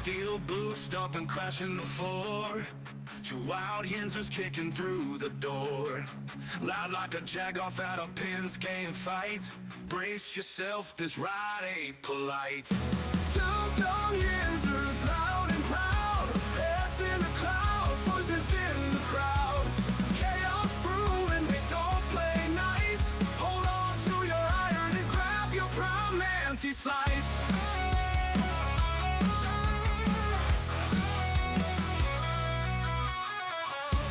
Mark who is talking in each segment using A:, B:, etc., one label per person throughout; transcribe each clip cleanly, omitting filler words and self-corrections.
A: Steel boots stomping, crashing the floor. Two wild Yinzers kicking through the door. Loud like a jag-off at a pins game fight. Brace yourself, this ride ain't polite. Two dumb Yinzers, loud and proud. Heads in the clouds, voices in the crowd. Chaos brewing, we don't play nice. Hold on to your iron and grab your prime anti-slice.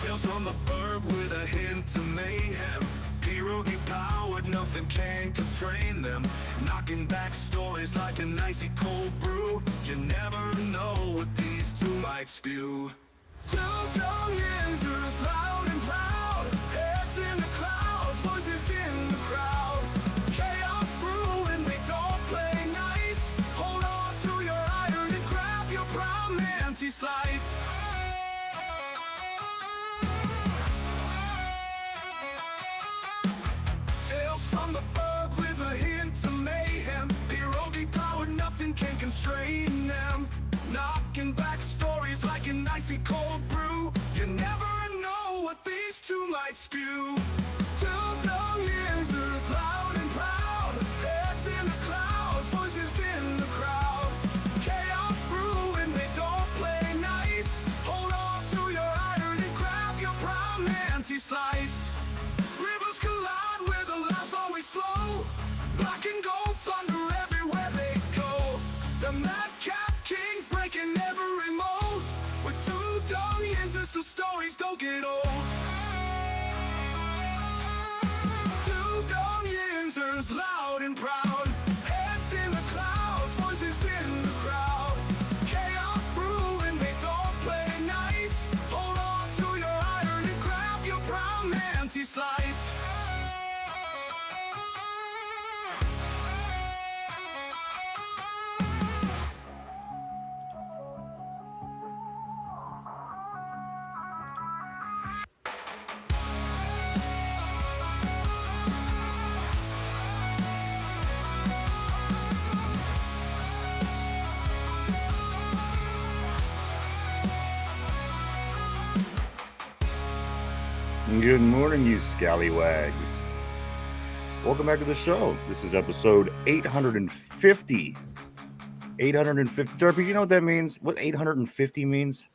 A: Tales from the burg with a hint of mayhem. Pierogi powered, nothing can constrain them. Knocking back stories like an icy cold brew. You never know what these two might spew. Two dumb Yinzers, loud and proud. Heads in the clouds, voices in the crowd. Chaos brewing, we don't play nice. Hold on to your iron and grab your prime anti-slice. From the burg with a hint of mayhem. Pierogi powered, nothing can constrain them. Knocking back stories like an icy cold brew. You never know what these two might spew. Two dumb Yinzers, loud and proud. Heads in the clouds, voices in the crowd. Chaos brewing, they don't play nice. Hold on to your iron and grab your prime anti-slice. Rivers collide where the laughs always flow. Black and gold thunder everywhere they go. The madcap kings breaking every mold. With two dumb Yinzers, the stories don't get old. Two dumb Yinzers, loud and proud. Heads in the clouds, voices in the crowd. Chaos brewing, they don't play nice. Hold on to your iron and grab your prime anti-slice.
B: Good morning, you scallywags. Welcome back to the show. This is episode 850. 850. Derby, you know what that means? What 850 means?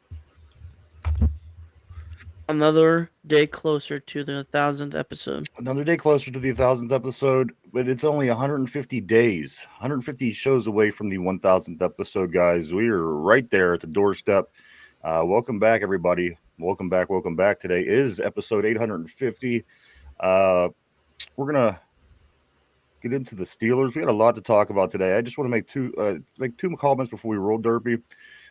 C: Another day closer to the 1,000th episode.
B: Another day closer to the 1,000th episode, but it's only 150 days. 150 shows away from the 1,000th episode, guys. We are right there at the doorstep. Welcome back, everybody. Welcome back. Today is episode 850. We're going to get into the Steelers. We had a lot to talk about today. I just want to make two comments before we roll, Derpy.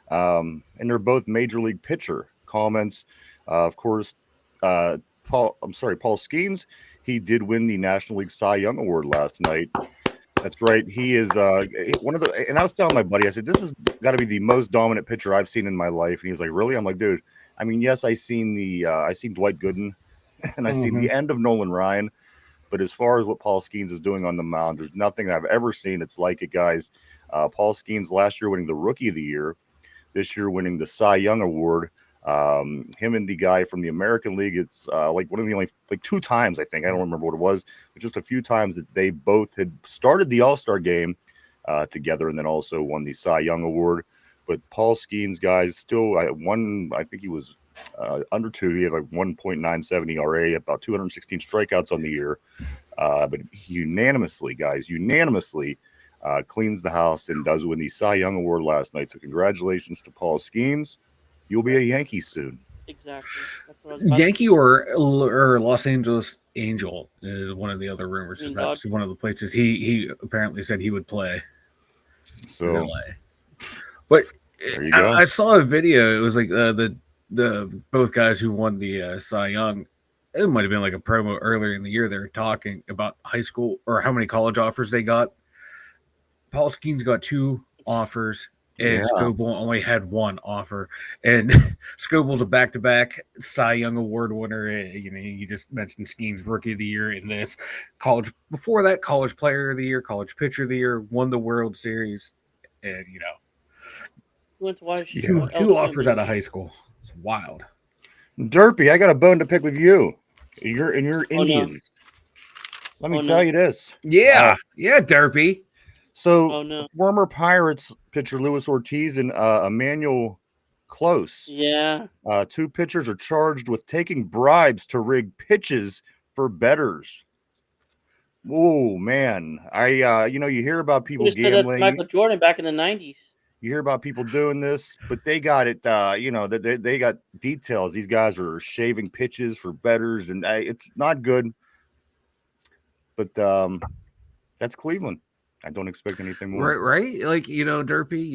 B: And they're both Major League pitcher comments. Of course, Paul Skeens, he did win the National League Cy Young Award last night. That's right. He is one of the, and I was telling my buddy, I said, this has got to be the most dominant pitcher I've seen in my life. And he's like, really? I'm like, dude, I mean, yes, I seen Dwight Gooden and I seen the end of Nolan Ryan, but as far as what Paul Skeens is doing on the mound, there's nothing I've ever seen. It's like it, guys. Paul Skeens last year winning the Rookie of the Year, this year winning the Cy Young Award. Him and the guy from the American League, it's like one of the only, like two times, I think, I don't remember what it was, but just a few times that they both had started the All-Star game together and then also won the Cy Young Award. But Paul Skeens, guys, still I think he was under two. He had like 1.97 ERA, about 216 strikeouts on the year. But he unanimously cleans the house and does win the Cy Young Award last night. So congratulations to Paul Skeens. You'll be a Yankee soon.
C: Exactly. That's what I was
D: Yankee or Los Angeles Angel is one of the other rumors. That's one of the places he apparently said he would play.
B: So,
D: LA. But
B: there you go.
D: I saw a video. It was like the both guys who won the Cy Young. It might have been like a promo earlier in the year. They were talking about high school or how many college offers they got. Paul Skeens got 2 offers. And Scoble only had 1 offer. And Scoble's a back-to-back Cy Young Award winner. You know, you just mentioned Skeens Rookie of the Year in this. College before that, College Player of the Year, College Pitcher of the Year, won the World Series. And, you know,
C: He went to watch
D: Two offers out of high school. It's wild.
B: Derpy, I got a bone to pick with you. You're
C: Oh, no.
B: Indians. Let me
C: Oh,
B: tell
C: no.
B: you this.
D: Yeah, Derpy.
B: So
C: Oh, no.
B: former Pirates pitcher Luis Ortiz and Emmanuel Close,
C: Yeah.
B: two pitchers are charged with taking bribes to rig pitches for bettors. Oh man, you hear about
C: You
B: people
C: just said that to
B: gambling.
C: Michael Jordan back in the 90s.
B: You hear about people doing this, but they got it. They got details. These guys are shaving pitches for bettors, and it's not good. But that's Cleveland. I don't expect anything more.
D: Right. Like, Derpy,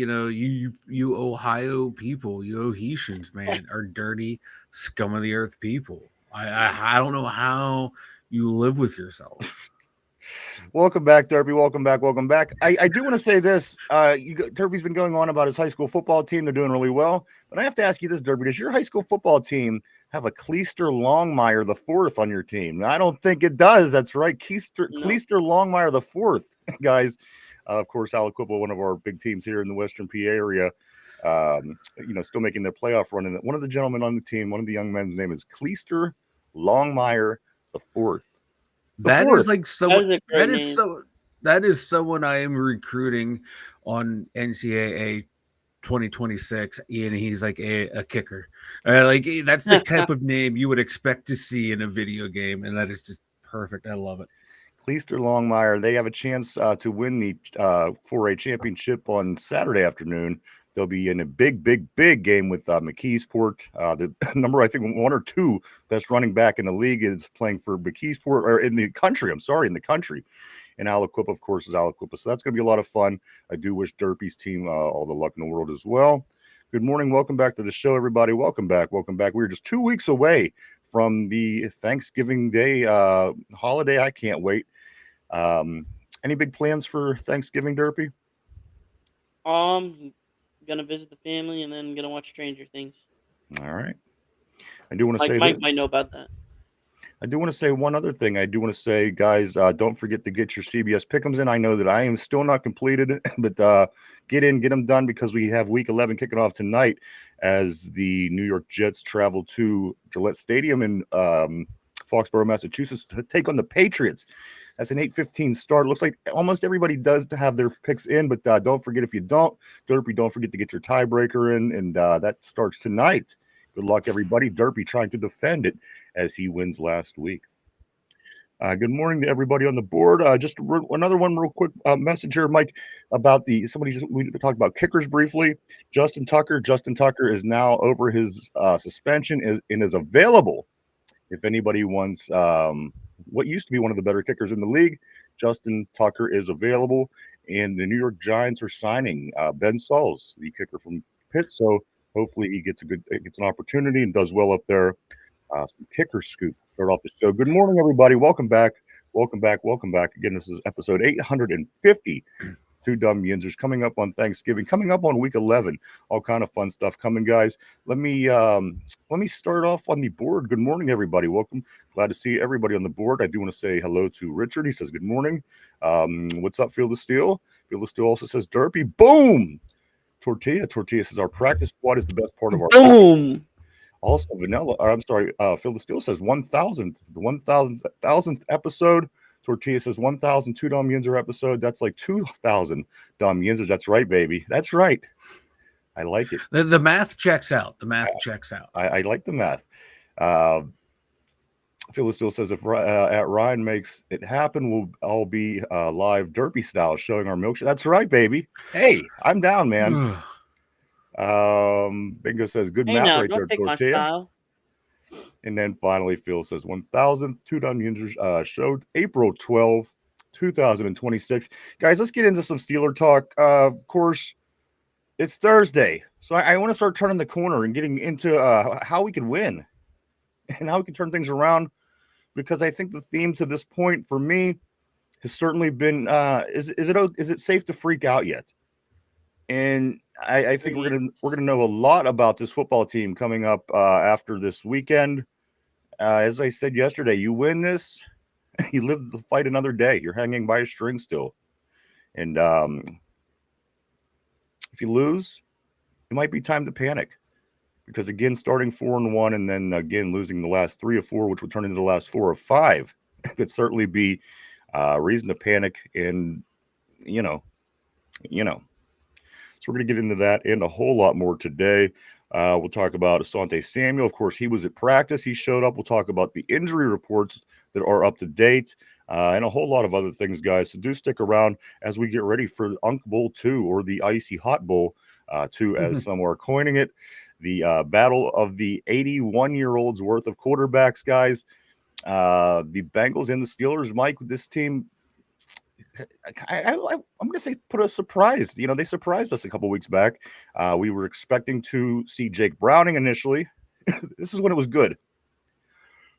D: you Ohio people, you Ohioans, man, are dirty, scum of the earth people. I don't know how you live with yourself.
B: Welcome back, Derby. Welcome back. I do want to say this. Derby's been going on about his high school football team. They're doing really well. But I have to ask you this, Derby. Does your high school football team have a Cleister Longmire the fourth on your team? I don't think it does. That's right. Cleister Longmire the fourth, guys. Of course, Aliquippa, one of our big teams here in the Western PA area, still making their playoff run. And one of the gentlemen on the team, one of the young men's name is Cleister Longmire the fourth.
D: That is like someone.
C: That
D: is someone I am recruiting on NCAA 2026, and he's like a kicker. That's the type of name you would expect to see in a video game, and that is just perfect. I love it.
B: Cleister Longmire, they have a chance to win the 4A championship on Saturday afternoon. They'll be in a big game with McKeesport. The number, I think, one or two best running back in the league is playing for McKeesport, or in the country. In the country. And Aliquippa, of course, is Aliquippa. So that's going to be a lot of fun. I do wish Derpy's team all the luck in the world as well. Good morning. Welcome back to the show, everybody. Welcome back. We're just 2 weeks away from the Thanksgiving Day holiday. I can't wait. Any big plans for Thanksgiving, Derpy?
C: Gonna visit the family and then gonna watch Stranger Things.
B: All right. I do want to say
C: Mike might know about that.
B: I do want to say one other thing. I do want to say, guys, don't forget to get your CBS pick'ems in. I know that I am still not completed, but get them done, because we have Week 11 kicking off tonight as the New York Jets travel to Gillette Stadium in Foxborough, Massachusetts, to take on the Patriots. That's an 8:15 start. Looks like almost everybody does to have their picks in, but don't forget, if you don't, Derpy, don't forget to get your tiebreaker in, and that starts tonight. Good luck, everybody. Derpy trying to defend it as he wins last week. Good morning to everybody on the board. Just another one real quick message here, Mike, about we talked about kickers briefly. Justin Tucker is now over his suspension and is available if anybody wants what used to be one of the better kickers in the league. Justin Tucker is available, and the New York Giants are signing Ben Sauls, the kicker from Pitt. So hopefully he gets an opportunity and does well up there. Some kicker scoop. Start off the show. Good morning, everybody. Welcome back. Again, this is episode 850. Two Dumb Yinzers, coming up on Thanksgiving, coming up on Week 11. All kind of fun stuff coming, guys. Let me start off on the board. Good morning, everybody. Welcome. Glad to see everybody on the board. I do want to say hello to Richard. He says good morning. What's up, Field of Steel? Field of Steel also says Derpy. Boom. Tortilla says our practice squad is the best part of our
C: boom.
B: Also, Field of Steel says 1,000th, the 1,000th episode. Tortilla says 1,000 two Dom Yinzer episode. That's like 2,000 Dom Yinzers. That's right, baby. That's right. I like it.
D: The math checks out.
B: I like the math. Phil still says if Ryan makes it happen, we'll all be live Derpy style showing our milkshake. That's right, baby. Hey, I'm down, man. Bingo says good math right there, Tortilla. And then finally, Phil says 1,000 two Dumb Yinzers show April 12, 2026. Guys, let's get into some Steeler talk. Of course, it's Thursday, so I want to start turning the corner and getting into how we can win and how we can turn things around, because I think the theme to this point for me has certainly been is it safe to freak out yet? And I think we're gonna know a lot about this football team coming up after this weekend. As I said yesterday, you win this, you live the fight another day. You're hanging by a string still, and if you lose, it might be time to panic. Because again, starting 4-1 and then again losing the last 3 of 4, which would turn into the last 4 of 5, could certainly be reason to panic. And you know. So we're going to get into that and a whole lot more today. We'll talk about Asante Samuel. Of course, he was at practice. He showed up. We'll talk about the injury reports that are up to date and a whole lot of other things, guys. So do stick around as we get ready for Unk Bowl 2, or the Icy Hot Bowl 2, as some are coining it. The battle of the 81-year-olds worth of quarterbacks, guys. The Bengals and the Steelers, Mike, with this team, I'm going to say put a surprise. They surprised us a couple weeks back. We were expecting to see Jake Browning initially. This is when it was good.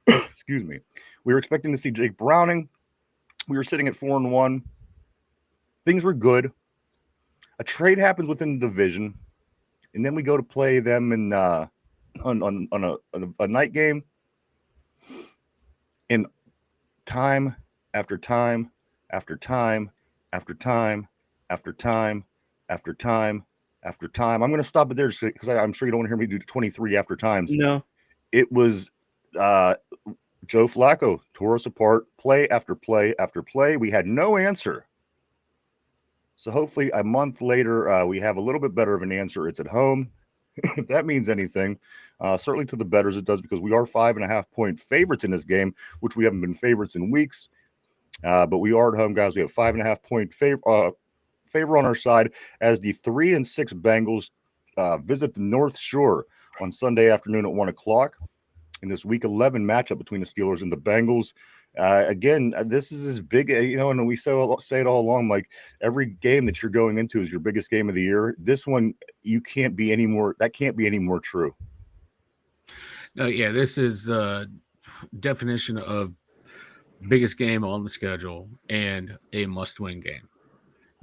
B: Excuse me. We were expecting to see Jake Browning. We were sitting at 4-1. Things were good. A trade happens within the division, and then we go to play them in on a night game. And time after time after time after time after time after time after time. I'm going to stop it there because I'm sure you don't want to hear me do 23 after times.
C: No.
B: It was Joe Flacco tore us apart, play after play after play. We had no answer. So hopefully a month later, we have a little bit better of an answer. It's at home. If that means anything, certainly to the bettors it does, because we are 5.5-point favorites in this game, which we haven't been favorites in weeks. But we are at home, guys. We have 5.5-point favor on our side as the 3-6 Bengals visit the North Shore on Sunday afternoon at 1 o'clock in this Week 11 matchup between the Steelers and the Bengals. Again, this is as big, and we say it all along, Mike. Every game that you're going into is your biggest game of the year. This one, that can't be any more true.
D: No, yeah, this is the definition of biggest game on the schedule and a must-win game.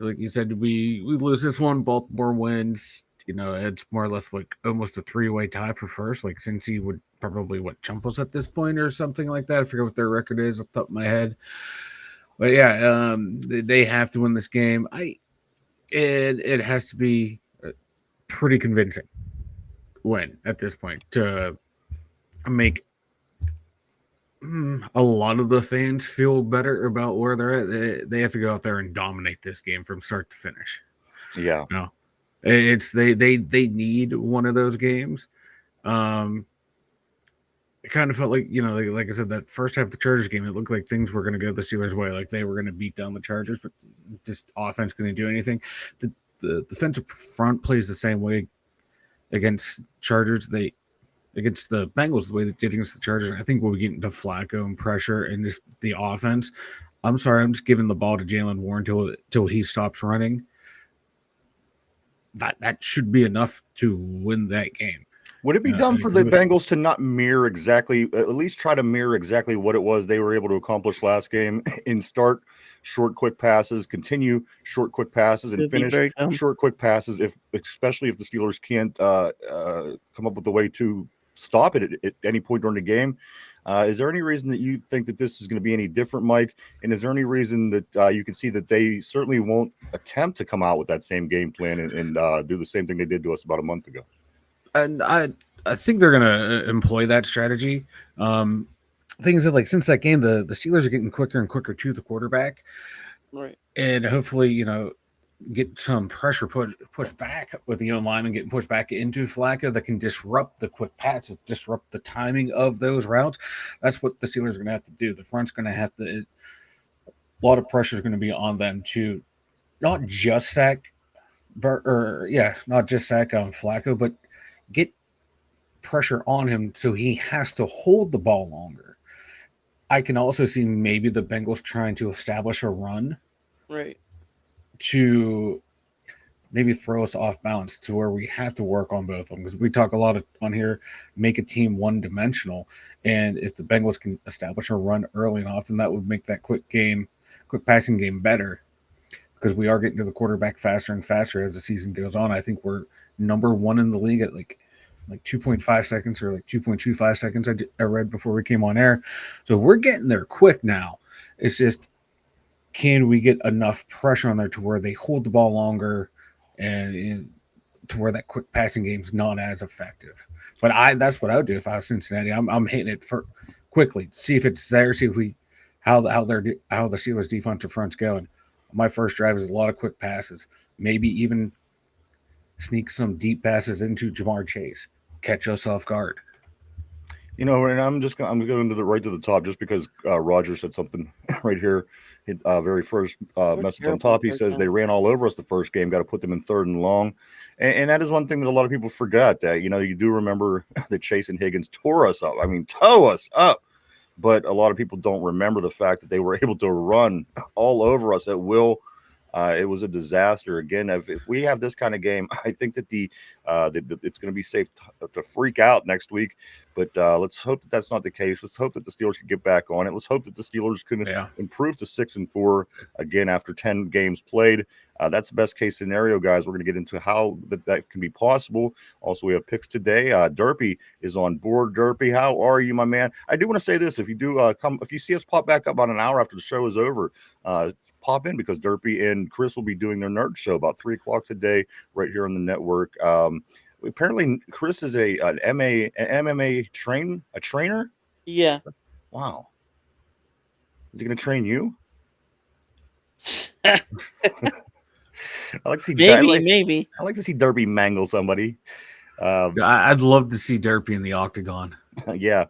D: Like you said, we lose this one, Baltimore wins. It's more or less like almost a 3-way tie for first. Like Cincy would probably jump us at this point or something like that. I forget what their record is off the top of my head. But yeah, they have to win this game. It has to be a pretty convincing win at this point to make a lot of the fans feel better about where they're at. They have to go out there and dominate this game from start to finish.
B: Yeah.
D: No. It's they need one of those games. It kind of felt like, like I said, that first half of the Chargers game, it looked like things were going to go the Steelers' way, like they were going to beat down the Chargers, but just offense couldn't do anything. The defensive front plays the same way against Chargers. Against the Bengals, the way they did against the Chargers. I think when we get into Flacco and pressure and just the offense, I'm sorry, I'm just giving the ball to Jalen Warren till he stops running. That should be enough to win that game.
B: Would it be dumb for the Bengals to not mirror exactly, at least try to mirror exactly what it was they were able to accomplish last game and start short, quick passes, continue short, quick passes, and finish short, quick passes, especially if the Steelers can't come up with a way to stop it at any point during the game? Is there any reason that you think that this is going to be any different, Mike? And is there any reason that you can see that they certainly won't attempt to come out with that same game plan and do the same thing they did to us about a month ago?
D: And I think they're going to employ that strategy. Things that, like, since that game, the Steelers are getting quicker and quicker to the quarterback.
C: Right.
D: And hopefully, get some pressure pushed back with the O-line and getting pushed back into Flacco that can disrupt the quick passes, disrupt the timing of those routes. That's what the Steelers are going to have to do. The front's going to have to – a lot of pressure is going to be on them to not just sack Flacco, but get pressure on him so he has to hold the ball longer. I can also see maybe the Bengals trying to establish a run.
C: Right.
D: To maybe throw us off balance to where we have to work on both of them, because we talk a lot on here, make a team one-dimensional, and if the Bengals can establish a run early and often, that would make that quick passing game better, because we are getting to the quarterback faster and faster as the season goes on. I think we're number one in the league at like 2.5 seconds or like 2.25 seconds I read before we came on air. So we're getting there quick now. It's just, can we get enough pressure on there to where they hold the ball longer and to where that quick passing game's not as effective. But that's what I would do if I was Cincinnati. I'm hitting it for quickly, see if it's there, see if we how the Steelers defensive front's going. My first drive is a lot of quick passes, maybe even sneak some deep passes into Jamar Chase, catch us off guard.
B: And I'm going to right to the top just because Roger said something right here. Very first message on top. He says they ran all over us the first game. Got to put them in 3rd and long, and that is one thing that a lot of people forgot. That you do remember that Chase and Higgins tore us up. I mean, toe us up. But a lot of people don't remember the fact that they were able to run all over us at will. It was a disaster. Again, if we have this kind of game, I think that it's going to be safe to freak out next week. But let's hope that that's not the case. Let's hope that the Steelers can get back on it. Let's hope that the Steelers can improve to 6-4 again after 10 games played. That's the best case scenario, guys. We're going to get into how that can be possible. Also, we have picks today. Derpy is on board. Derpy, how are you, my man? I do want to say this: if you do if you see us pop back up about an hour after the show is over, pop in because Derpy and Chris will be doing their nerd show about 3:00 today right here on the network. Apparently, Chris is an MMA trainer.
C: Yeah.
B: Wow. Is he going to train you? I like to see
C: maybe.
B: I like to see Derpy mangle somebody.
D: I'd love to see Derpy in the octagon.
B: Yeah,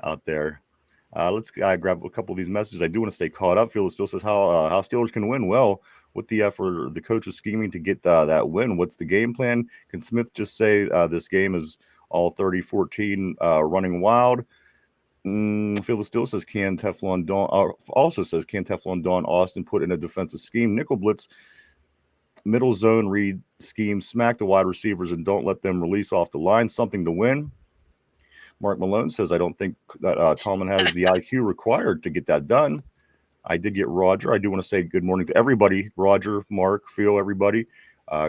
B: out there. Let's grab a couple of these messages. I do want to stay caught up. Phil still says how Steelers can win. Well, with the effort, the coach is scheming to get that win. What's the game plan? Can Smith just say this game is all 30-14 running wild? Phil still says can Teflon Dawn also says can Teflon Dawn Austin put in a defensive scheme? Nickel blitz, middle zone read scheme, smack the wide receivers and don't let them release off the line. Something to win. Mark Malone says, I don't think that Tomlin has the IQ required to get that done. I did get Roger. I do want to say good morning to everybody. Roger, Mark, Phil, everybody.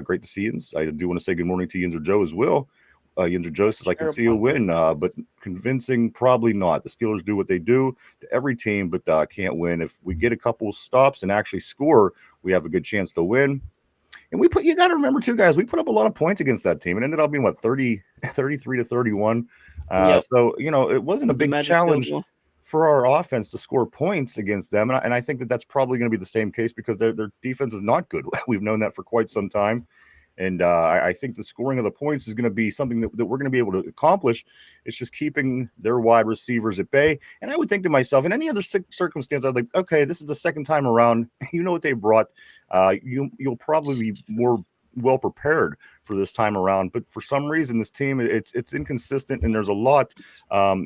B: Great to see you. I do want to say good morning to Yinzer Joe as well. Yinzer Joe says, I can see a win, but convincing, probably not. The Steelers do what they do to every team, but can't win. If we get a couple stops and actually score, we have a good chance to win. And you got to remember too, guys, we put up a lot of points against that team. It ended up being 33-31. So, it wasn't a big challenge for our offense to score points against them. And I think that that's probably going to be the same case because their defense is not good. We've known that for quite some time. And I think the scoring of the points is going to be something that we're going to be able to accomplish. It's just keeping their wide receivers at bay. And I would think to myself, in any other circumstance, I'd like, okay, this is the second time around. You know what they brought. You'll probably be more well prepared for this time around. But for some reason, this team, it's inconsistent. And there's a lot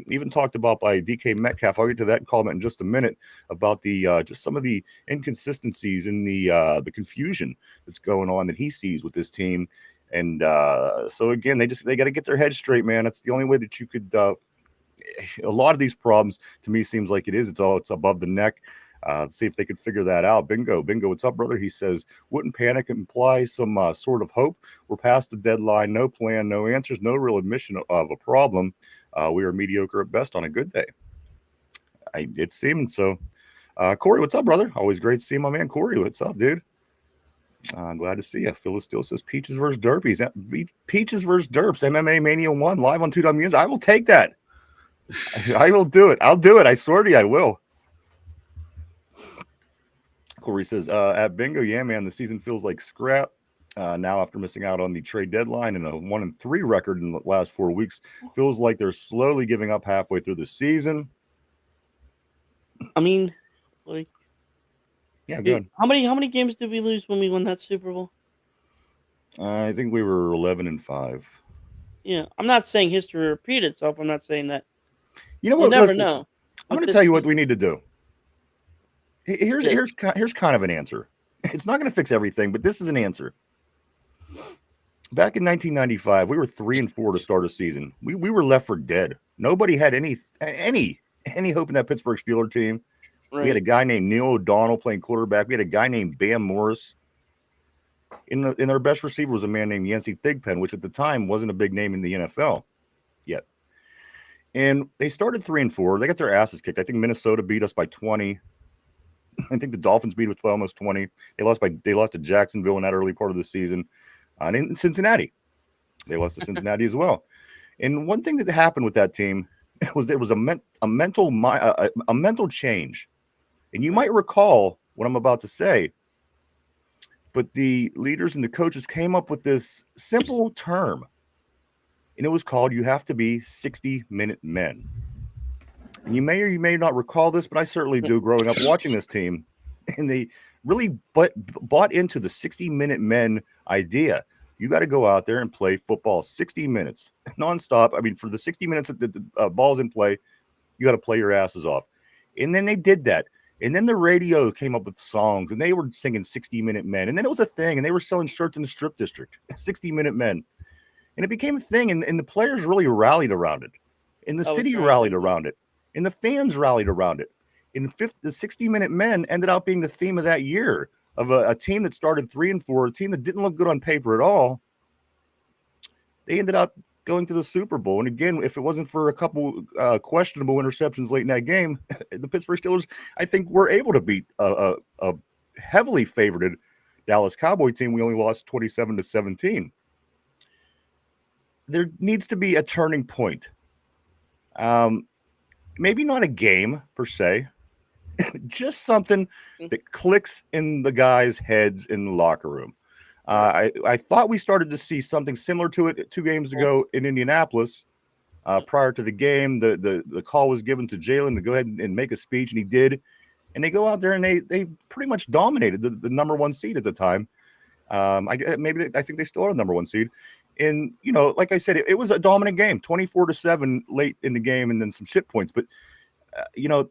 B: even talked about by DK Metcalf. I'll get to that comment in just a minute about the just some of the inconsistencies in the confusion that's going on that he sees with this team. And so again, they got to get their head straight, man. That's the only way that you could a lot of these problems to me seems like it's above the neck. See if they could figure that out. Bingo, what's up, brother? He says, wouldn't panic imply some sort of hope? We're past the deadline, no plan, no answers, no real admission of a problem. We are mediocre at best on a good day. It's seeming so. Corey, what's up, brother? Always great to see my man Corey. What's up, dude? Glad to see you. Phyllis still says Peaches versus Derpies. Peaches versus Derps, MMA Mania 1 live on 2W. I will take that. I will do it. I'll do it. I swear to you, I will. Corey says, at bingo, yeah, man, the season feels like scrap. Now, after missing out on the trade deadline and a 1-3 record in the last 4 weeks, feels like they're slowly giving up halfway through the season.
C: I mean, like,
B: yeah, good.
C: How many games did we lose when we won that Super Bowl?
B: I think we were 11-5.
C: Yeah, I'm not saying history will repeat itself. I'm not saying that.
B: You know what?
C: You never know.
B: I'm going to tell you what we need to do. Here's kind of an answer. It's not going to fix everything, but this is an answer. Back in 1995, we were 3-4 to start a season. We were left for dead. Nobody had any hope in that Pittsburgh Steelers team. Right. We had a guy named Neil O'Donnell playing quarterback. We had a guy named Bam Morris. And our best receiver was a man named Yancey Thigpen, which at the time wasn't a big name in the NFL yet. And they started 3-4. They got their asses kicked. I think Minnesota beat us by 20. I think the Dolphins beat us by almost 20. They lost to Jacksonville in that early part of the season. And in Cincinnati, they lost to Cincinnati as well. And one thing that happened with that team was there was a mental change. And you might recall what I'm about to say, but the leaders and the coaches came up with this simple term, and it was called "You have to be 60-minute men." And you may or you may not recall this, but I certainly do. Growing up watching this team, and they really bought into the 60-minute men idea. You got to go out there and play football 60 minutes nonstop. I mean, for the 60 minutes that the ball's in play, you got to play your asses off. And then they did that. And then the radio came up with songs, and they were singing 60-minute men. And then it was a thing, and they were selling shirts in the strip district, 60-minute men. And it became a thing, and the players really rallied around it. And the city rallied around it. And the fans rallied around it. And the 60-minute men ended up being the theme of that year of a team that started 3-4, a team that didn't look good on paper at all. They ended up going to the Super Bowl. And again, if it wasn't for a couple questionable interceptions late in that game, the Pittsburgh Steelers, I think, were able to beat a heavily favored Dallas Cowboy team. We only lost 27-17. There needs to be a turning point. Maybe not a game per se, just something that clicks in the guys' heads in the locker room. I thought we started to see something similar to it 2 games ago in Indianapolis. Prior to the game, the call was given to Jalen to go ahead and make a speech, and he did. And they go out there and they pretty much dominated the number 1 seed at the time. I think they still are the number 1 seed. And, you know, like I said, it was a dominant game, 24-7 late in the game, and then some shit points. But, you know,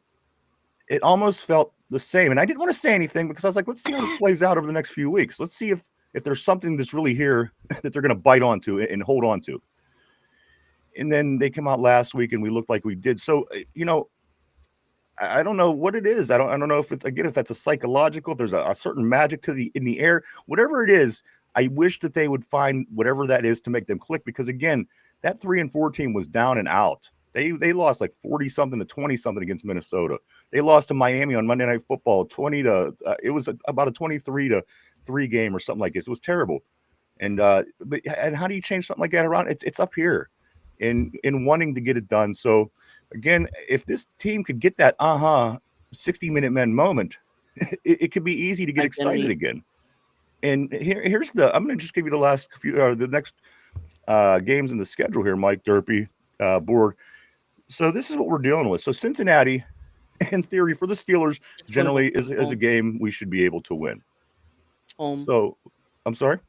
B: it almost felt the same. And I didn't want to say anything because I was like, let's see how this plays out over the next few weeks. Let's see if there's something that's really here that they're going to bite onto and hold on to. And then they came out last week and we looked like we did. So, you know, I don't know what it is. I don't know if that's a psychological, if there's a certain magic in the air, whatever it is. I wish that they would find whatever that is to make them click, because again, that 3-4 team was down and out. They lost like 40-something to 20-something against Minnesota. They lost to Miami on Monday Night Football, it was about a 23-3 game or something like this. It was terrible. And how do you change something like that around? It's up here in wanting to get it done. So again, if this team could get that 60-minute men moment, it could be easy to get excited again. And here's I'm going to just give you the last few, the next games in the schedule here, Mike Derpy, Borg. So this is what we're dealing with. So Cincinnati, in theory, for the Steelers, generally is a game we should be able to win.
C: Home.
B: So, I'm sorry?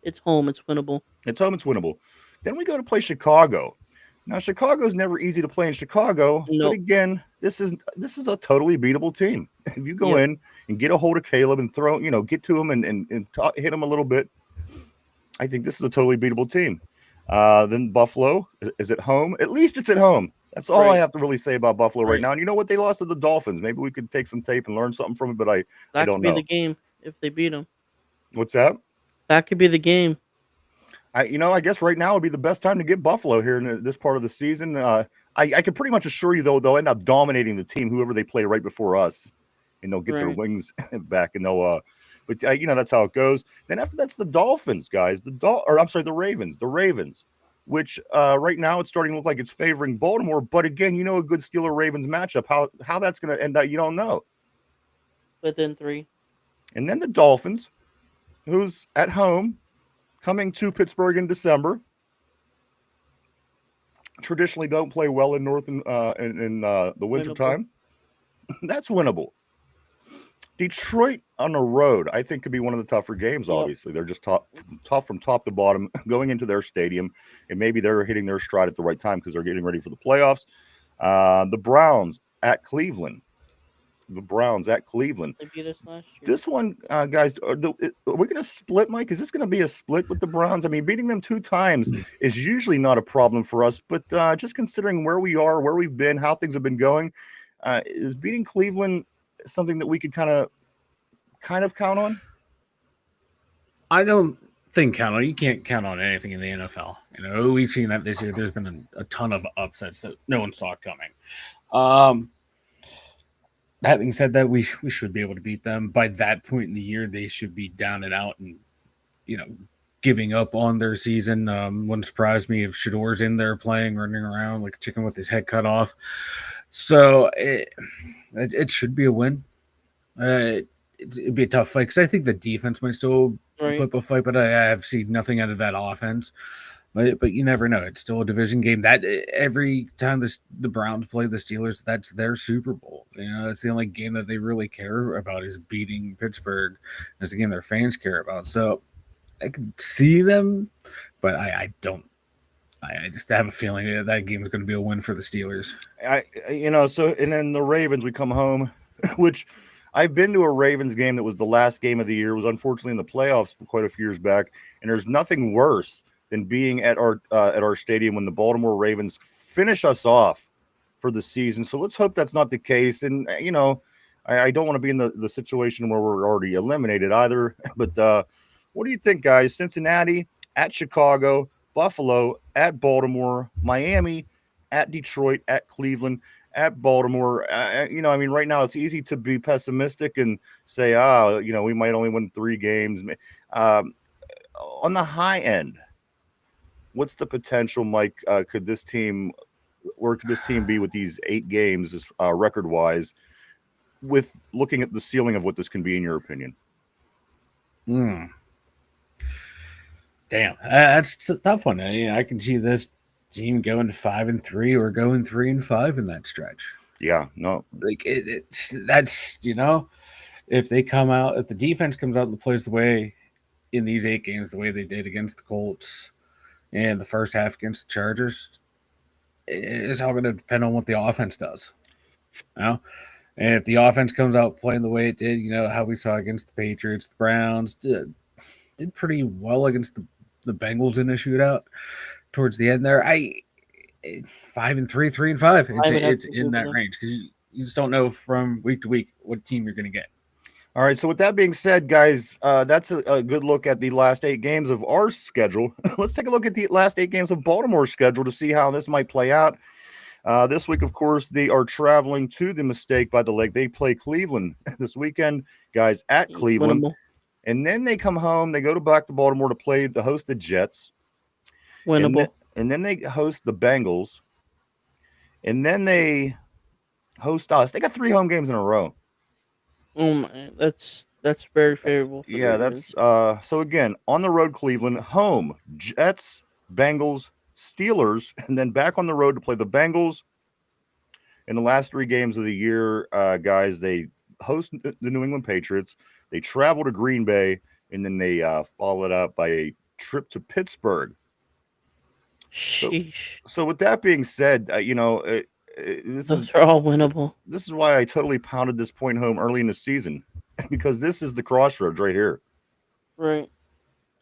C: It's home. It's winnable.
B: It's home. It's winnable. Then we go to play Chicago. Now, Chicago's never easy to play in Chicago.
C: Nope.
B: But again, this is a totally beatable team. If you go in and get a hold of Caleb and throw, get to him and hit him a little bit, I think this is a totally beatable team. Then Buffalo is at home. At least it's at home. That's all I have to really say about Buffalo right now. And you know what? They lost to the Dolphins. Maybe we could take some tape and learn something from it, but I don't know.
C: That could be the game if they beat them.
B: What's that?
C: That could be the game.
B: I guess right now would be the best time to get Buffalo here in this part of the season. I can pretty much assure you, though, they'll end up dominating the team, whoever they play right before us, and they'll get their wings back, and they'll. But that's how it goes. Then after that's the Dolphins, guys. The Ravens. The Ravens, which right now it's starting to look like it's favoring Baltimore. But again, a good Steeler Ravens matchup. How that's going to end up, you don't know.
C: Within 3.
B: And then the Dolphins, who's at home, coming to Pittsburgh in December. Traditionally don't play well in the wintertime. That's winnable. Detroit on the road, I think, could be one of the tougher games, obviously. They're just tough from top to bottom going into their stadium, and maybe they're hitting their stride at the right time because they're getting ready for the playoffs. The Browns at Cleveland. They beat us last year. This one, guys, are we going to split, Mike? Is this going to be a split with the Browns? I mean, beating them 2 times is usually not a problem for us, but just considering where we are, where we've been, how things have been going, is beating Cleveland something that we could kind of count on?
D: I don't think count on. You can't count on anything in the NFL. We've seen that this year. There's been a ton of upsets that no one saw coming. Having said that, we should be able to beat them. By that point in the year, they should be down and out and, giving up on their season. Wouldn't surprise me if Shador's in there playing, running around like a chicken with his head cut off. So it should be a win. It'd be a tough fight because I think the defense might still put up a fight, but I have seen nothing out of that offense. But you never know. It's still a division game. That every time the Browns play the Steelers, that's their Super Bowl. You know, that's the only game that they really care about is beating Pittsburgh. That's the game their fans care about. So I can see them, but I don't. I just have a feeling that game is going to be a win for the Steelers.
B: So and then the Ravens, we come home, which I've been to a Ravens game that was the last game of the year. It was unfortunately in the playoffs quite a few years back, and there's nothing worse than being at our stadium when the Baltimore Ravens finish us off for the season. So let's hope that's not the case. And I don't want to be in the situation where we're already eliminated either. But what do you think, guys? Cincinnati at Chicago, Buffalo at Baltimore, Miami at Detroit, at Cleveland, at Baltimore. Right now it's easy to be pessimistic and say, we might only win 3 games. On the high end, what's the potential, Mike? Where could this team be with these 8 games record-wise, with looking at the ceiling of what this can be, in your opinion?
D: Damn, that's a tough one. I can see this team going 5-3 or going 3-5 in that stretch.
B: Yeah, no,
D: like that's if the defense comes out and plays the way in these 8 games the way they did against the Colts and the first half against the Chargers, it's all going to depend on what the offense does. And if the offense comes out playing the way it did, how we saw against the Patriots, the Browns did pretty well against the Bengals in a shootout towards the end there. 5-3, 3-5. It's in that range because you just don't know from week to week what team you're going to get.
B: All right. So with that being said, guys, that's a good look at the last 8 games of our schedule. Let's take a look at the last 8 games of Baltimore's schedule to see how this might play out. This week, of course, they are traveling to the Mistake by the Lake. They play Cleveland this weekend, guys, at Cleveland.
C: Winnable.
B: And then they come home. They go back to Baltimore to play the hosted Jets.
C: Winnable.
B: And then they host the Bengals. And then they host us. They got 3 home games in a row.
C: Oh my, that's very favorable.
B: Yeah, that's so again, on the road, Cleveland, home, Jets, Bengals, Steelers, and then back on the road to play the Bengals. In the last 3 games of the year, guys, they host the New England Patriots. They travel to Green Bay, and then they follow it up by a trip to Pittsburgh.
C: Sheesh.
B: So with that being said,
C: Those are all winnable.
B: This is why I totally pounded this point home early in the season, because this is the crossroads right here.
C: Right.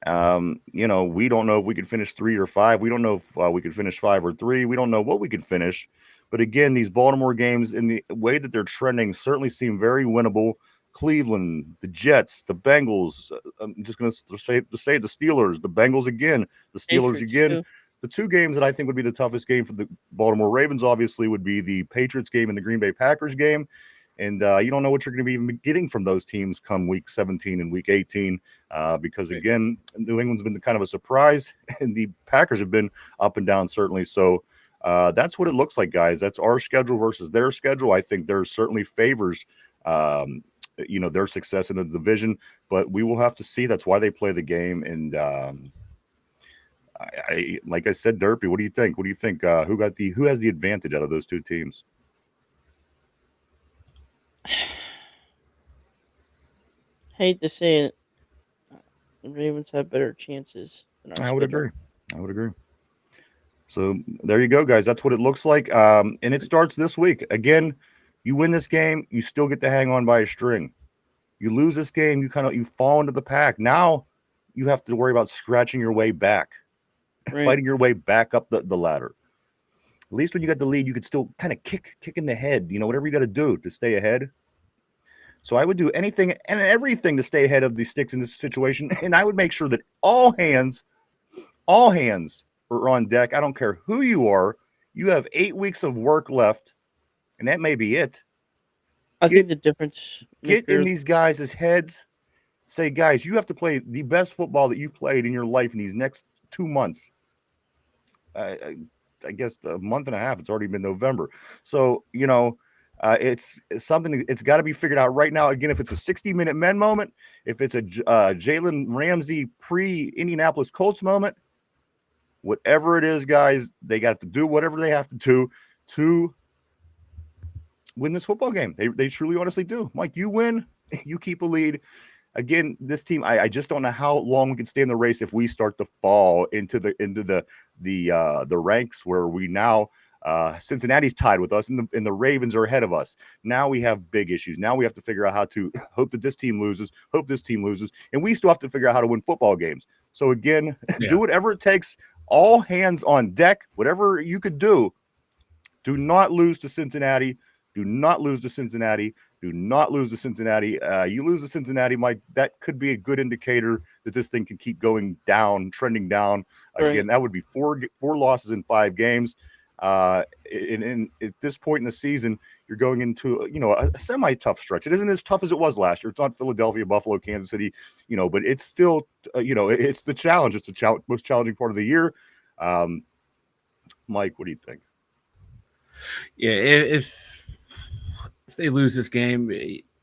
B: We don't know if we could finish 3 or 5. We don't know if we could finish 5 or 3. We don't know what we could finish. But again, these Baltimore games, in the way that they're trending, certainly seem very winnable. Cleveland, the Jets, the Bengals. I'm just going to say the Steelers, the Bengals again, the Steelers again.
C: Too.
B: The 2 games that I think would be the toughest game for the Baltimore Ravens, obviously, would be the Patriots game and the Green Bay Packers game. And you don't know what you're going to be even getting from those teams come week 17 and week 18 because, again, New England's been kind of a surprise, and the Packers have been up and down, certainly. So that's what it looks like, guys. That's our schedule versus their schedule. I think there certainly favors their success in the division, but we will have to see. That's why they play the game. And I like I said, Derpy, what do you think? What do you think? Who has the advantage out of those 2 teams?
C: Hate to say it, the Ravens have better chances than our
B: I would
C: schedule.
B: agree. So there you go, guys. That's what it looks like. And it starts this week. Again, you win this game, you still get to hang on by a string. You lose this game, you fall into the pack. Now you have to worry about scratching your way back, fighting your way back up the ladder. At least when you got the lead, you could still kind of kick in the head, whatever you got to do to stay ahead. So I would do anything and everything to stay ahead of the Sticks in this situation. And I would make sure that all hands are on deck. I don't care who you are. You have 8 weeks of work left, and that may be it.
C: I think the difference.
B: Get in these guys' heads say, guys, you have to play the best football that you've played in your life in these next 2 months. I guess a month and a half. It's already been November. So, it's something, it's got to be figured out right now. Again, if it's a 60-minute men moment, if it's a Jalen Ramsey pre-Indianapolis Colts moment, whatever it is, guys, they got to do whatever they have to do to win this football game. They truly, honestly do. Mike, you win, you keep a lead. Again, this team, I just don't know how long we can stay in the race if we start to fall into the ranks where we now Cincinnati's tied with us and the Ravens are ahead of us. Now we have big issues. Now we have to figure out how to hope that this team loses, and we still have to figure out how to win football games. So again, do whatever it takes, all hands on deck, whatever you could do. Do not lose to Cincinnati. Do not lose to Cincinnati. Do not lose to Cincinnati. You lose to Cincinnati, Mike, that could be a good indicator that this thing can keep going down, trending down. Again,
C: Right.
B: that would be four losses in 5 games. And at this point in the season, you're going into a semi-tough stretch. It isn't as tough as it was last year. It's not Philadelphia, Buffalo, Kansas City, but it's still, it's the challenge. It's the most challenging part of the year. Mike, what do you think?
D: Yeah, if they lose this game,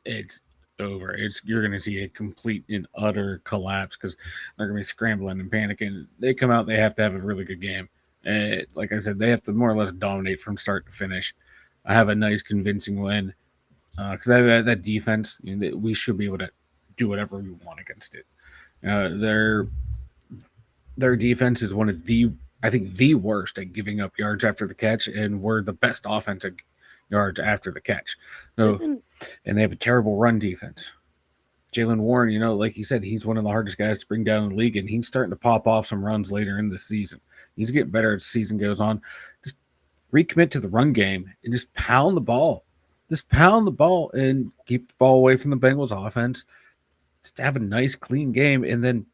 D: it's over. You're going to see a complete and utter collapse because they're going to be scrambling and panicking. They come out, they have to have a really good game. Like I said, they have to more or less dominate from start to finish. I have a nice, convincing win because that defense, we should be able to do whatever we want against it. Their defense is one of the worst at giving up yards after the catch, and we're the best offense at yards after the catch. So, and they have a terrible run defense. Jalen Warren, like you said, he's one of the hardest guys to bring down in the league, and he's starting to pop off some runs later in the season. He's getting better as the season goes on. Just recommit to the run game and just pound the ball. Just pound the ball and keep the ball away from the Bengals offense. Just have a nice, clean game, and then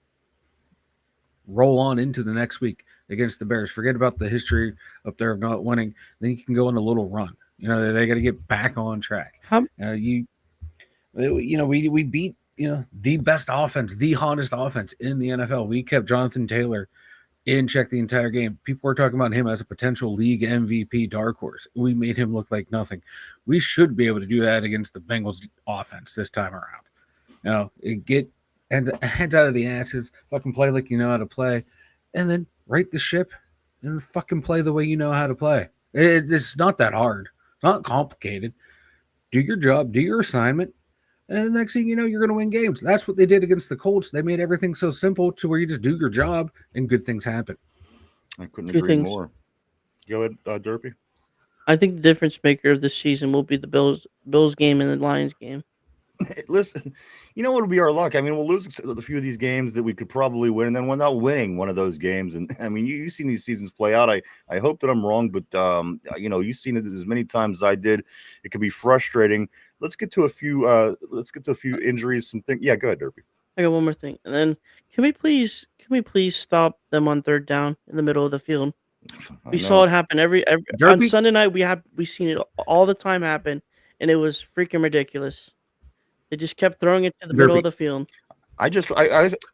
D: roll on into the next week against the Bears. Forget about the history up there of not winning. Then you can go on a little run. They got to get back on track. We beat the best offense, the hottest offense in the NFL. We kept Jonathan Taylor in check the entire game. People were talking about him as a potential league MVP dark horse. We made him look like nothing. We should be able to do that against the Bengals offense this time around. Get heads out of the asses, fucking play like you know how to play, and then right the ship and fucking play the way you know how to play. It's not that hard. It's not complicated. Do your job, do your assignment, and the next thing you know, you're going to win games. That's what they did against the Colts. They made everything so simple to where you just do your job and good things happen.
B: I couldn't agree more. Go ahead, Derpy.
C: I think the difference maker of this season will be the Bills game and the Lions game.
B: Listen, what'll be our luck? I mean, we'll lose a few of these games that we could probably win, and then we're not winning one of those games. And I mean, you've seen these seasons play out. I hope that I'm wrong, but you've seen it as many times as I did. It can be frustrating. Let's get to a few injuries. Some things. Yeah, go ahead, Derpy.
C: I got one more thing, and then can we please stop them on third down in the middle of the field? We saw it happen every on Sunday night. We seen it all the time happen, and it was freaking ridiculous. They just kept throwing it to the middle of the field.
B: I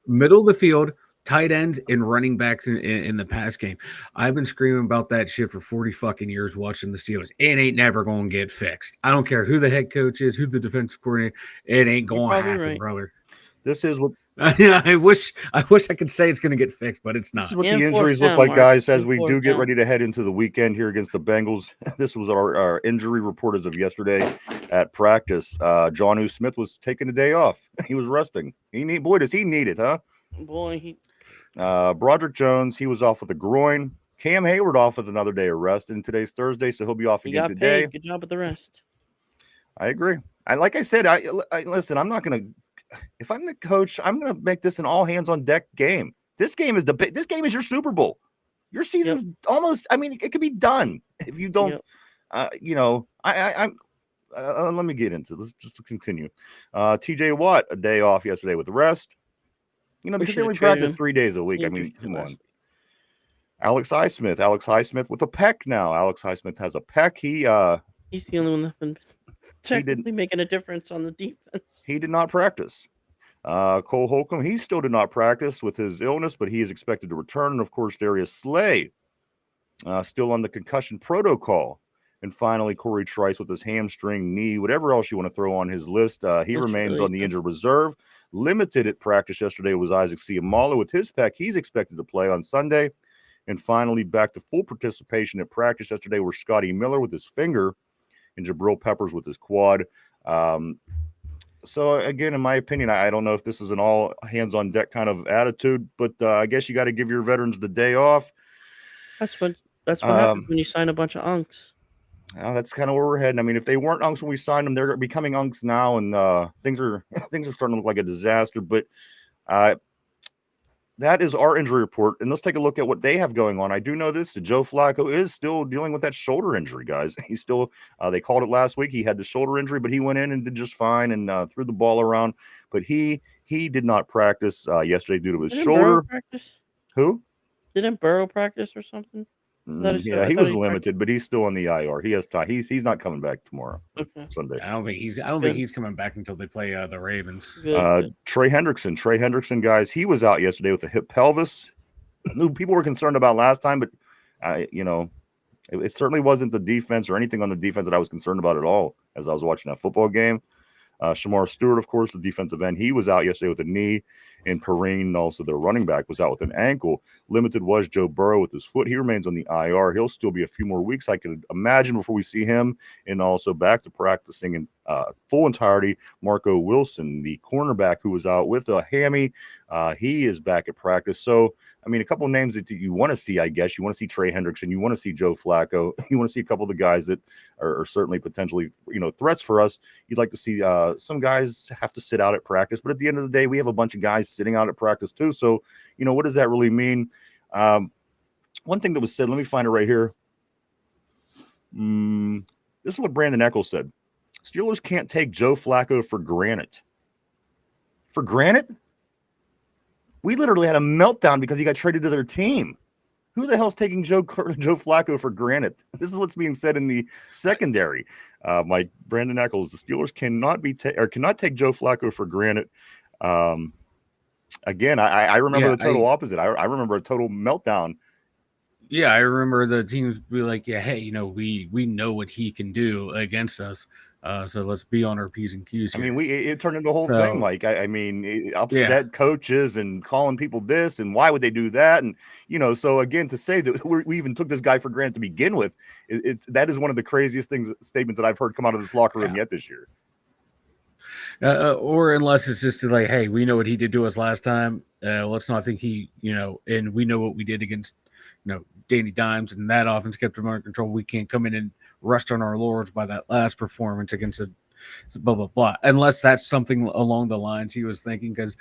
D: middle of the field, tight ends and running backs in the pass game. I've been screaming about that shit for 40 fucking years watching the Steelers. It ain't never going to get fixed. I don't care who the head coach is, who the defensive coordinator. It ain't going to happen, brother.
B: This is what
D: I wish I could say it's going to get fixed, but it's not.
B: This is what the injuries look like, guys, as we do get ready to head into the weekend here against the Bengals. This was our injury report as of yesterday at practice. Jonnu Smith was taking the day off. He was resting. Does he need it, huh?
C: Boy,
B: Broderick Jones, he was off with a groin. Cam Hayward off with another day of rest, and today's Thursday, so he'll be off again today.
C: Good job with the rest.
B: I agree. Like I said, I listen. I'm not going to. If I'm the coach, I'm going to make this an all hands on deck game. This game is your Super Bowl. Your season's almost. I mean, it could be done if you don't. Let me get into this just to continue. T.J. Watt a day off yesterday with rest. Because they only practice 3 days a week. I mean, come on. Alex Highsmith with a pec now. Alex Highsmith has a pec.
C: He's the only one that's been technically making a difference on the defense.
B: He did not practice. Cole Holcomb, he still did not practice with his illness, but he is expected to return. And of course, Darius Slay, still on the concussion protocol. And finally, Corey Trice with his hamstring, knee, whatever else you want to throw on his list. He remains on the injured reserve. Limited at practice yesterday was Isaac Siamala with his pec. He's expected to play on Sunday. And finally, back to full participation at practice yesterday were Scotty Miller with his finger and Jabril Peppers with his quad. So again, in my opinion, I don't know if this is an all hands on deck kind of attitude, but I guess you got to give your veterans the day off.
C: That's what happens when you sign a bunch of unks.
B: That's kind of where we're heading. I mean, if they weren't unks when we signed them, they're becoming unks now, and things are starting to look like a disaster. But that is our injury report, and let's take a look at what they have going on. I do know this: Joe Flacco is still dealing with that shoulder injury, guys. He's still. They called it last week. He had the shoulder injury, but he went in and did just fine and threw the ball around. But he did not practice yesterday due to his shoulder.
C: Practice?
B: Who?
C: Didn't Burrow practice or something?
B: Yeah, he was limited, but he's still on the IR. He has time. He's not coming back tomorrow, Sunday.
D: I don't think he's coming back until they play the Ravens.
B: Trey Hendrickson, guys, he was out yesterday with a hip pelvis. Who people were concerned about last time, but it certainly wasn't the defense or anything on the defense that I was concerned about at all as I was watching that football game. Shamar Stewart, of course, the defensive end, he was out yesterday with a knee, and Perrine, also their running back, was out with an ankle. Limited was Joe Burrow with his foot. He remains on the IR. He'll still be a few more weeks, I could imagine, before we see him, and also back to practicing in full entirety. Marco Wilson, the cornerback who was out with a hammy, he is back at practice. So, I mean, a couple of names that you want to see, I guess. You want to see Trey Hendrickson. You want to see Joe Flacco. You want to see a couple of the guys that are certainly potentially, threats for us. You'd like to see some guys have to sit out at practice. But at the end of the day, we have a bunch of guys sitting out at practice too. So, what does that really mean? One thing that was said, let me find it right here. This is what Brandon Eccles said. Steelers can't take Joe Flacco for granted. For granted? We literally had a meltdown because he got traded to their team. Who the hell's taking Joe Flacco for granted? This is what's being said in the secondary. Mike Brandon Eccles, the Steelers cannot take Joe Flacco for granted. Again, I remember the total opposite. I remember a total meltdown.
D: Yeah, I remember the teams be like, "Yeah, hey, we know what he can do against us. So let's be on our P's and Q's here."
B: I mean, it turned into a whole thing. Like, it upset coaches and calling people this and why would they do that? And, so again, to say that we even took this guy for granted to begin with, that is one of the craziest statements that I've heard come out of this locker room yet this year.
D: Or unless it's just like, hey, we know what he did to us last time. Let's not think and we know what we did against, Danny Dimes, and that offense kept him under control. We can't come in and rest on our laurels by that last performance against a blah, blah, blah. Unless that's something along the lines he was thinking, because,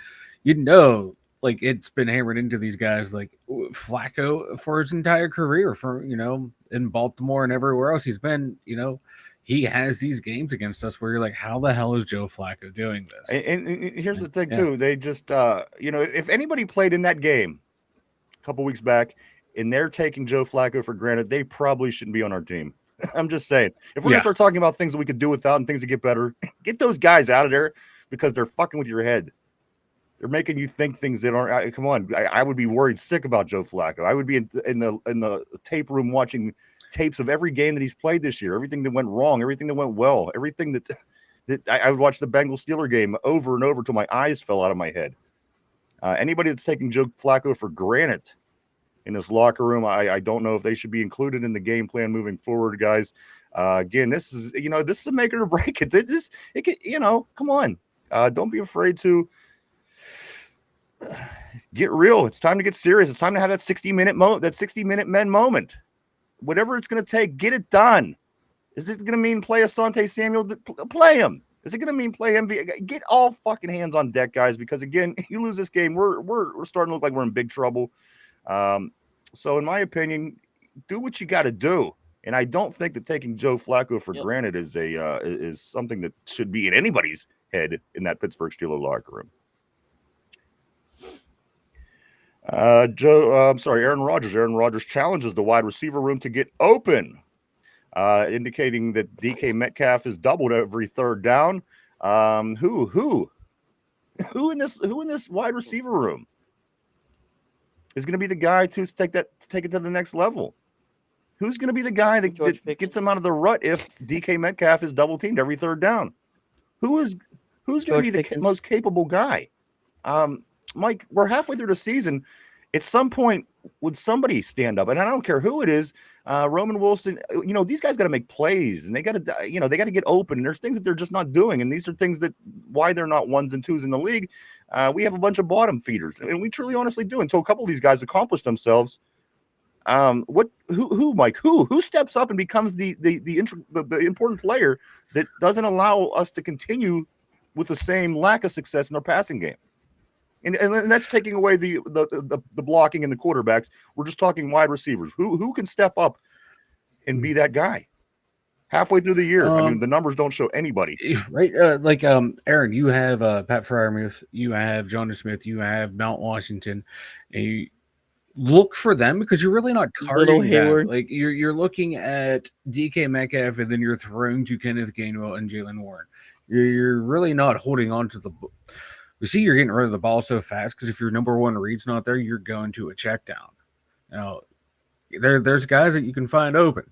D: like it's been hammered into these guys, like Flacco for his entire career, in Baltimore and everywhere else he's been, he has these games against us where you're like, how the hell is Joe Flacco doing this?
B: And here's the thing, too. They just, if anybody played in that game a couple weeks back and they're taking Joe Flacco for granted, they probably shouldn't be on our team. I'm just saying. If we're going to start talking about things that we could do without and things to get better, get those guys out of there because they're fucking with your head. They're making you think things that aren't. Come on. I would be worried sick about Joe Flacco. I would be in the tape room watching tapes of every game that he's played this year, everything that went wrong, everything that went well, everything that I would watch the Bengals-Steeler game over and over till my eyes fell out of my head. Anybody that's taking Joe Flacco for granted in this locker room, I don't know if they should be included in the game plan moving forward, guys. Again, this is a make it or break it. Come on. Don't be afraid to get real. It's time to get serious. It's time to have that 60-minute men moment. Whatever it's going to take, get it done. Is it going to mean play Asante Samuel? Play him. Is it going to mean play MV? Get all fucking hands on deck, guys, because again, you lose this game, we're starting to look like we're in big trouble. So in my opinion, do what you got to do. And I don't think that taking Joe Flacco for granted is something that should be in anybody's head in that Pittsburgh Steelers locker room. Aaron Rodgers. Aaron Rodgers challenges the wide receiver room to get open, indicating that DK Metcalf is doubled every third down. Who? Who in this wide receiver room is going to be the guy to take it to the next level? Who's going to be the guy that gets him out of the rut if DK Metcalf is double teamed every third down? Who's going to be the most capable guy? Mike, we're halfway through the season. At some point, would somebody stand up? And I don't care who it is. Roman Wilson, these guys got to make plays, and they got to get open. And there's things that they're just not doing, and these are things that why they're not ones and twos in the league. We have a bunch of bottom feeders, and we truly, honestly do. Until a couple of these guys accomplish themselves. Who steps up and becomes the important player that doesn't allow us to continue with the same lack of success in our passing game? And that's taking away the blocking and the quarterbacks. We're just talking wide receivers. Who can step up and be that guy halfway through the year? I mean, the numbers don't show anybody.
D: Right. Aaron, you have Pat Freiermuth, you have Jonas Smith, you have Mount Washington, and you look for them because you're really not targeting that. Like you're looking at DK Metcalf, and then you're throwing to Kenneth Gainwell and Jalen Warren. You're really not holding on to the. We see you're getting rid of the ball so fast because if your number one read's not there, you're going to a check down. Now, there's guys that you can find open.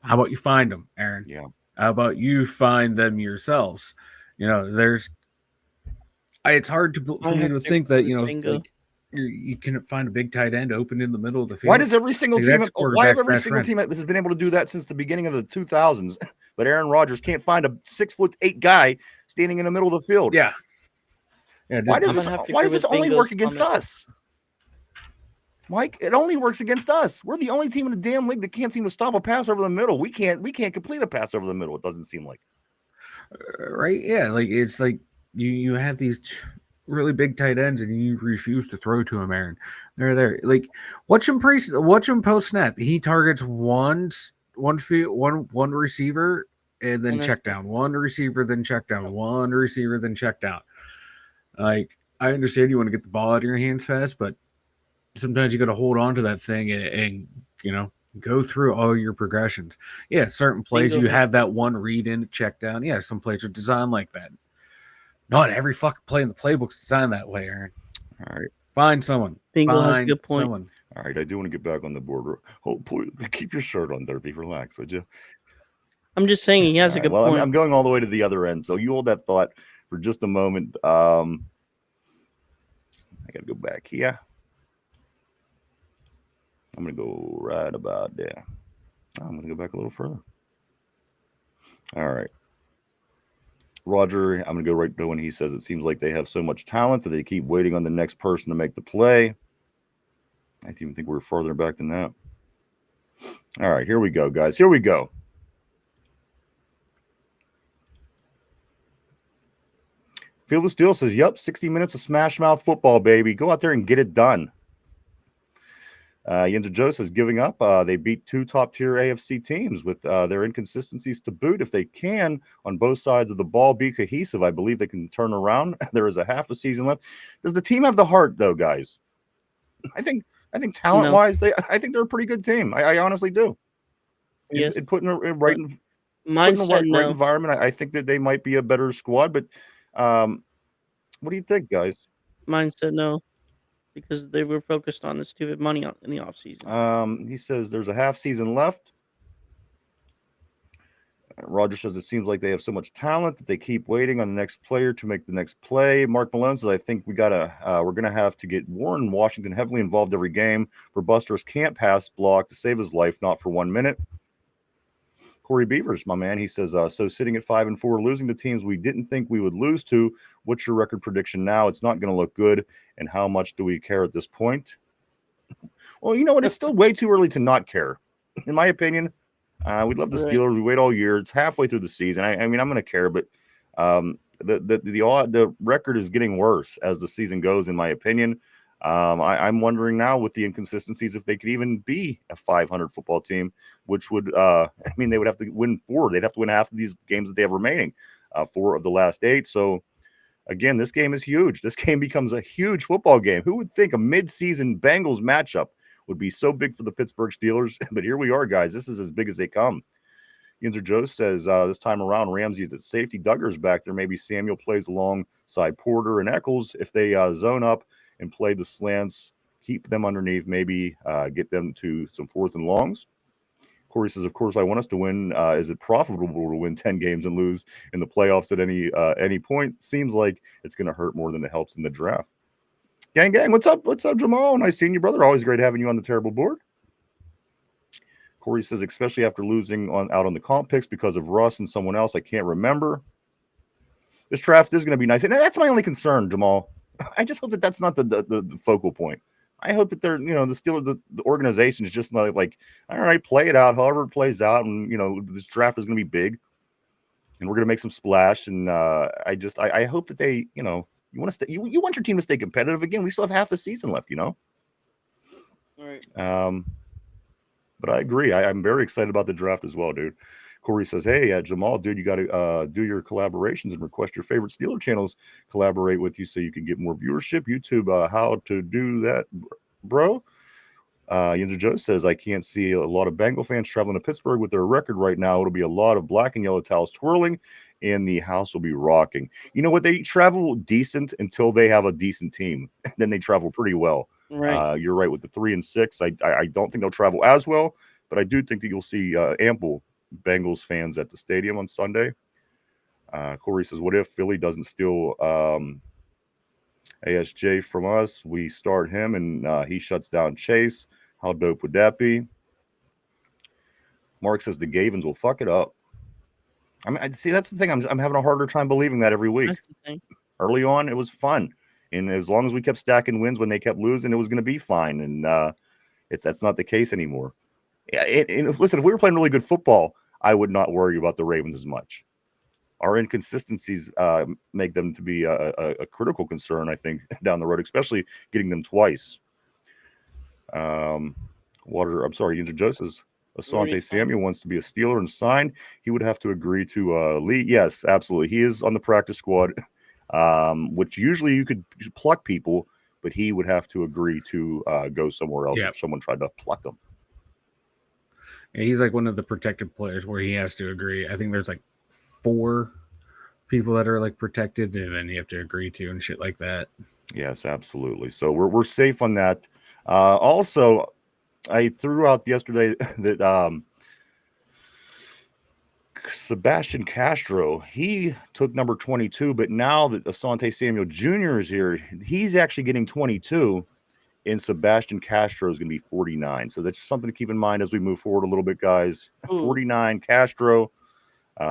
D: How about you find them, Aaron?
B: Yeah.
D: How about you find them yourselves? It's hard for me to think that you can find a big tight end open in the middle of the field.
B: Why does every single team? Why have every single team has been able to do that since the beginning of the 2000s? But Aaron Rodgers can't find a 6'8" guy standing in the middle of the field.
D: Yeah.
B: Why does this only work against us? Mike, it only works against us. We're the only team in the damn league that can't seem to stop a pass over the middle. We can't complete a pass over the middle. It doesn't seem like.
D: Right? Yeah. Like it's like you have these really big tight ends and you refuse to throw to them, Aaron. They're there. Like watch him post snap. He targets one receiver and then check down. One receiver, then check down. One receiver, then check down. Like, I understand you want to get the ball out of your hands fast, but sometimes you got to hold on to that thing and go through all your progressions. Yeah, certain plays you have that one read in, check down. Yeah, some plays are designed like that. Not every fucking play in the playbook's designed that way, Aaron.
B: All right.
D: Find someone.
C: Bingo has a good point.
D: Someone.
B: All right, I do want to get back on the board. Oh, keep your shirt on, Derby. Relax, would you?
C: I'm just saying he has a good point.
B: I'm going all the way to the other end, so you hold that thought for just a moment. I got to go back here. I'm going to go right about there. I'm going to go back a little further. All right. Roger, I'm going to go right to when he says it seems like they have so much talent that they keep waiting on the next person to make the play. I even think we're further back than that. All right, here we go, guys. Here we go. Feel the Steel says, yep, 60 minutes of smash mouth football, baby. Go out there and get it done. Yinzer Joe says, giving up. They beat two top-tier AFC teams with their inconsistencies to boot. If they can, on both sides of the ball, be cohesive, I believe they can turn around. There is a half a season left. Does the team have the heart, though, guys? I think talent-wise, I think they're a pretty good team. I honestly do.
C: Yes.
B: In putting the right environment, I think that they might be a better squad, but what do you think, guys?
C: Mine said no, because they were focused on the stupid money in the offseason.
B: He says there's a half season left. Roger says it seems like they have so much talent that they keep waiting on the next player to make the next play. Mark Malone says, I think we're gonna have to get Warren Washington heavily involved every game. For Busters can't pass block to save his life, not for 1 minute. Corey Beavers, my man, he says, so sitting at 5-4, losing to teams we didn't think we would lose to. What's your record prediction now? It's not going to look good. And how much do we care at this point? Well, you know what? It's still way too early to not care. In my opinion, we love the Steelers. We wait all year. It's halfway through the season. I mean, I'm going to care, but the record is getting worse as the season goes, in my opinion. I'm wondering now with the inconsistencies if they could even be a 500 football team, which would they would have to win 4. They'd have to win half of these games that they have remaining, 4 of the last 8. So again, this game is huge. This game becomes a huge football game. Who would think a mid-season Bengals matchup would be so big for the Pittsburgh Steelers? But here we are, guys. This is as big as they come. Yinzer Joe says this time around, Ramsey is at safety. Duggar's back there. Maybe Samuel plays alongside Porter and Eccles. If they zone up and play the slants, keep them underneath, maybe get them to some 4th and longs. Corey says, of course, I want us to win. Is it profitable to win 10 games and lose in the playoffs at any point? Seems like it's going to hurt more than it helps in the draft. Gang, what's up? What's up, Jamal? Nice seeing you, brother. Always great having you on the terrible board. Corey says, especially after losing out on the comp picks because of Russ and someone else I can't remember. This draft is going to be nice. And that's my only concern, Jamal. I just hope that that's not the focal point. I hope that they're, the Steelers, the organization is just like, all right, play it out, however it plays out. And, this draft is going to be big and we're going to make some splash. And I hope that they, you want to stay, you want your team to stay competitive. Again, we still have half the season left,
C: All right.
B: But I agree. I'm very excited about the draft as well, dude. Corey says, hey, Jamal, dude, you got to do your collaborations and request your favorite Steeler channels collaborate with you so you can get more viewership. YouTube, how to do that, bro? Yinzer Joe says, I can't see a lot of Bengal fans traveling to Pittsburgh with their record right now. It'll be a lot of black and yellow towels twirling, and the house will be rocking. You know what? They travel decent until they have a decent team. Then they travel pretty well.
C: Right.
B: You're right with the 3 and 6. I don't think they'll travel as well, but I do think that you'll see ample Bengals fans at the stadium on Sunday. Corey says, what if Philly doesn't steal ASJ from us? We start him and he shuts down Chase. How dope would that be? Mark says the Gavins will fuck it up. I mean, see, that's the thing. I'm having a harder time believing that every week.
C: That's the thing.
B: Early on, it was fun. And as long as we kept stacking wins when they kept losing, it was going to be fine. And that's not the case anymore. Listen, if we were playing really good football, I would not worry about the Ravens as much. Our inconsistencies make them to be a critical concern, I think, down the road, especially getting them twice. Yinzer Joe says, Asante Samuel wants to be a Steeler and sign. He would have to agree to Lee. Yes, absolutely. He is on the practice squad, which usually you could pluck people, but he would have to agree to go somewhere else if someone tried to pluck him.
D: Yeah, he's like one of the protected players where he has to agree. I think there's like 4 people that are like protected, and then you have to agree to and shit like that.
B: Yes, absolutely. So we're safe on that. Also, I threw out yesterday that Sebastian Castro, he took number 22, but now that Asante Samuel Jr. is here, he's actually getting 22, and Sebastian Castro is going to be 49. So that's just something to keep in mind as we move forward a little bit, guys. 49 Castro.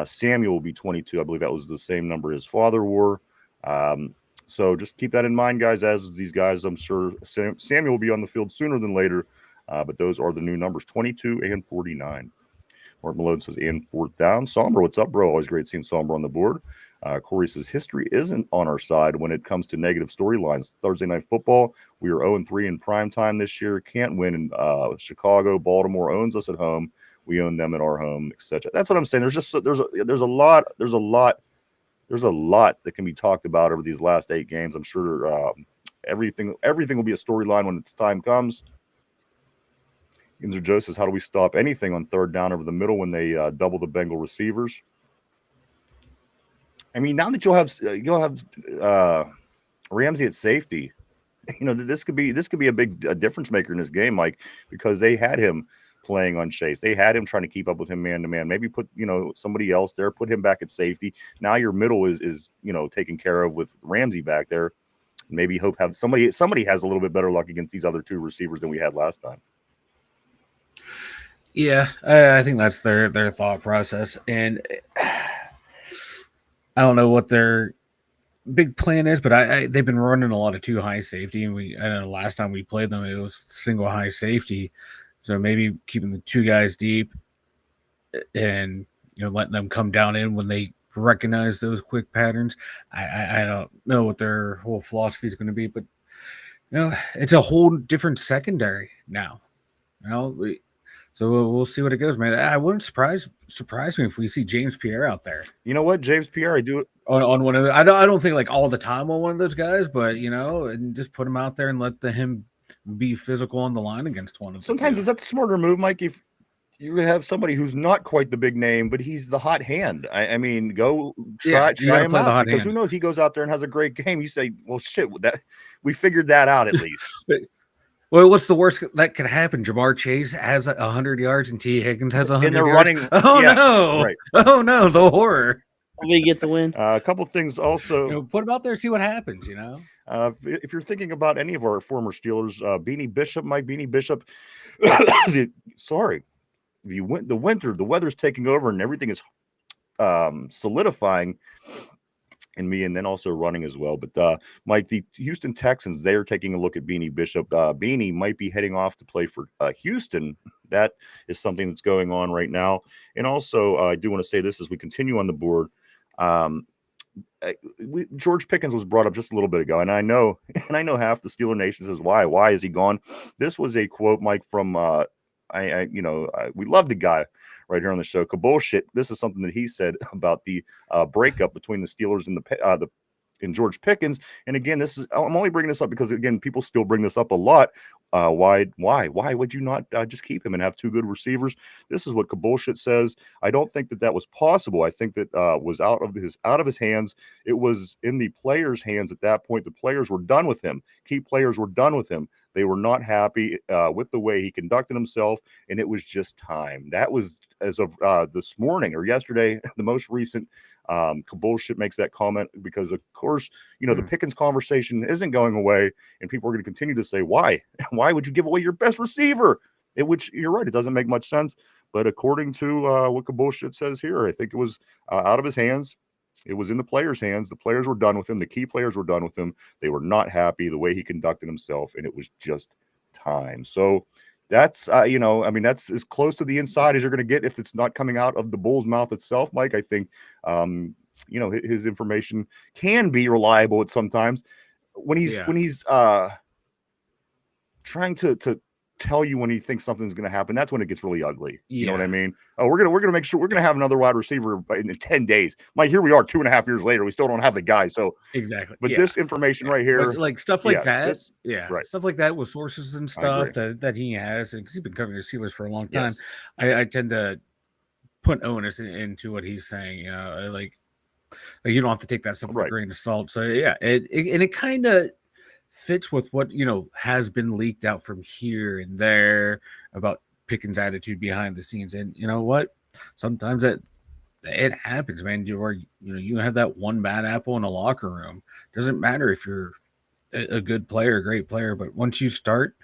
B: Samuel will be 22. I believe that was the same number his father wore. So just keep that in mind, guys, as these guys, I'm sure Samuel will be on the field sooner than later. But those are the new numbers, 22 and 49. Mark Malone says, and 4th down. Somber, what's up, bro? Always great seeing Somber on the board. Corey says, history isn't on our side when it comes to negative storylines. Thursday Night Football, we are 0-3 in prime time this year. Can't win in Chicago. Baltimore owns us at home. We own them at our home, etc. That's what I'm saying. There's a lot that can be talked about over these last 8 games. I'm sure everything will be a storyline when its time comes. Yinzer Joe says, how do we stop anything on 3rd down over the middle when they double the Bengal receivers? I mean, now that you'll have Ramsey at safety, this could be a big difference maker in this game, Mike, because they had him playing on Chase. They had him trying to keep up with him man to man. Maybe put somebody else there, put him back at safety. Now your middle is taken care of with Ramsey back there. Maybe hope have somebody has a little bit better luck against these other 2 receivers than we had last time.
D: Yeah, I think that's their thought process, and I don't know what their big plan is, but they've been running a lot of 2 high safety, and I know last time we played them, it was single high safety, so maybe keeping the 2 guys deep and letting them come down in when they recognize those quick patterns. I don't know what their whole philosophy is going to be, but it's a whole different secondary now. So we'll see what it goes, man. I wouldn't surprise me if we see James Pierre out there.
B: You know what, James Pierre, I do it
D: on one of the. I don't think like all the time on one of those guys, but and just put him out there and let him be physical on the line against one of them.
B: Sometimes is that the smarter move, Mike? If you have somebody who's not quite the big name, but he's the hot hand. I mean, go
D: Yeah,
B: try
D: you gotta
B: him
D: play the
B: out,
D: hot
B: because
D: hand.
B: who knows? He goes out there and has a great game. You say, well, shit, that we figured that out at least.
D: Well, what's the worst that could happen? Jamar Chase has 100 yards and T. Higgins has 100
B: And they're
D: yards.
B: running.
D: Oh
B: Yeah,
D: no!
B: right.
D: Oh no! The horror.
C: We get the win.
B: A couple things also.
D: Put them out there, see what happens.
B: If you're thinking about any of our former Steelers, Beanie Bishop, Mike Beanie Bishop, the weather's taking over and everything is solidifying in me, and then also running as well. But Mike, the Houston Texans, they are taking a look at Beanie Bishop. Beanie might be heading off to play for Houston. That is something that's going on right now. And also, I do want to say this as we continue on the board. George Pickens was brought up just a little bit ago, and I know half the Steeler Nation says, why is he gone? This was a quote, Mike, from we love the guy right here on the show. Bullshit. This is something that he said about the breakup between the Steelers and George Pickens. And again, I'm only bringing this up because, again, people still bring this up a lot. Why would you not just keep him and have two good receivers? This is what Bullshit says. I don't think that was possible. I think that was out of his hands. It was in the players' hands at that point. The players were done with him. Key players were done with him. They were not happy with the way he conducted himself, and it was just time. That was as of this morning or yesterday, the most recent. Bullshit makes that comment because, of course, the Pickens conversation isn't going away, and people are going to continue to say, why would you give away your best receiver? Which you're right, it doesn't make much sense. But according to what Bullshit says here, I think it was out of his hands. It was in the players' hands. The players were done with him. The key players were done with him. They were not happy the way he conducted himself, and it was just time. So that's, that's as close to the inside as you're going to get if it's not coming out of the bull's mouth itself, Mike. I think, his information can be reliable at sometimes when he's trying to tell you when he thinks something's going to happen. That's when it gets really ugly. You know what I mean? Oh, we're gonna make sure we're gonna have another wide receiver in 10 days. Mike, here we are 2.5 years later. We still don't have the guy. So
D: exactly.
B: But this information right here,
D: like stuff like that,
B: right.
D: Stuff like that with sources and stuff that he has, and because he's been covering the Steelers for a long time, I tend to put onus into what he's saying. Like you don't have to take that stuff with a grain of salt. So it kind of fits with what has been leaked out from here and there about Pickens' attitude behind the scenes. And you know what? Sometimes it happens, man. You have that one bad apple in a locker room. Doesn't matter if you're a good player, a great player, but once you start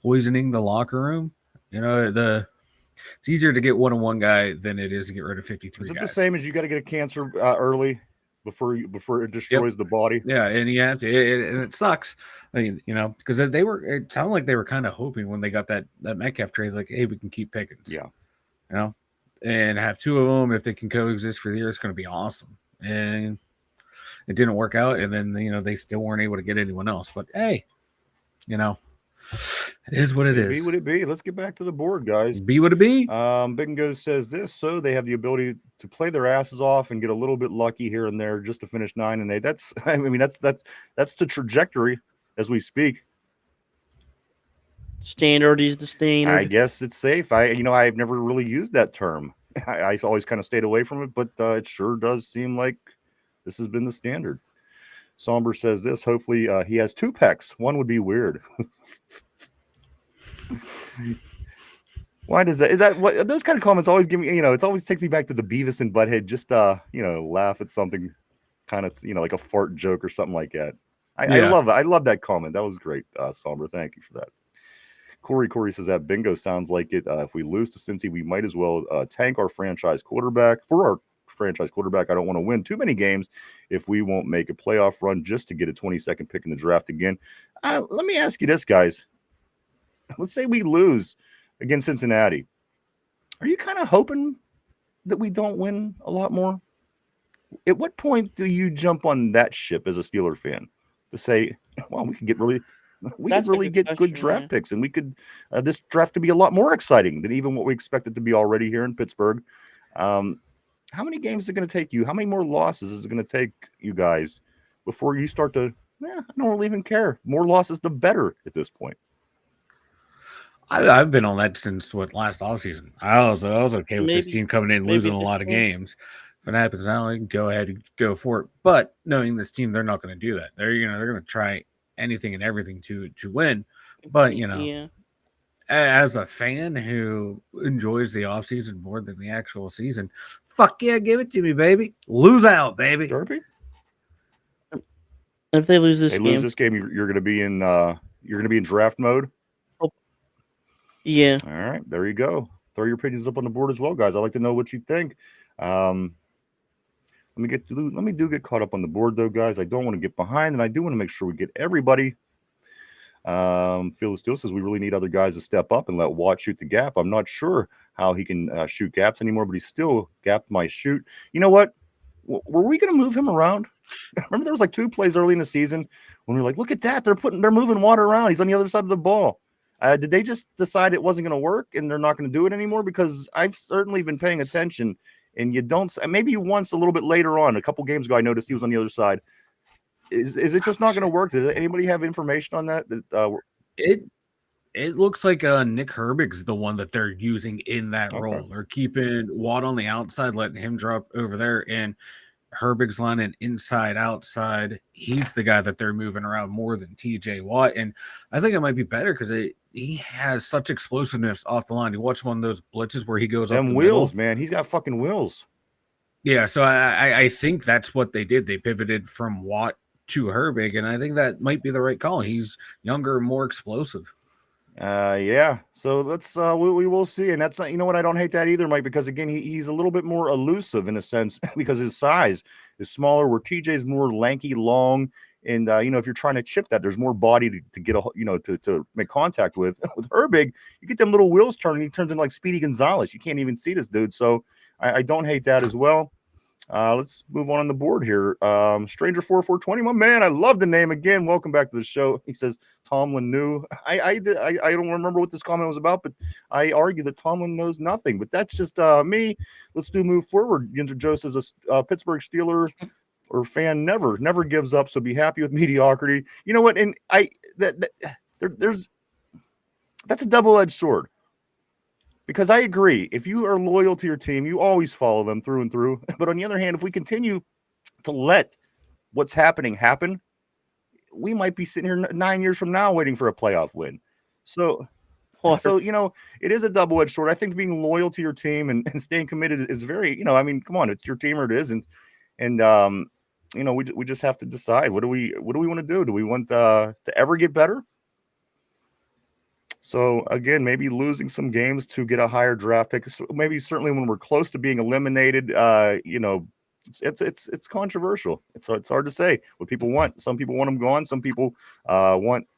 D: poisoning the locker room, it's easier to get one guy than it is to get rid of 53
B: Is it
D: guys.
B: the same as you got to get a cancer early before it destroys the body?
D: Yeah, and he has and it sucks. I mean, because it sounded like they were kind of hoping when they got that Metcalf trade, like, hey, we can keep Pickens.
B: Yeah.
D: And have two of them. If they can coexist for the year, it's going to be awesome. And it didn't work out, and then they still weren't able to get anyone else. But hey, it is what it is.
B: Be what it be. Let's get back to the board, guys.
D: Be what it be.
B: Bingo says this, so they have the ability to play their asses off and get a little bit lucky here and there just to finish 9-8. That's the trajectory as we speak.
C: Standard is the standard.
B: I guess it's safe. I've never really used that term. I always kind of stayed away from it, but it sure does seem like this has been the standard. Somber says this, hopefully he has 2 pecs. One would be weird. Why does those kind of comments always give me, it's always takes me back to the Beavis and Butthead, just laugh at something kind of, like a fart joke or something like that. I love it. I love that comment. That was great, Somber. Thank you for that. Corey says that bingo sounds like it. If we lose to Cincy, we might as well tank our franchise quarterback. For our franchise quarterback, I don't want to win too many games if we won't make a playoff run just to get a 22nd pick in the draft again. Let me ask you this, guys. Let's say we lose against Cincinnati. Are you kind of hoping that we don't win a lot more? At what point do you jump on that ship as a Steeler fan to say, well, we could get good draft picks, and we could this draft could be a lot more exciting than even what we expected to be already here in Pittsburgh. How many games is it going to take you? How many more losses is it going to take you guys before you start to, I don't really even care. More losses, the better at this point.
D: I've been on that since last offseason. I was okay with this
C: Maybe
D: team coming in
C: maybe
D: losing a
C: this
D: lot of
C: game.
D: games. If it happens now, I can go ahead and go for it. But knowing this team, they're not going to do that. They're gonna try anything and everything to win. But
C: Yeah.
D: as a fan who enjoys the offseason more than the actual season, fuck yeah, give it to me, baby. Lose out, baby.
B: Derpy?
C: If they lose
B: They
C: this
B: lose
C: game,
B: this game, you're gonna be in draft mode.
C: yeah.
B: All right, there you go. Throw your opinions up on the board as well, guys. I'd like to know what you think. Let me get caught up on the board though, guys. I don't want to get behind, and I do want to make sure we get everybody. Phil Steele says we really need other guys to step up and let Watt shoot the gap. I'm not sure how he can shoot gaps anymore, but he's still gapped my shoot. You know what? Were we going to move him around? Remember, there was like 2 plays early in the season when we were like, "Look at that! They're moving Watt around. He's on the other side of the ball." Did they just decide it wasn't going to work and they're not going to do it anymore? Because I've certainly been paying attention, and you don't. Maybe once a little bit later on, a couple games ago, I noticed he was on the other side. Is it just not going to work? Does anybody have information on that?
D: It looks like Nick Herbig's the one that they're using in that role. They're keeping Watt on the outside, letting him drop over there, and Herbig's lining inside, outside. He's the guy that they're moving around more than TJ Watt, and I think it might be better because he has such explosiveness off the line. You watch him on those blitzes where he goes up the
B: wheels,
D: middle.
B: man. He's got fucking wheels.
D: Yeah, so I think that's what they did. They pivoted from Watt to Herbig, and I think that might be the right call. He's younger, more explosive.
B: Yeah. So let's we will see, and that's not, you know what, I don't hate that either, Mike, because again he's a little bit more elusive in a sense because his size is smaller, where TJ's more lanky, long, and if you're trying to chip that, there's more body to get to make contact with. With Herbig, you get them little wheels turning, he turns into like Speedy Gonzalez. You can't even see this dude. So I don't hate that as well. Let's move on the board here. Stranger 4420, my man, I love the name again. Welcome back to the show. He says Tomlin knew. I don't remember what this comment was about, but I argue that Tomlin knows nothing. But that's just me. Let's move forward. Yinzer Joe says a Pittsburgh Steeler or fan never gives up. So be happy with mediocrity. You know what? And there's that's a double-edged sword. Because I agree, if you are loyal to your team, you always follow them through and through. But on the other hand, if we continue to let what's happening happen, we might be sitting here 9 years from now waiting for a playoff win. So it is a double-edged sword. I think being loyal to your team and staying committed is very, come on, it's your team or it isn't. And we just have to decide, what do we want to do? Do we want to ever get better? So again, maybe losing some games to get a higher draft pick. So maybe certainly when we're close to being eliminated, it's controversial. It's hard to say what people want. Some people want them gone. Some people want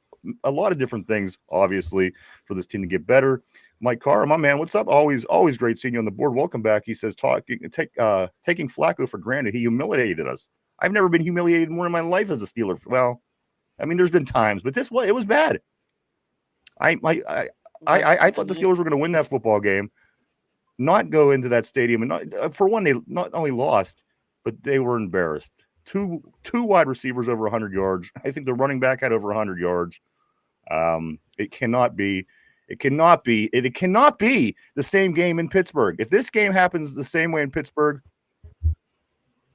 B: a lot of different things, obviously, for this team to get better. Mike Carr, my man, what's up? Always great seeing you on the board. Welcome back. He says, taking Flacco for granted. He humiliated us. I've never been humiliated more in my life as a Steeler. Well, I mean, there's been times, but it was bad. I thought the Steelers were going to win that football game, not go into that stadium, and not, for one, they not only lost, but they were embarrassed. Two wide receivers over 100 yards. I think the running back had over 100 yards. It cannot be the same game in Pittsburgh. If this game happens the same way in Pittsburgh,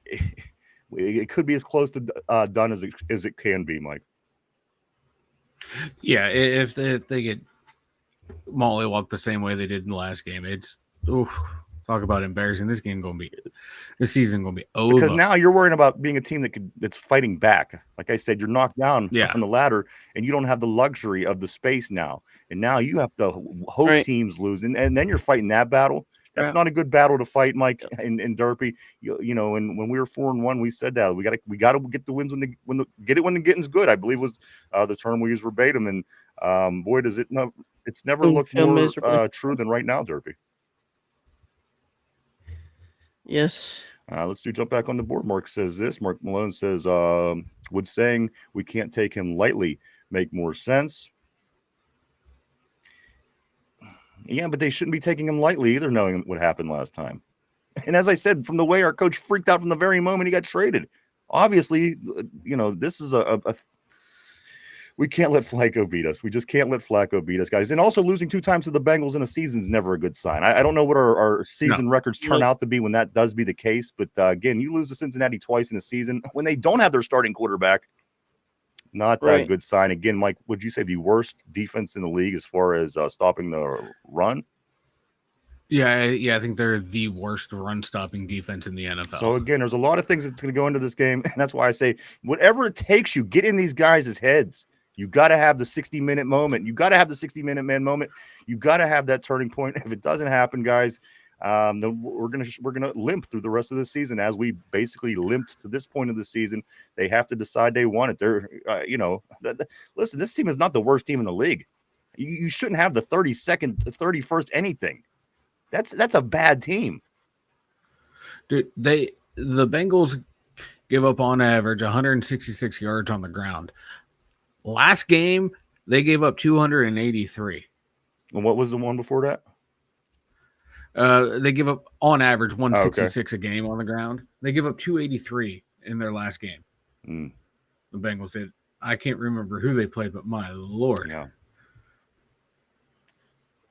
B: it could be as close to done as it can be, Mike.
D: Yeah, if they get mollywopped the same way they did in the last game, it's talk about embarrassing. This season gonna be over.
B: Because now you're worrying about being a team that's fighting back. Like I said, you're knocked down on the ladder, and you don't have the luxury of the space now. And now you have to hope teams lose, and then you're fighting that battle. That's not a good battle to fight, Mike and Derpy. And when we were 4-1, we said that we got to get the wins when the getting's good. I believe was the term we used verbatim. And boy, does it's never looked more true than right now, Derpy.
C: Yes.
B: Let's jump back on the board. Mark says this. Mark Malone says, would saying we can't take him lightly make more sense? Yeah, but they shouldn't be taking him lightly either, knowing what happened last time. And as I said, from the way our coach freaked out from the very moment he got traded, obviously, this is We can't let Flacco beat us. We just can't let Flacco beat us, guys. And also losing 2 times to the Bengals in a season is never a good sign. I don't know what our season records turn out to be when that does be the case. But again, you lose to Cincinnati twice in a season when they don't have their starting quarterback. Not a good sign. Again, Mike, would you say the worst defense in the league as far as stopping the run?
D: Yeah, I think they're the worst run-stopping defense in the NFL.
B: So, again, there's a lot of things that's going to go into this game, and that's why I say whatever it takes you, get in these guys' heads. You got to have the 60-minute moment. You got to have the 60-minute man moment. You got to have that turning point. If it doesn't happen, guys, then we're gonna limp through the rest of the season as we basically limped to this point of the season. They have to decide they want it. They're, listen, this team is not the worst team in the league. You shouldn't have the 32nd, 31st anything. That's a bad team.
D: Dude, the Bengals give up on average 166 yards on the ground. Last game, they gave up 283.
B: And what was the one before that?
D: They give up, on average, 166 a game on the ground. They give up 283 in their last game. The Bengals did. I can't remember who they played, but my Lord.
B: Yeah.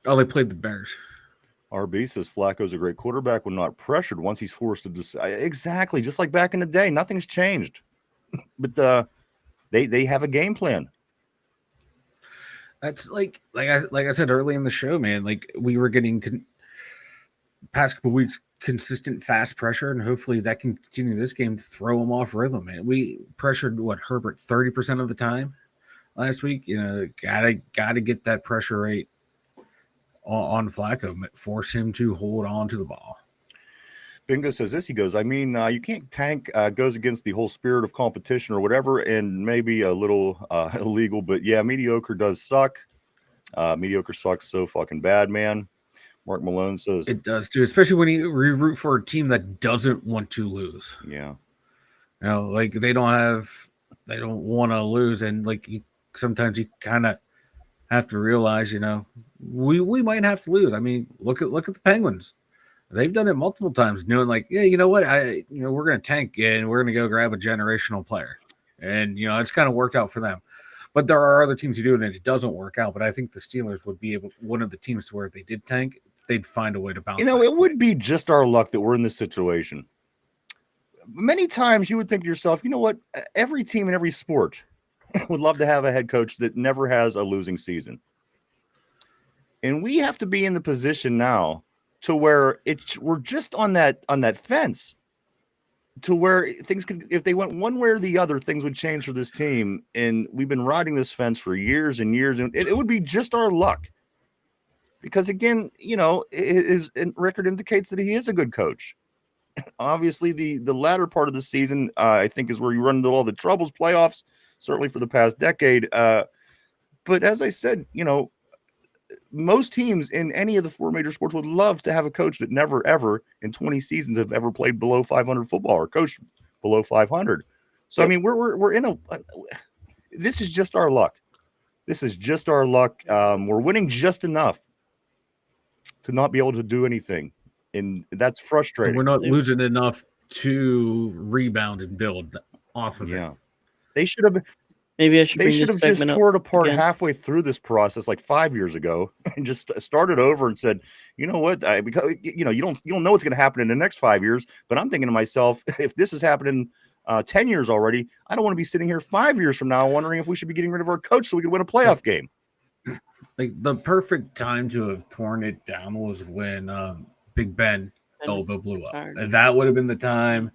D: Oh, they played the Bears.
B: RB says Flacco's a great quarterback when not pressured. Once he's forced to decide. Exactly. Just like back in the day. Nothing's changed. But they have a game plan.
D: That's like I said early in the show, man. Like we were getting past couple weeks consistent fast pressure, and hopefully that can continue this game to throw them off rhythm. Man, we pressured Herbert 30% of the time last week. Gotta get that pressure rate on Flacco. Force him to hold on to the ball.
B: Bingo says this. He goes, you can't tank. Goes against the whole spirit of competition or whatever, and maybe a little illegal. But yeah, mediocre does suck. Mediocre sucks so fucking bad, man. Mark Malone says
D: it does too, especially when you root for a team that doesn't want to lose.
B: Yeah,
D: like they don't want to lose, and like sometimes you kind of have to realize, we might have to lose. I mean, look at the Penguins. They've done it multiple times, knowing like, yeah, you know what, we're going to tank and we're going to go grab a generational player, and it's kind of worked out for them. But there are other teams who do it and it doesn't work out. But I think the Steelers would be one of the teams to where if they did tank, they'd find a way to bounce back.
B: It would be just our luck that we're in this situation. Many times you would think to yourself, you know what, every team in every sport would love to have a head coach that never has a losing season. And we have to be in the position now to where we're just on that fence to where things could, if they went one way or the other, things would change for this team. And we've been riding this fence for years and years, and it would be just our luck. Because again, his record indicates that he is a good coach. Obviously, the latter part of the season, I think, is where you run into all the troubles. Playoffs, certainly for the past decade. But as I said, most teams in any of the 4 major sports would love to have a coach that never, ever in 20 seasons have ever played below 500 football or coached below 500. So, I mean, we're in this is just our luck. This is just our luck. We're winning just enough to not be able to do anything. And that's frustrating.
D: We're not losing enough to rebound and build off of it.
B: They should have.
C: Maybe I should.
B: They should have just tore it apart halfway through this process, like 5 years ago, and just started over and said, "You know what? Because you don't know what's going to happen in the next 5 years." But I'm thinking to myself, if this is happening 10 years already, I don't want to be sitting here 5 years from now wondering if we should be getting rid of our coach so we could win a playoff game.
D: Like the perfect time to have torn it down was when Big Ben elbow blew up. That would have been the time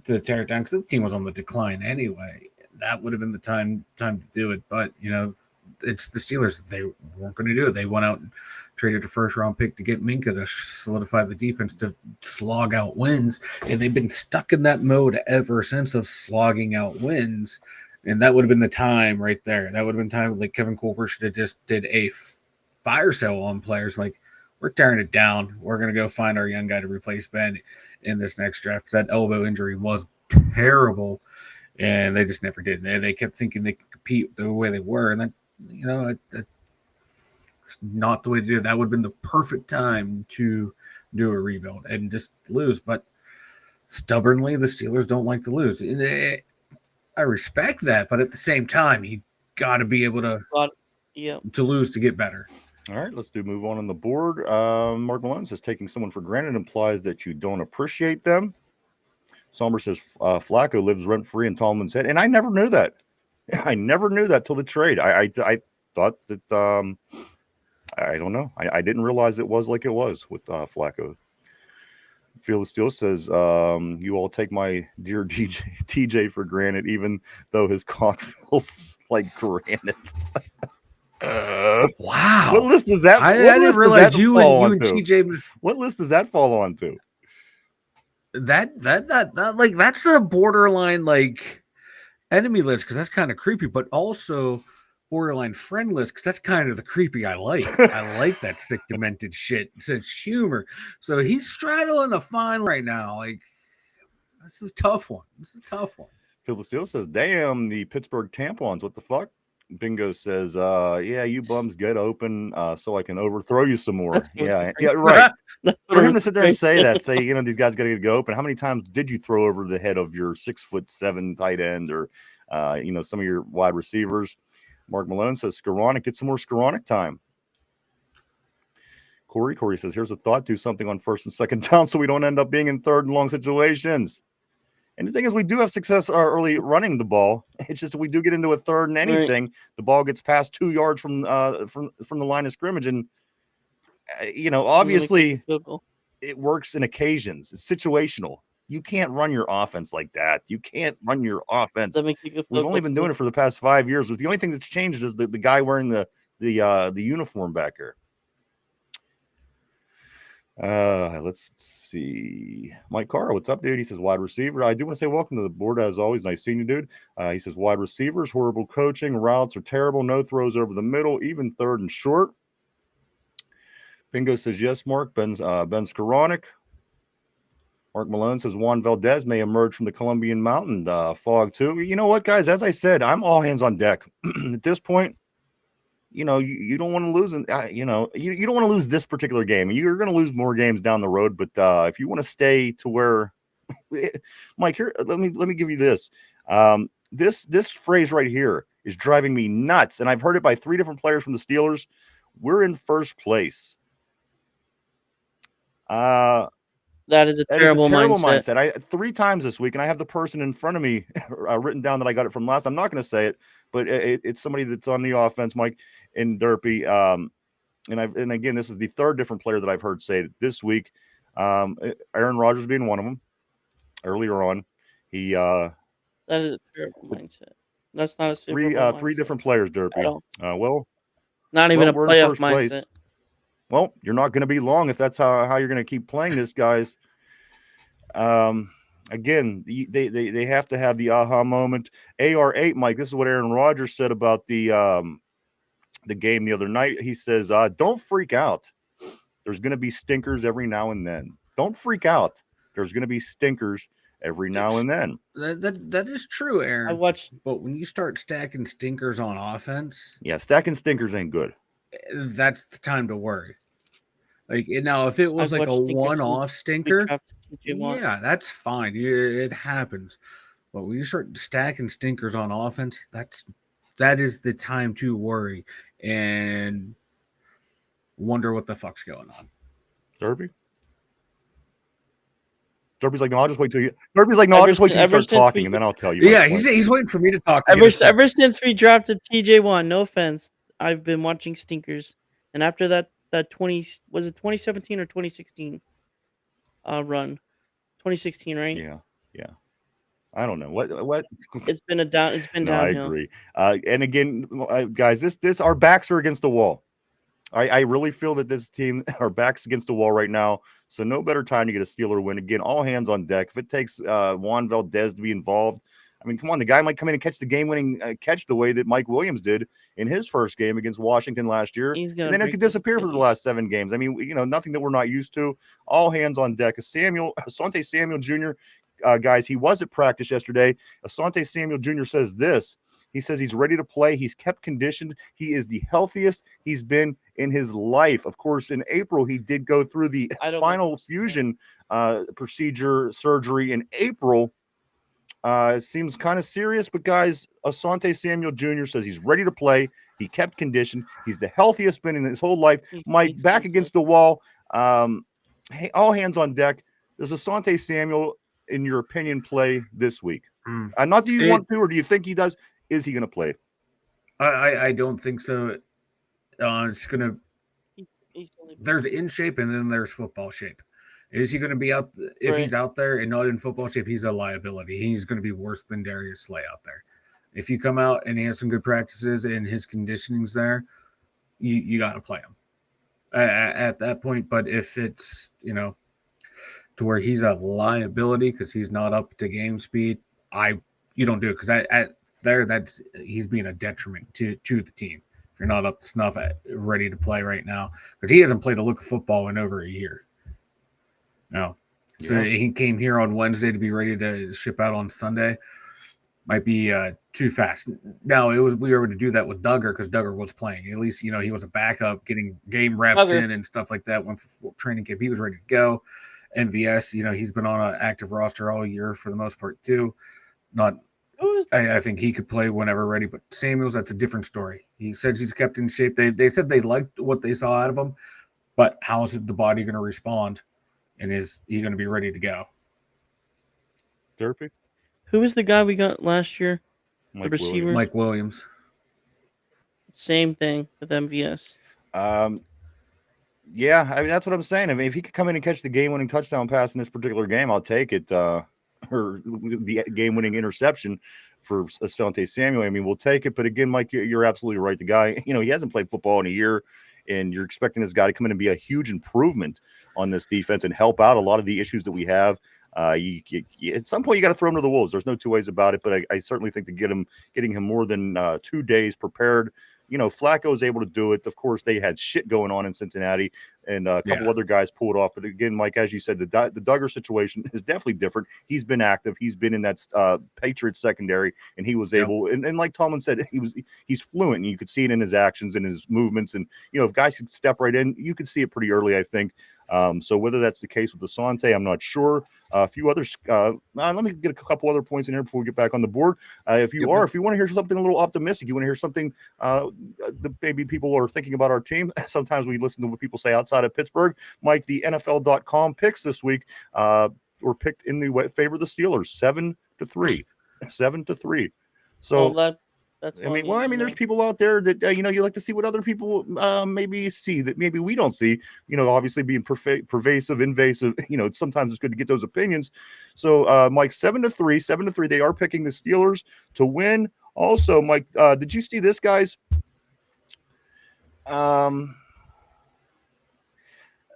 D: to tear it down because the team was on the decline anyway. That would have been the time to do it. But, it's the Steelers. They weren't going to do it. They went out and traded a first-round pick to get Minka to solidify the defense, to slog out wins. And they've been stuck in that mode ever since of slogging out wins. And that would have been the time right there. That would have been time like Kevin Colbert should have just did a fire sale on players. Like, we're tearing it down. We're going to go find our young guy to replace Ben in this next draft. That elbow injury was terrible. And they just never did. They kept thinking they could compete the way they were. And then, it's not the way to do it. That would have been the perfect time to do a rebuild and just lose. But stubbornly, the Steelers don't like to lose. And I respect that. But at the same time, you got to be able to lose to get better.
B: All right, let's move on the board. Mark Malone says taking someone for granted implies that you don't appreciate them. Somber says Flacco lives rent-free in Tallman's head, and I never knew that. I never knew that till the trade. I thought that I don't know. I didn't realize it was like it was with Flacco. Fearless Steel says, you all take my dear TJ for granted, even though his cock feels like granite.
D: Wow.
B: What list does that?
D: I didn't realize you and TJ.
B: What list does that fall onto?
D: That like that's a borderline like enemy list because that's kind of creepy, but also borderline friend list because that's kind of the creepy I like. I like that sick, demented shit, such humor. So he's straddling a fine right now. Like this is a tough one.
B: Phil the Steel says, "Damn the Pittsburgh tampons. What the fuck?" Bingo says, "Yeah, you bums get open, so I can overthrow you some more." Yeah, right. For him to sit there and say that, say these guys got to get open. How many times did you throw over the head of your 6'7" tight end or some of your wide receivers? Mark Malone says, "Skoranek, get some more Skoranek time." Corey says, "Here's a thought: do something on first and second down so we don't end up being in third and long situations." And the thing is, we do have success early running the ball. It's just if we do get into a third and anything, the ball gets past 2 yards from the line of scrimmage, and obviously it works in occasions. It's situational. You can't run your offense like that. You can't run your offense. We've only been doing it for the past 5 years. The only thing that's changed is the guy wearing the uniform back here. Let's see. Mike Carr, what's up, dude? He says wide receiver. I do want to say welcome to the board as always. Nice seeing you, dude. He says wide receivers, horrible coaching, routes are terrible, no throws over the middle, even third and short. Bingo says yes, Mark. Ben Skoranek. Mark Malone says Juan Valdez may emerge from the Colombian mountain fog too. You know what, guys? As I said, I'm all hands on deck at this point. You don't want to lose, and you don't want to lose this particular game. You're going to lose more games down the road, but if you want to stay to where, Mike, here, let me give you this. This phrase right here is driving me nuts, and I've heard it by 3 different players from the Steelers. We're in first place.
C: That is a terrible mindset.
B: I 3 times this week, and I have the person in front of me written down that I got it from last. I'm not going to say it, but it's somebody that's on the offense, Mike, in Derpy. And again, this is the 3rd different player that I've heard say it this week. Aaron Rodgers being one of them. Earlier on, he
C: that is a terrible mindset. That's not a Super Bowl
B: 3 different players, Derpy.
C: Not even a playoff mindset.
B: Place. Well, you're not going to be long if that's how you're going to keep playing this, guys. Again, they have to have the aha moment. AR8, Mike, this is what Aaron Rodgers said about the game the other night. He says, don't freak out. There's going to be stinkers every now and then. Don't freak out. There's going to be stinkers every now and then.
D: That is true, Aaron. But when you start stacking stinkers on offense,
B: stacking stinkers ain't good.
D: That's the time to worry. Like now, if it was like a one-off stinker, that's fine. It happens. But when you start stacking stinkers on offense, that is the time to worry and wonder what the fuck's going on.
B: Derpy's like, no, I'll just wait till you. Derpy's like, no, I'll just wait till you start talking, and then I'll tell you.
D: Yeah, he's waiting for me to talk.
C: Ever since we drafted TJ1, no offense, I've been watching stinkers, and after that 2017 or 2016 run, 2016, right?
B: Yeah. I don't know what.
C: It's been downhill.
B: I agree. And again, guys, this our backs are against the wall. I really feel that this team, our backs against the wall right now. So no better time to get a Steeler win. Again, all hands on deck. If it takes Juan Valdez to be involved, I mean, come on, the guy might come in and catch the game-winning catch the way that Mike Williams did in his first game against Washington last year, and then it could disappear for the last 7 games. I mean, nothing that we're not used to. All hands on deck. Asante Samuel Jr., guys, he was at practice yesterday. Asante Samuel Jr. says this. He says he's ready to play. He's kept conditioned. He is the healthiest he's been in his life. Of course, in April, he did go through the spinal fusion procedure surgery in April. It seems kind of serious, but guys, Asante Samuel Jr. says he's ready to play. He kept condition. He's the healthiest been in his whole life. Mike, back against the wall. Hey, all hands on deck. Does Asante Samuel, in your opinion, play this week? Not do you want to, or do you think he does? Is he going to play?
D: I don't think so. It's going to. There's in shape, and then there's football shape. Is he going to be out? If he's out there and not in football shape, he's a liability. He's going to be worse than Darius Slay out there. If you come out and he has some good practices and his conditioning's there, you got to play him at that point. But if it's, to where he's a liability because he's not up to game speed, you don't do it, because he's being a detriment to the team. If you're not up to snuff, ready to play right now, because he hasn't played a look of football in over a year. No. So he came here on Wednesday to be ready to ship out on Sunday. Might be too fast. Now, we were able to do that with Duggar because Duggar was playing. At least, he was a backup, getting game reps in and stuff like that. Once before training camp, he was ready to go. MVS, he's been on an active roster all year for the most part too. I think he could play whenever ready, but Samuels, that's a different story. He says he's kept in shape. They said they liked what they saw out of him, but how is the body going to respond? And is he going to be ready to go?
B: Therapy?
C: Who was the guy we got last year?
B: Mike
C: the receiver?
D: Mike Williams.
C: Same thing with MVS.
B: Yeah, I mean, that's what I'm saying. I mean, if he could come in and catch the game-winning touchdown pass in this particular game, I'll take it. Or the game-winning interception for Asante Samuel. I mean, we'll take it. But again, Mike, you're absolutely right. The guy, he hasn't played football in a year, and you're expecting this guy to come in and be a huge improvement on this defense and help out a lot of the issues that we have. At some point, you got to throw him to the wolves. There's no two ways about it. But I certainly think that getting him more than 2 days prepared. Flacco was able to do it. Of course, they had shit going on in Cincinnati, and a couple other guys pulled off. But again, Mike, as you said, the Duggar situation is definitely different. He's been active. He's been in that Patriots secondary, and he was able. And like Tomlin said, he's fluent, and you could see it in his actions and his movements. And if guys could step right in, you could see it pretty early, I think. So whether that's the case with Asante, I'm not sure. A few others. Let me get a couple other points in here before we get back on the board. If you want to hear something a little optimistic, you want to hear something that maybe people are thinking about our team. Sometimes we listen to what people say outside of Pittsburgh. Mike, the NFL.com picks this week were picked in the favor of the Steelers, 7-3, 7-3. So. There's people out there that, you like to see what other people maybe see that maybe we don't see, obviously being pervasive, invasive, sometimes it's good to get those opinions. So, Mike, 7-3, they are picking the Steelers to win. Also, Mike, did you see this, guys?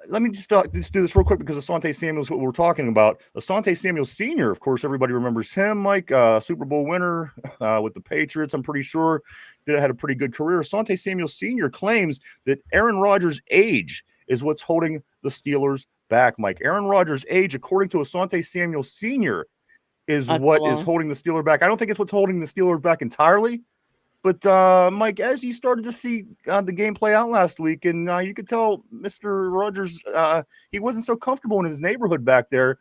B: Let me just do this real quick because Asante Samuel is what we're talking about. Asante Samuel Sr., of course, everybody remembers him, Mike, Super Bowl winner with the Patriots, I'm pretty sure. Had a pretty good career. Asante Samuel Sr. claims that Aaron Rodgers' age is what's holding the Steelers back, Mike. Aaron Rodgers' age, according to Asante Samuel Sr., is what is holding the Steelers back. I don't think it's what's holding the Steelers back entirely. But, Mike, as you started to see the game play out last week, and you could tell Mr. Rodgers, he wasn't so comfortable in his neighborhood back there.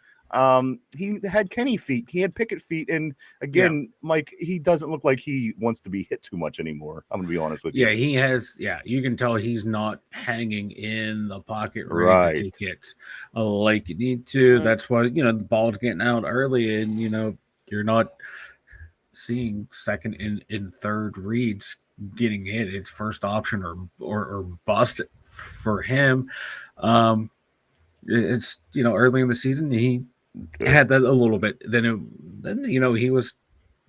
B: He had Kenny feet. He had Pickett feet. And, again, Mike, he doesn't look like he wants to be hit too much anymore. I'm going to be honest with you.
D: Yeah, he has. Yeah, you can tell he's not hanging in the pocket ready to take hits like you need to. That's why, the ball's getting out early, and, you're not – seeing second and third reads getting hit. It's first option or bust for him. It's early in the season he had that a little bit. Then he was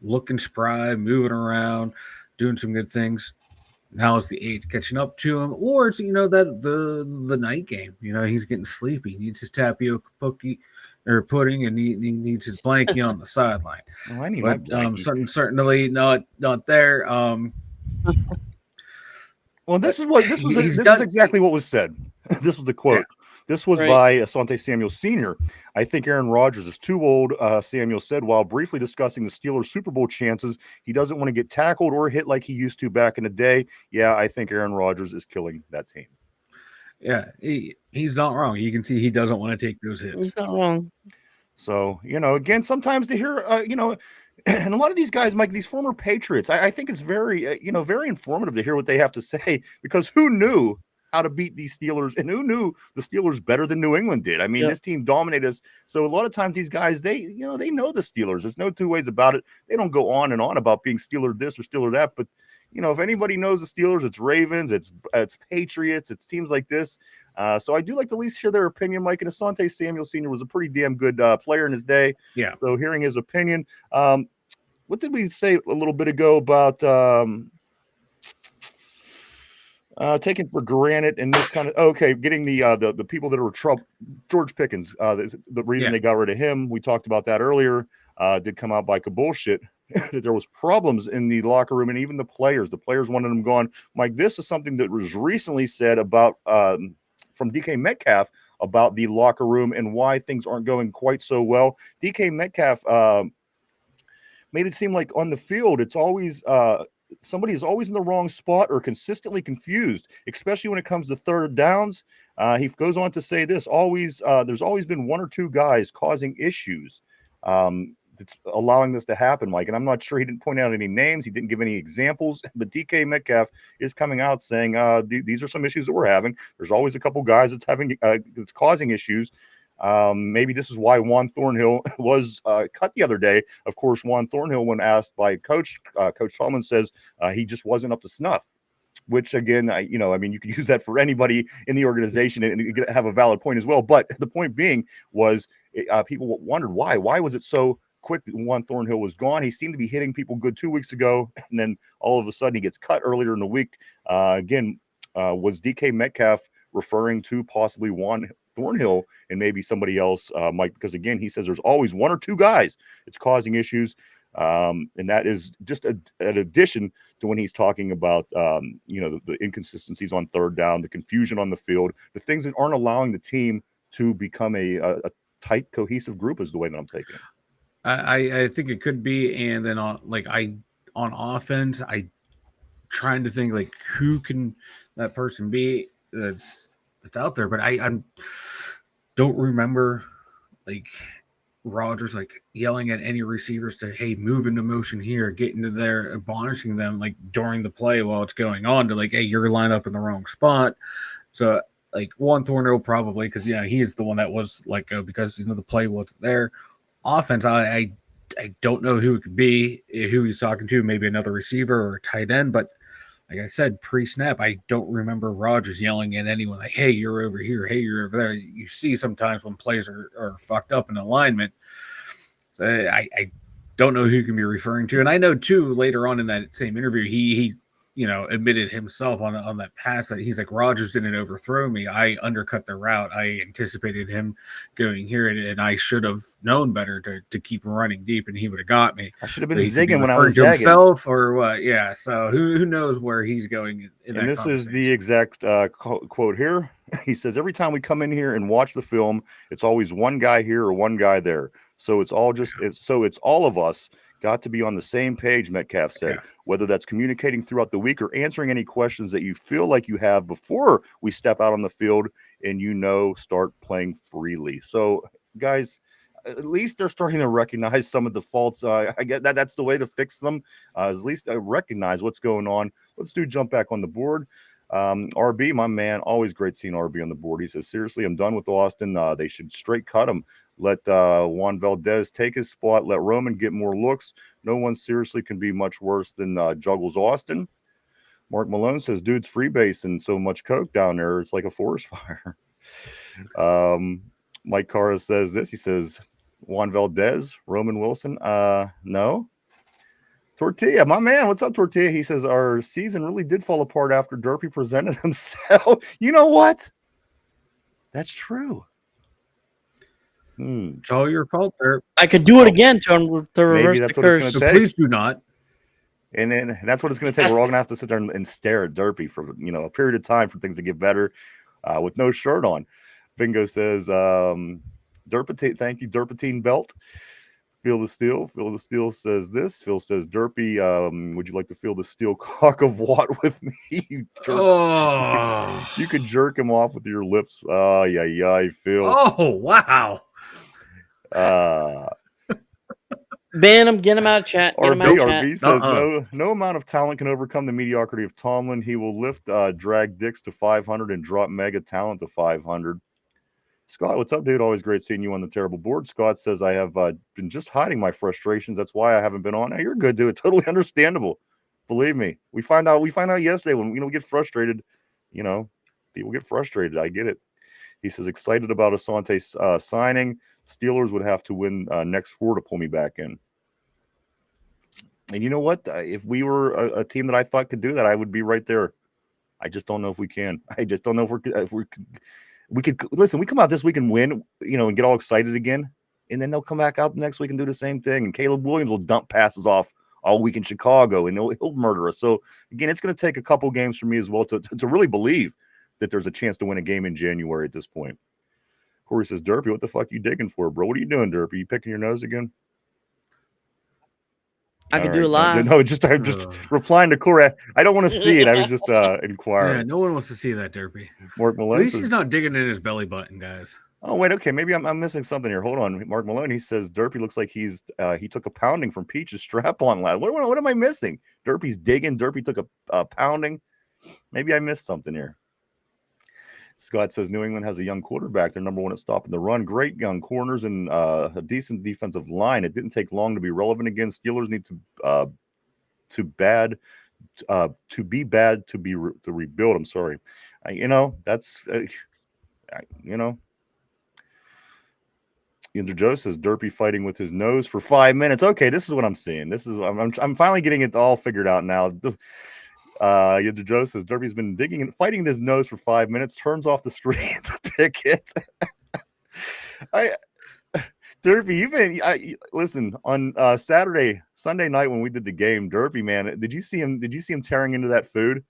D: looking spry, moving around, doing some good things. Now it's the age catching up to him, or it's that the night game. He's getting sleepy. He needs his tapioca pudding, and he needs his blankie on the sideline.
B: Oh, I need my blankie.
D: Certainly not there.
B: Well, this is exactly what was said. This was the quote. Yeah. This was by Asante Samuel Sr. I think Aaron Rodgers is too old, Samuel said, while briefly discussing the Steelers' Super Bowl chances. He doesn't want to get tackled or hit like he used to back in the day. Yeah, I think Aaron Rodgers is killing that team.
D: Yeah, he's not wrong. You can see he doesn't want to take those hits.
C: He's not wrong.
B: So, again, sometimes to hear, and a lot of these guys, Mike, these former Patriots, I think it's very, very informative to hear what they have to say, because who knew how to beat these Steelers, and who knew the Steelers better than New England did? I mean,
C: Yep.
B: this team dominated us. So a lot of times these guys, they know the Steelers. There's no two ways about it. They don't go on and on about being Steeler this or Steeler that, but if anybody knows the Steelers, it's Ravens, it's Patriots, it's teams like this. So I do like to at least hear their opinion, Mike. And Asante Samuel Sr. was a pretty damn good player in his day.
D: Yeah.
B: So hearing his opinion, what did we say a little bit ago about taken for granted and this kind of getting the people that are trouble? George Pickens, the reason they got rid of him, we talked about that earlier. Did come out like a bullshit. That there was problems in the locker room, and even the players wanted him gone. Mike, this is something that was recently said about from DK Metcalf about the locker room and why things aren't going quite so well. DK Metcalf made it seem like on the field, it's always somebody is always in the wrong spot or consistently confused, especially when it comes to third downs. He goes on to say this: there's always been one or two guys causing issues. That's allowing this to happen, Mike. And I'm not sure, he didn't point out any names, he didn't give any examples, but DK Metcalf is coming out saying these are some issues that we're having. There's always a couple guys that's causing issues. Maybe this is why Juan Thornhill was cut the other day. Of course, Juan Thornhill, when asked by Coach Tomlin, says he just wasn't up to snuff. Which again, you could use that for anybody in the organization and you have a valid point as well. But the point being was people wondered why. Why was it so quick that Juan Thornhill was gone? He seemed to be hitting people good 2 weeks ago, and then all of a sudden he gets cut earlier in the week. Was DK Metcalf referring to possibly Juan Thornhill and maybe somebody else, Mike? Because again, he says there's always one or two guys that's causing issues. And that is just an addition to when he's talking about, the inconsistencies on third down, the confusion on the field, the things that aren't allowing the team to become a tight, cohesive group is the way that I'm taking it.
D: I think it could be. And then on offense, I trying to think like who can that person be that's out there, but I don't remember like Rodgers like yelling at any receivers to, hey, move into motion here, get into there, admonishing them like during the play while it's going on to like, hey, you're lined up in the wrong spot. So like Juan Thornhill probably, because he is the one that was let go because the play wasn't there. Offense, I don't know who it could be, who he's talking to, maybe another receiver or a tight end, but like I said, pre-snap, I don't remember Rodgers yelling at anyone like, hey, you're over here, hey, you're over there. You see sometimes when plays are fucked up in alignment. So I don't know who can be referring to. And I know, too, later on in that same interview, he admitted himself on that pass that he's like, Rodgers didn't overthrow me. I undercut the route. I anticipated him going here, and I should have known better to keep running deep, and he would have got me.
B: I should have been zigging when I was
D: zagging.
B: Himself
D: or what? Yeah. So who knows where he's going in that.
B: And this is the exact quote here. He says, every time we come in here and watch the film, it's always one guy here or one guy there. So it's all of us got to be on the same page, Metcalf said, whether that's communicating throughout the week or answering any questions that you feel like you have before we step out on the field and, start playing freely. So, guys, at least they're starting to recognize some of the faults. I get that's the way to fix them. At least recognize what's going on. Let's jump back on the board. RB, my man, always great seeing RB on the board. He says, seriously, I'm done with Austin. They should straight cut him. Let Juan Valdez take his spot. Let Roman get more looks. No one seriously can be much worse than Juggles Austin. Mark Malone says, dude's freebasing so much coke down there. It's like a forest fire. Mike Cara says this. He says, Juan Valdez, Roman Wilson. No. Tortilla, my man. What's up, Tortilla? He says, our season really did fall apart after Derpy presented himself. You know what? That's true.
D: It's all your fault, Derp.
C: I could do it again to reverse the curse.
D: So please do not.
B: And then that's what it's going to take. We're all going to have to sit there and stare at Derpy for a period of time for things to get better with no shirt on. Bingo says, Derpatine, thank you, Derpatine belt. Feel the steel. Feel the steel says this. Phil says, Derpy, would you like to feel the steel cock of Watt with me? You could jerk him off with your lips. Oh, yeah, Phil.
D: Oh, wow.
C: Ban him. Get him out of chat. Get him out of chat.
B: RB says no amount of talent can overcome the mediocrity of Tomlin. He will lift drag Dix to 500 and drop mega talent to 500. Scott, what's up, dude? Always great seeing you on the terrible board. Scott says I have been just hiding my frustrations. That's why I haven't been on. Hey, you're good, dude. Totally understandable. Believe me. We find out yesterday when we get frustrated. People get frustrated. I get it. He says excited about Asante signing. Steelers would have to win next 4 to pull me back in. And you know what? If we were a team that I thought could do that, I would be right there. I just don't know if we can. I just don't know if we could listen. We come out this week and win, and get all excited again, and then they'll come back out the next week and do the same thing. And Caleb Williams will dump passes off all week in Chicago, and he'll murder us. So again, it's going to take a couple games for me as well to really believe that there's a chance to win a game in January at this point. Corey says, Derpy, what the fuck you digging for, bro? What are you doing, Derpy? You picking your nose again?
C: I can do a live.
B: No, I'm just replying to Corey. I don't want to see it. I was just inquiring.
D: Yeah, no one wants to see that, Derpy.
B: Mark Malone.
D: At least he's not digging in his belly button, guys.
B: Oh, wait, okay. Maybe I'm missing something here. Hold on. Mark Malone, he says Derpy looks like he took a pounding from Peach's strap-on lad. What am I missing? Derpy's digging. Derpy took a pounding. Maybe I missed something here. Scott says New England has a young quarterback. They're number one at stopping the run. Great young corners and a decent defensive line. It didn't take long to be relevant again. Steelers need to be bad to rebuild. I'm sorry. That's Yinzer Joe says Derpy fighting with his nose for 5 minutes. Okay, this is what I'm seeing. I'm finally getting it all figured out now. Yinzer Joe says Derpy's been digging and fighting his nose for 5 minutes, turns off the screen to pick it. Derpy, listen on Sunday night when we did the game. Derpy, man, did you see him tearing into that food?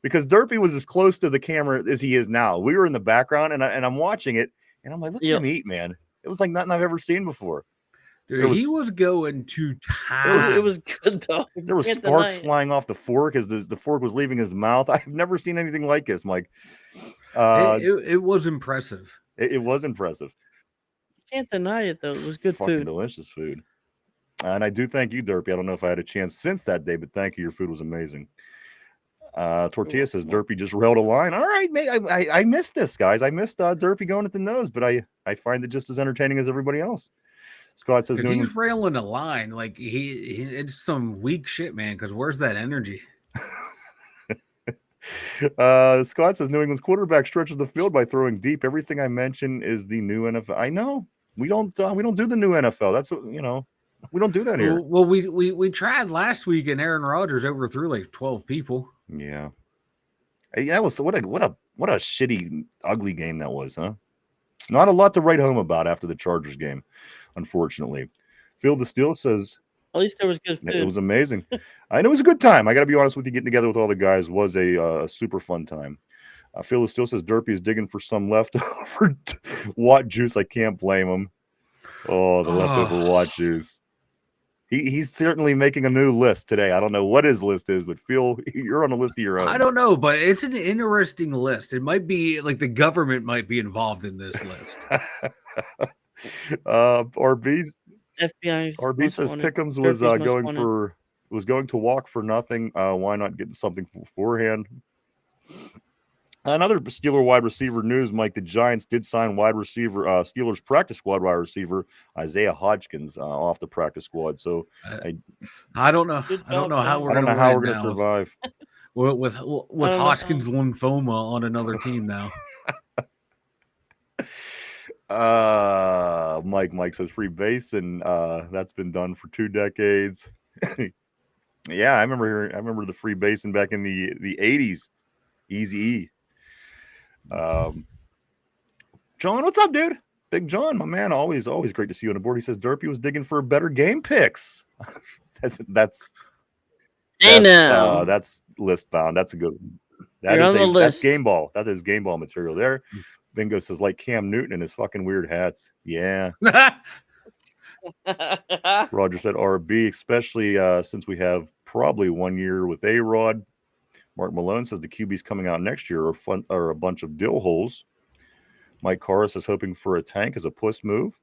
B: Because Derpy was as close to the camera as he is now. We were in the background, and I'm watching it, and I'm like, look at him eat, man. It was like nothing I've ever seen before.
D: Dude, he was going to town.
C: It was good though.
B: There were sparks flying off the fork as the fork was leaving his mouth. I've never seen anything like this, Mike.
D: It was impressive.
B: It was impressive.
C: You can't deny it though. It was good
B: Fucking
C: food.
B: Delicious food. And I do thank you, Derpy. I don't know if I had a chance since that day, but thank you. Your food was amazing. Tortilla says Derpy just railed a line. All right, mate. I missed this, guys. I missed Derpy going at the nose, but I find it just as entertaining as everybody else. Scott says
D: if he's railing a line, like he it's some weak shit, man. Because where's that energy?
B: Scott says New England's quarterback stretches the field by throwing deep. Everything I mention is the new NFL. I know we don't do the new NFL. That's what we don't do that here.
D: Well, we tried last week, and Aaron Rodgers overthrew like 12 people.
B: Yeah, that was what a shitty, ugly game that was, huh? Not a lot to write home about after the Chargers game, unfortunately. Field the Steel says
C: at least there was good food.
B: It was amazing. I know it was a good time. I got to be honest with you. Getting together with all the guys was a super fun time. Field the Steel says Derpy is digging for some leftover Watt juice. I can't blame him. Oh, the leftover Watt juice. He's certainly making a new list today. I don't know what his list is, but Phil, you're on a list of your own.
D: I don't know, but it's an interesting list. It might be like the government might be involved in this list.
B: RB says Pickens was going to walk for nothing. Why not get something beforehand? Another Steeler wide receiver news, Mike. The Giants did sign wide receiver, Steelers practice squad wide receiver Isaiah Hodgkins off the practice squad. So
D: I don't know. I don't know how we're going to
B: survive
D: with Hodgkins lymphoma on another team now.
B: Mike says free base, and that's been done for 2 decades. Yeah, I remember the free basing back in the 80s. Easy E. John, what's up, dude? Big John, my man, always great to see you on the board. He says Derpy was digging for better game picks. that's list bound. That's a good one. That's game ball. That is game ball material there. Bingo says like Cam Newton and his fucking weird hats. Yeah. Roger said RB, especially since we have probably 1 year with A-Rod. Mark Malone says the QBs coming out next year are a bunch of dill holes. Mike Carr says hoping for a tank as a puss move.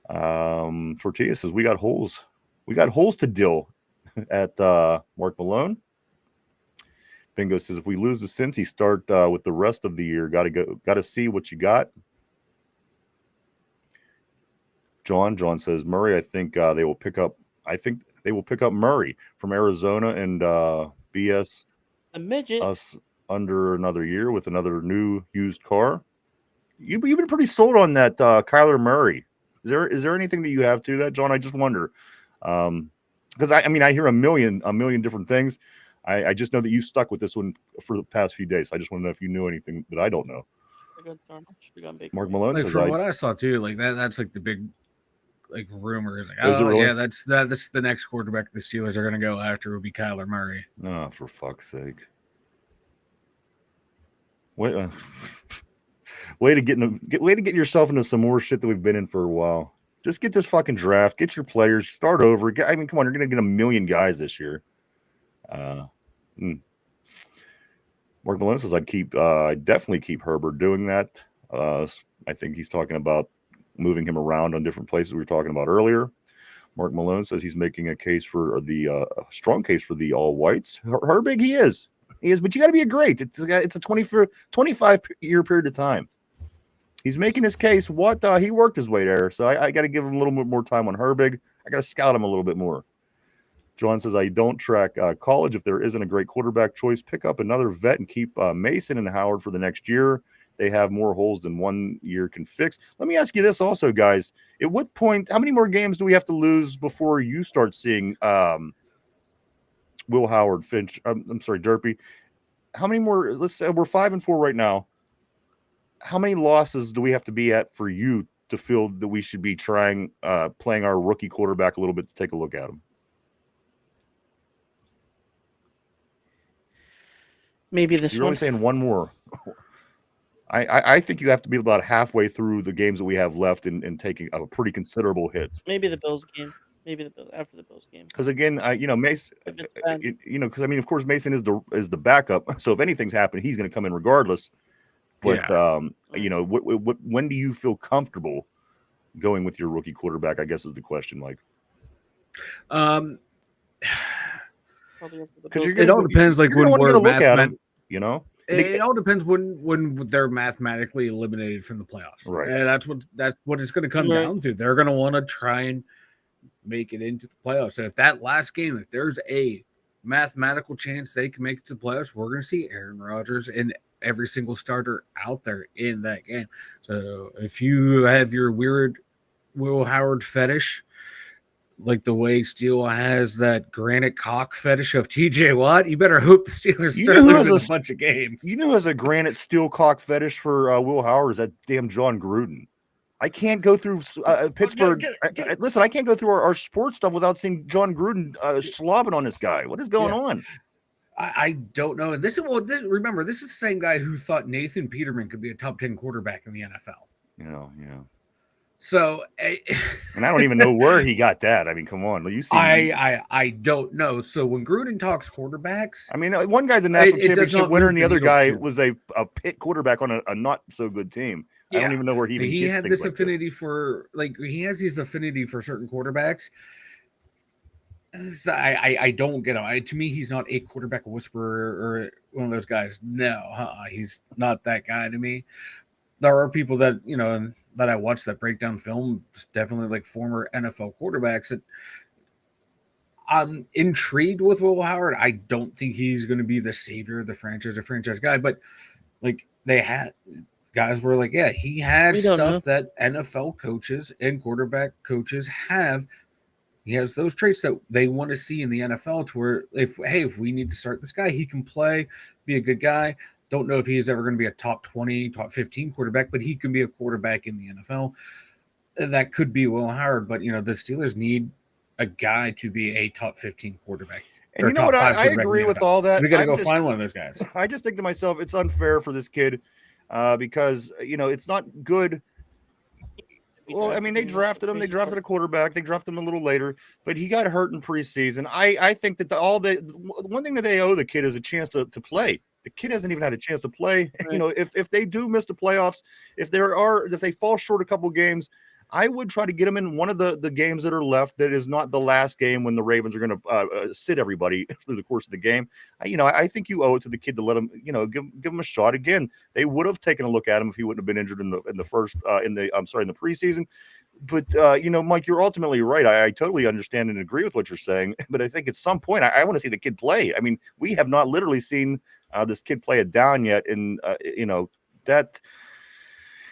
B: Tortilla says we got holes. We got holes to deal at Mark Malone. Bingo says if we lose to Cincy, start with the rest of the year. Got to see what you got. John says Murray. I think they will pick up. I think they will pick up Murray from Arizona and BS
C: A midget.
B: us under another year with another new used car. You've been pretty sold on that Kyler Murray. Is there anything that you have to that, John? I just wonder, because I mean I hear a million different things. I just know that you stuck with this one for the past few days. I just want to know if you knew anything that I don't know. Mark Malone
D: like
B: says,
D: from what I saw too, like that's like the big like rumor is like,
B: Is it
D: oh
B: really?
D: yeah, that's the next quarterback the Steelers are going to go after will be Kyler Murray.
B: Oh, for fuck's sake! Way to get yourself into some more shit that we've been in for a while. Just get this fucking draft, get your players, start over. I mean, come on, you're gonna get a million guys this year. Mark Malone says I'd definitely keep Herbert doing that. I think he's talking about moving him around on different places we were talking about earlier. Mark Malone says he's making a case for the strong case for the all whites. Herbig, he is, but you got to be a great. It's a 25 year period of time. He's making his case. He worked his way there, so I got to give him a little bit more time on Herbig. I got to scout him a little bit more. John says, I don't track college. If there isn't a great quarterback choice, pick up another vet and keep Mason and Howard for the next year. They have more holes than 1 year can fix. Let me ask you this also, guys. At what point, how many more games do we have to lose before you start seeing Will Howard, Finch? I'm sorry, Derpy. How many more? Let's say we're 5-4 right now. How many losses do we have to be at for you to feel that we should be trying playing our rookie quarterback a little bit to take a look at him?
C: Maybe this
B: You're
C: one.
B: only saying one more. I think you have to be about halfway through the games that we have left and taking a pretty considerable hit.
C: Maybe the Bills game. Maybe the Bills after the Bills game.
B: Because again, Mason, because I mean, of course, Mason is the backup. So if anything's happened, he's going to come in regardless. But when do you feel comfortable going with your rookie quarterback? I guess is the question, Mike.
C: Because
D: it all depends, like when we're
B: look at him, you know.
D: It all depends when they're mathematically eliminated from the playoffs,
B: right?
D: And that's what it's going to come down to. They're going to want to try and make it into the playoffs. And if that last game, if there's a mathematical chance they can make it to the playoffs, we're going to see Aaron Rodgers and every single starter out there in that game. So if you have your weird Will Howard fetish, like the way Steele has that granite cock fetish of TJ Watt, you better hope the Steelers start losing a bunch of games.
B: You know who has a granite steel cock fetish for Will Howard is that damn John Gruden. I can't go through Pittsburgh. Listen, I can't go through our sports stuff without seeing John Gruden slobbing on this guy. What is going on?
D: I don't know. Remember, this is the same guy who thought Nathan Peterman could be a top 10 quarterback in the NFL.
B: Yeah.
D: So,
B: and I don't even know where he got that. I mean, come on, you see.
D: I don't know. So when Gruden talks quarterbacks,
B: I mean, one guy's a national championship winner, and the other guy was a pit quarterback on a not so good team. Yeah. I don't even know where he
D: had this affinity for he has this affinity for certain quarterbacks. I don't get him. To me, he's not a quarterback whisperer or one of those guys. No, he's not that guy to me. There are people that, that I watch that break down film, definitely like former NFL quarterbacks that I'm intrigued with Will Howard. I don't think he's going to be the savior of the franchise or franchise guy, but like they had guys were like, yeah, he has stuff that NFL coaches and quarterback coaches have. He has those traits that they want to see in the NFL to where if we need to start this guy, he can play, be a good guy. Don't know if he's ever going to be a top 20, top 15 quarterback, but he can be a quarterback in the NFL. That could be Will Howard, but, the Steelers need a guy to be a top 15 quarterback.
B: And you know what? I agree with all that.
D: We got to go find one of those guys.
B: I just think to myself, it's unfair for this kid because, it's not good. Well, I mean, they drafted him. They drafted a quarterback. They drafted him a little later, but he got hurt in preseason. I think that one thing that they owe the kid is a chance to play. The kid hasn't even had a chance to play. Right. If they do miss the playoffs, if they fall short a couple games, I would try to get him in one of the games that are left that is not the last game when the Ravens are going to sit everybody through the course of the game. I think you owe it to the kid to let him, give him a shot. Again, they would have taken a look at him if he wouldn't have been injured in the preseason. But Mike, you're ultimately right. I totally understand and agree with what you're saying. But I think at some point, I want to see the kid play. I mean, we have not literally seen this kid play it down yet, and that.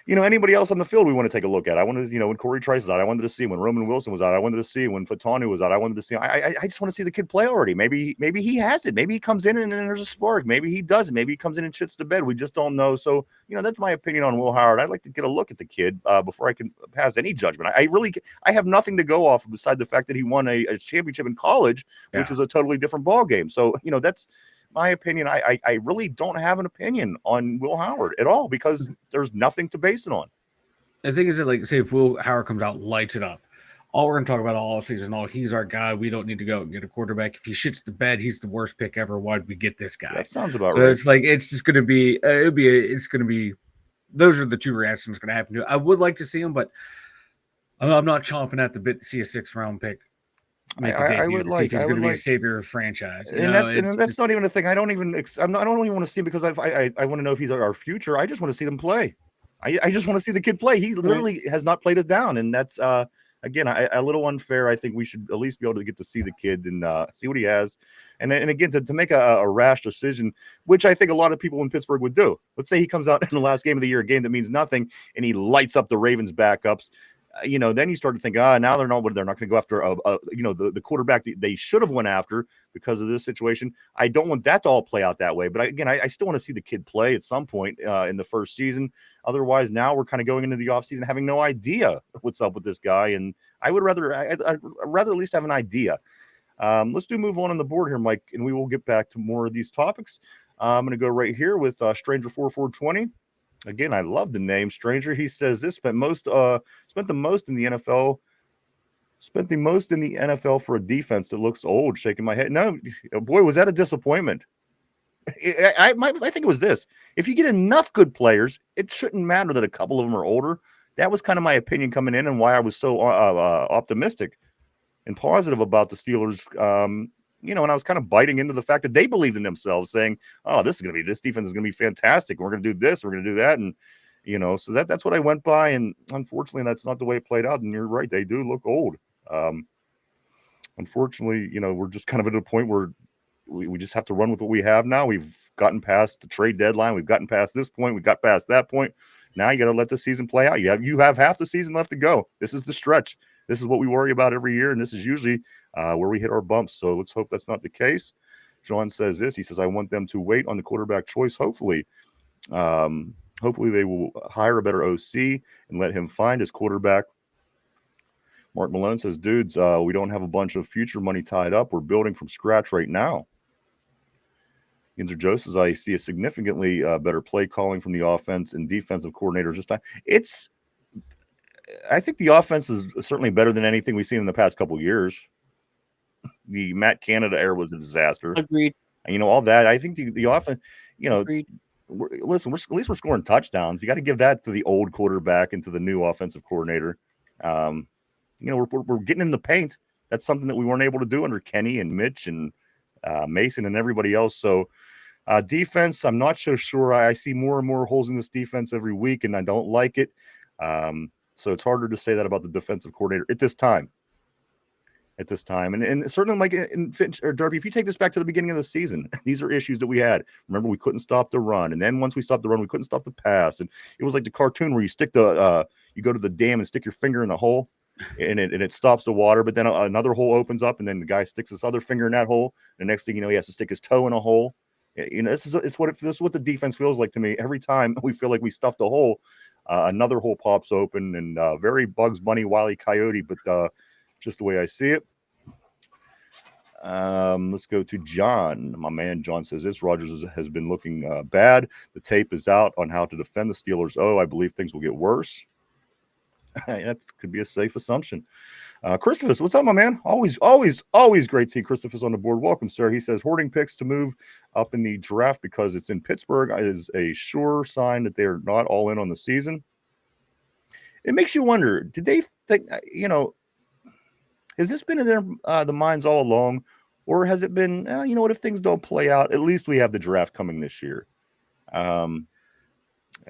B: Anybody else on the field we want to take a look at. I wanted to, when Corey Trice was out, I wanted to see when Roman Wilson was out. I wanted to see when Fatanu was out. I wanted to see. I just want to see the kid play already. Maybe he has it. Maybe he comes in and then there's a spark. Maybe he doesn't. Maybe he comes in and shits the bed. We just don't know. So, that's my opinion on Will Howard. I'd like to get a look at the kid before I can pass any judgment. I have nothing to go off of beside the fact that he won a championship in college, which is a totally different ball game. So, that's my opinion. I really don't have an opinion on Will Howard at all because there's nothing to base it on.
D: The thing is that, like, say if Will Howard comes out, lights it up, all we're going to talk about all season, he's our guy. We don't need to go and get a quarterback. If he shits the bed, he's the worst pick ever. Why'd we get this guy?
B: That sounds about right.
D: It's like, it's just going to be, it's going to be, those are the two reactions going to happen to it. I would like to see him, but I'm not chomping at the bit to see a 6th round pick.
B: I would like.
D: He's going to be a savior of the franchise,
B: and that's not even a thing. I don't even want to see him because I want to know if he's our future. I just want to see them play. I just want to see the kid play. He literally has not played it down, and that's again a little unfair. I think we should at least be able to get to see the kid and see what he has, and again to make a rash decision, which I think a lot of people in Pittsburgh would do. Let's say he comes out in the last game of the year, a game that means nothing, and he lights up the Ravens backups. Then you start to think, now they're not going to go after the quarterback they should have went after because of this situation. I don't want that to all play out that way. But I still want to see the kid play at some point in the first season. Otherwise, now we're kind of going into the offseason having no idea what's up with this guy. And I'd rather at least have an idea. Let's move on the board here, Mike, and we will get back to more of these topics. I'm going to go right here with Stranger 4420. Again, I love the name Stranger. He says this spent the most in the NFL. Spent the most in the NFL for a defense that looks old. Shaking my head. No, boy, was that a disappointment. I think it was this. If you get enough good players, it shouldn't matter that a couple of them are older. That was kind of my opinion coming in and why I was so optimistic and positive about the Steelers. And I was kind of biting into the fact that they believed in themselves, saying, "Oh, this defense is going to be fantastic. We're going to do this. We're going to do that." And, so that's what I went by. And unfortunately, that's not the way it played out. And you're right. They do look old. Unfortunately, we're just kind of at a point where we just have to run with what we have now. We've gotten past the trade deadline. We've gotten past this point. We got past that point. Now you got to let the season play out. You have half the season left to go. This is the stretch. This is what we worry about every year. And this is usually where we hit our bumps. So let's hope that's not the case. John says this. He says, I want them to wait on the quarterback choice. Hopefully they will hire a better OC and let him find his quarterback. Mark Malone says, dudes, we don't have a bunch of future money tied up. We're building from scratch right now. Yinzer Joe says, I see a significantly better play calling from the offense and defensive coordinators this time. I think the offense is certainly better than anything we've seen in the past couple of years. The Matt Canada era was a disaster.
C: Agreed.
B: And, all that. I think the offense,
C: Agreed.
B: at least we're scoring touchdowns. You got to give that to the old quarterback and to the new offensive coordinator. We're getting in the paint. That's something that we weren't able to do under Kenny and Mitch and Mason and everybody else. So defense, I'm not so sure. I see more and more holes in this defense every week, and I don't like it. So it's harder to say that about the defensive coordinator at this time. And certainly, like in Finch or Derby, if you take this back to the beginning of the season, these are issues that we had. Remember, we couldn't stop the run. And then once we stopped the run, we couldn't stop the pass. And it was like the cartoon where you you go to the dam and stick your finger in a hole and it stops the water. But then another hole opens up and then the guy sticks his other finger in that hole. The next thing you know, he has to stick his toe in a hole. This is what the defense feels like to me. Every time we feel like we stuffed a hole, another hole pops open and very Bugs Bunny, Wile E. Coyote, but just the way I see it. Let's go to John. My man John says this. Rodgers has been looking bad. The tape is out on how to defend the Steelers. I believe things will get worse. That could be a safe assumption. Christopher, what's up, my man? Always great to see Christopher on the board. Welcome, sir. He says hoarding picks to move up in the draft because it's in Pittsburgh is a sure sign that they are not all in on the season. It makes you wonder, did they think, has this been in the minds all along? Or has it been, you know what, if things don't play out, at least we have the draft coming this year.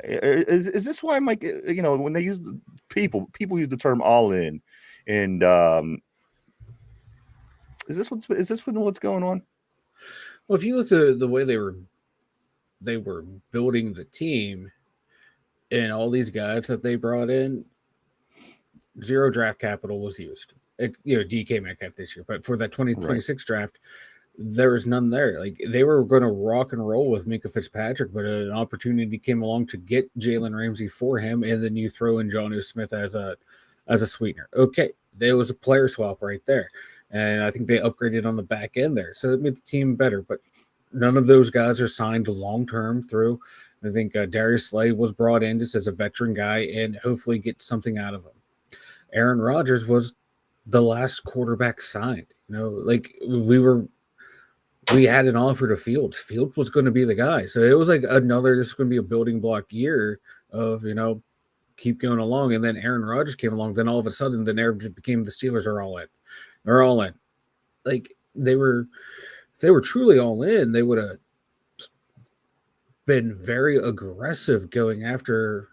B: Is this why, Mike, when they use people use the term all in, and is this what's going on?
D: Well, if you look at the way they were building the team and all these guys that they brought in, zero draft capital was used. DK Metcalf this year, but for that 2026 draft, there was none there. Like, they were going to rock and roll with Minka Fitzpatrick, but an opportunity came along to get Jalen Ramsey for him, and then you throw in Jonnu Smith as a sweetener. Okay, there was a player swap right there, and I think they upgraded on the back end there, so it made the team better. But none of those guys are signed long term through. I think Darius Slay was brought in just as a veteran guy and hopefully get something out of him. Aaron Rodgers was the last quarterback signed. We had an offer to Fields. Fields was going to be the guy. So it was like this is going to be a building block year of, keep going along. And then Aaron Rodgers came along. Then all of a sudden the narrative became the Steelers are all in. They're all in. Like, if they were truly all in, they would have been very aggressive going after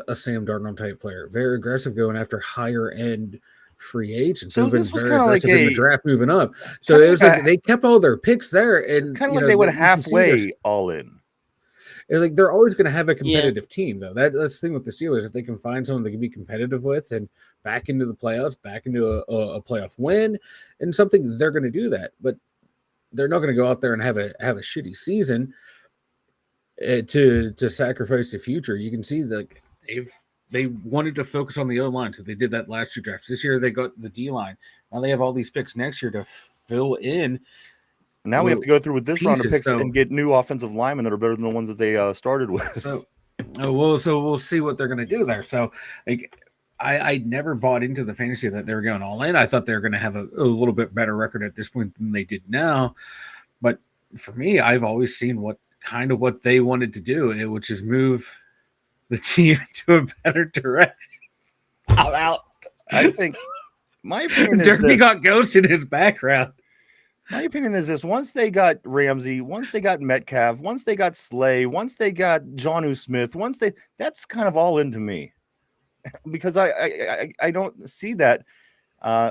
D: a Sam Darnold type player, very aggressive going after higher end free agents.
B: So
D: been
B: this was
D: very
B: kind of like
D: aggressive in the draft moving up. So it was like they kept all their picks there, and
B: kind of like they went halfway all in.
D: Like, they're always going to have a competitive team, though. That's the thing with the Steelers. If they can find someone they can be competitive with and back into the playoffs, back into a playoff win and something, they're going to do that. But they're not going to go out there and have a shitty season to sacrifice the future. You can see that they wanted to focus on the O-line, so they did that last two drafts. This year they got the D-line. Now they have all these picks next year to fill in.
B: Now we have to go through with this round of picks and get new offensive linemen that are better than the ones that they started with.
D: So we'll see what they're going to do there. So, like, I never bought into the fantasy that they were going all in. I thought they were going to have a little bit better record at this point than they did now. But for me, I've always seen what they wanted to do, which is move the team to a better direction. I'm out.
B: I think my opinion is
D: Derby got Ghost in his background.
B: My opinion is this: once they got Ramsey, once they got Metcalf, once they got Slay, once they got Jonnu Smith, that's kind of all into me, because I don't see that.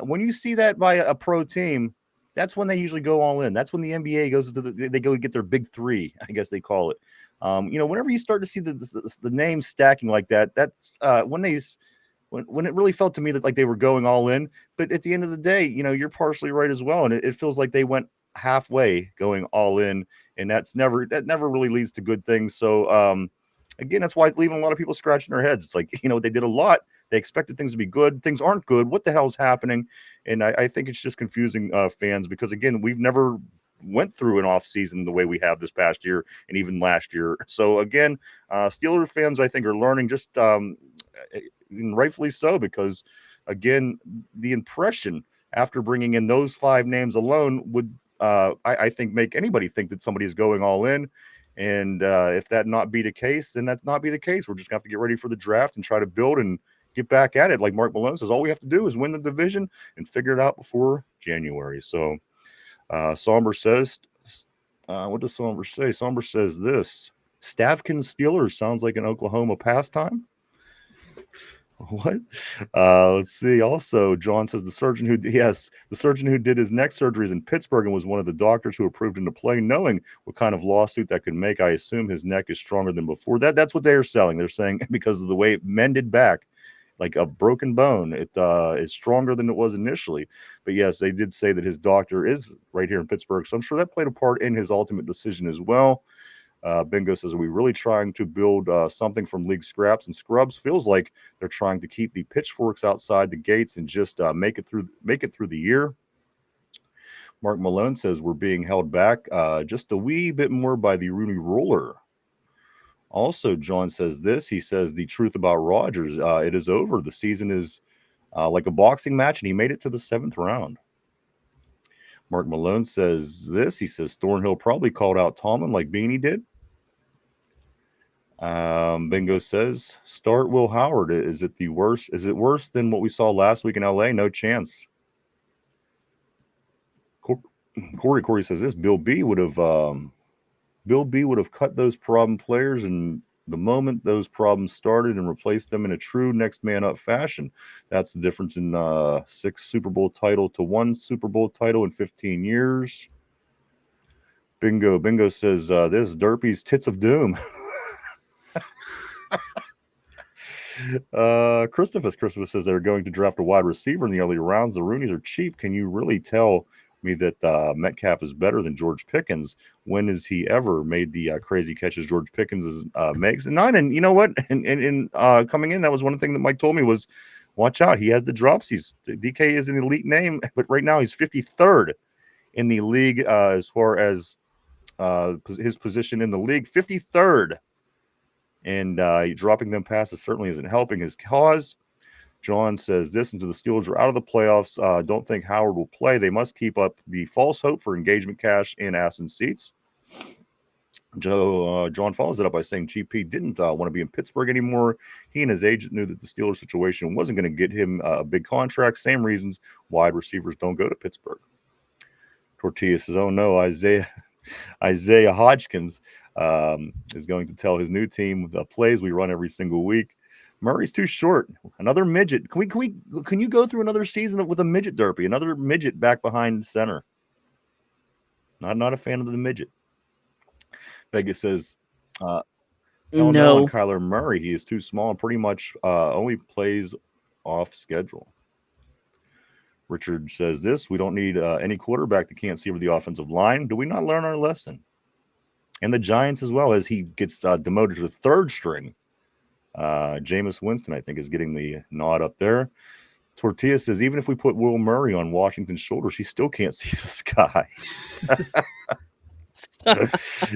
B: When you see that by a pro team, that's when they usually go all in. That's when the NBA goes to they go get their big three, I guess they call it. Whenever you start to see the names stacking like that, that's when it really felt to me that like they were going all in. But at the end of the day, you're partially right as well. And it feels like they went halfway going all in, and that never really leads to good things. So again, that's why it's leaving a lot of people scratching their heads. It's like, they did a lot. They expected things to be good. Things aren't good. What the hell's happening? And I think it's just confusing fans, because again, we've never went through an off season the way we have this past year and even last year. So again, Steelers fans, I think, are learning, just and rightfully so, because again, the impression after bringing in those five names alone would, I think, make anybody think that somebody is going all in. And if that not be the case, then that's not be the case. We're just gonna have to get ready for the draft and try to build and get back at it. Like Mark Malone says, all we have to do is win the division and figure it out before January. So Somber says, what does Somber say? Somber says this: Stavkin Steelers sounds like an Oklahoma pastime. What? Let's see. Also, John says the surgeon who did his neck surgery is in Pittsburgh and was one of the doctors who approved him to play, knowing what kind of lawsuit that could make. I assume his neck is stronger than before. That's what they're selling. They're saying because of the way it mended back, like a broken bone, it is stronger than it was initially. But yes, they did say that his doctor is right here in Pittsburgh, so I'm sure that played a part in his ultimate decision as well. Bingo says, are we really trying to build something from league scraps and scrubs? Feels like they're trying to keep the pitchforks outside the gates and just make it through the year. Mark Malone says we're being held back just a wee bit more by the Rooney Roller. Also, John says this. He says the truth about Rodgers, it is over. The season is like a boxing match, and he made it to the 7th round. Mark Malone says this. He says Thornhill probably called out Tomlin like Beanie did. Bingo says, start Will Howard. Is it the worst? Is it worse than what we saw last week in LA? No chance. Corey says this. Bill B would have cut those problem players and the moment those problems started and replaced them in a true next man up fashion. That's the difference in 6 Super Bowl title to 1 Super Bowl title in 15 years. Bingo says this Derpy's tits of doom. Christopher says they're going to draft a wide receiver in the early rounds. The Roonies are cheap. Can you really tell me that Metcalf is better than George Pickens? When has he ever made the crazy catches George Pickens makes? And you know what? And coming in, that was one thing that Mike told me was, watch out. He has the dropsies. DK is an elite name, but right now he's 53rd in the league as far as his position in the league. 53rd. And dropping them passes certainly isn't helping his cause. John says this, until the Steelers are out of the playoffs, don't think Howard will play. They must keep up the false hope for engagement cash in ass and seats. John follows it up by saying GP didn't want to be in Pittsburgh anymore. He and his agent knew that the Steelers situation wasn't going to get him a big contract. Same reasons wide receivers don't go to Pittsburgh. Tortilla says, oh no, Isaiah Hodgkins is going to tell his new team the plays we run every single week. Murray's too short. Another midget. Can you go through another season with a midget derpy? Another midget back behind center. Not a fan of the midget. Vegas says, no. On Kyler Murray, he is too small and pretty much only plays off schedule. Richard says this, we don't need any quarterback that can't see over the offensive line. Do we not learn our lesson? And the Giants as well, as he gets demoted to the third string. Jameis Winston, I think, is getting the nod up there. Tortilla says, even if we put Will Murray on Washington's shoulder, she still can't see the sky.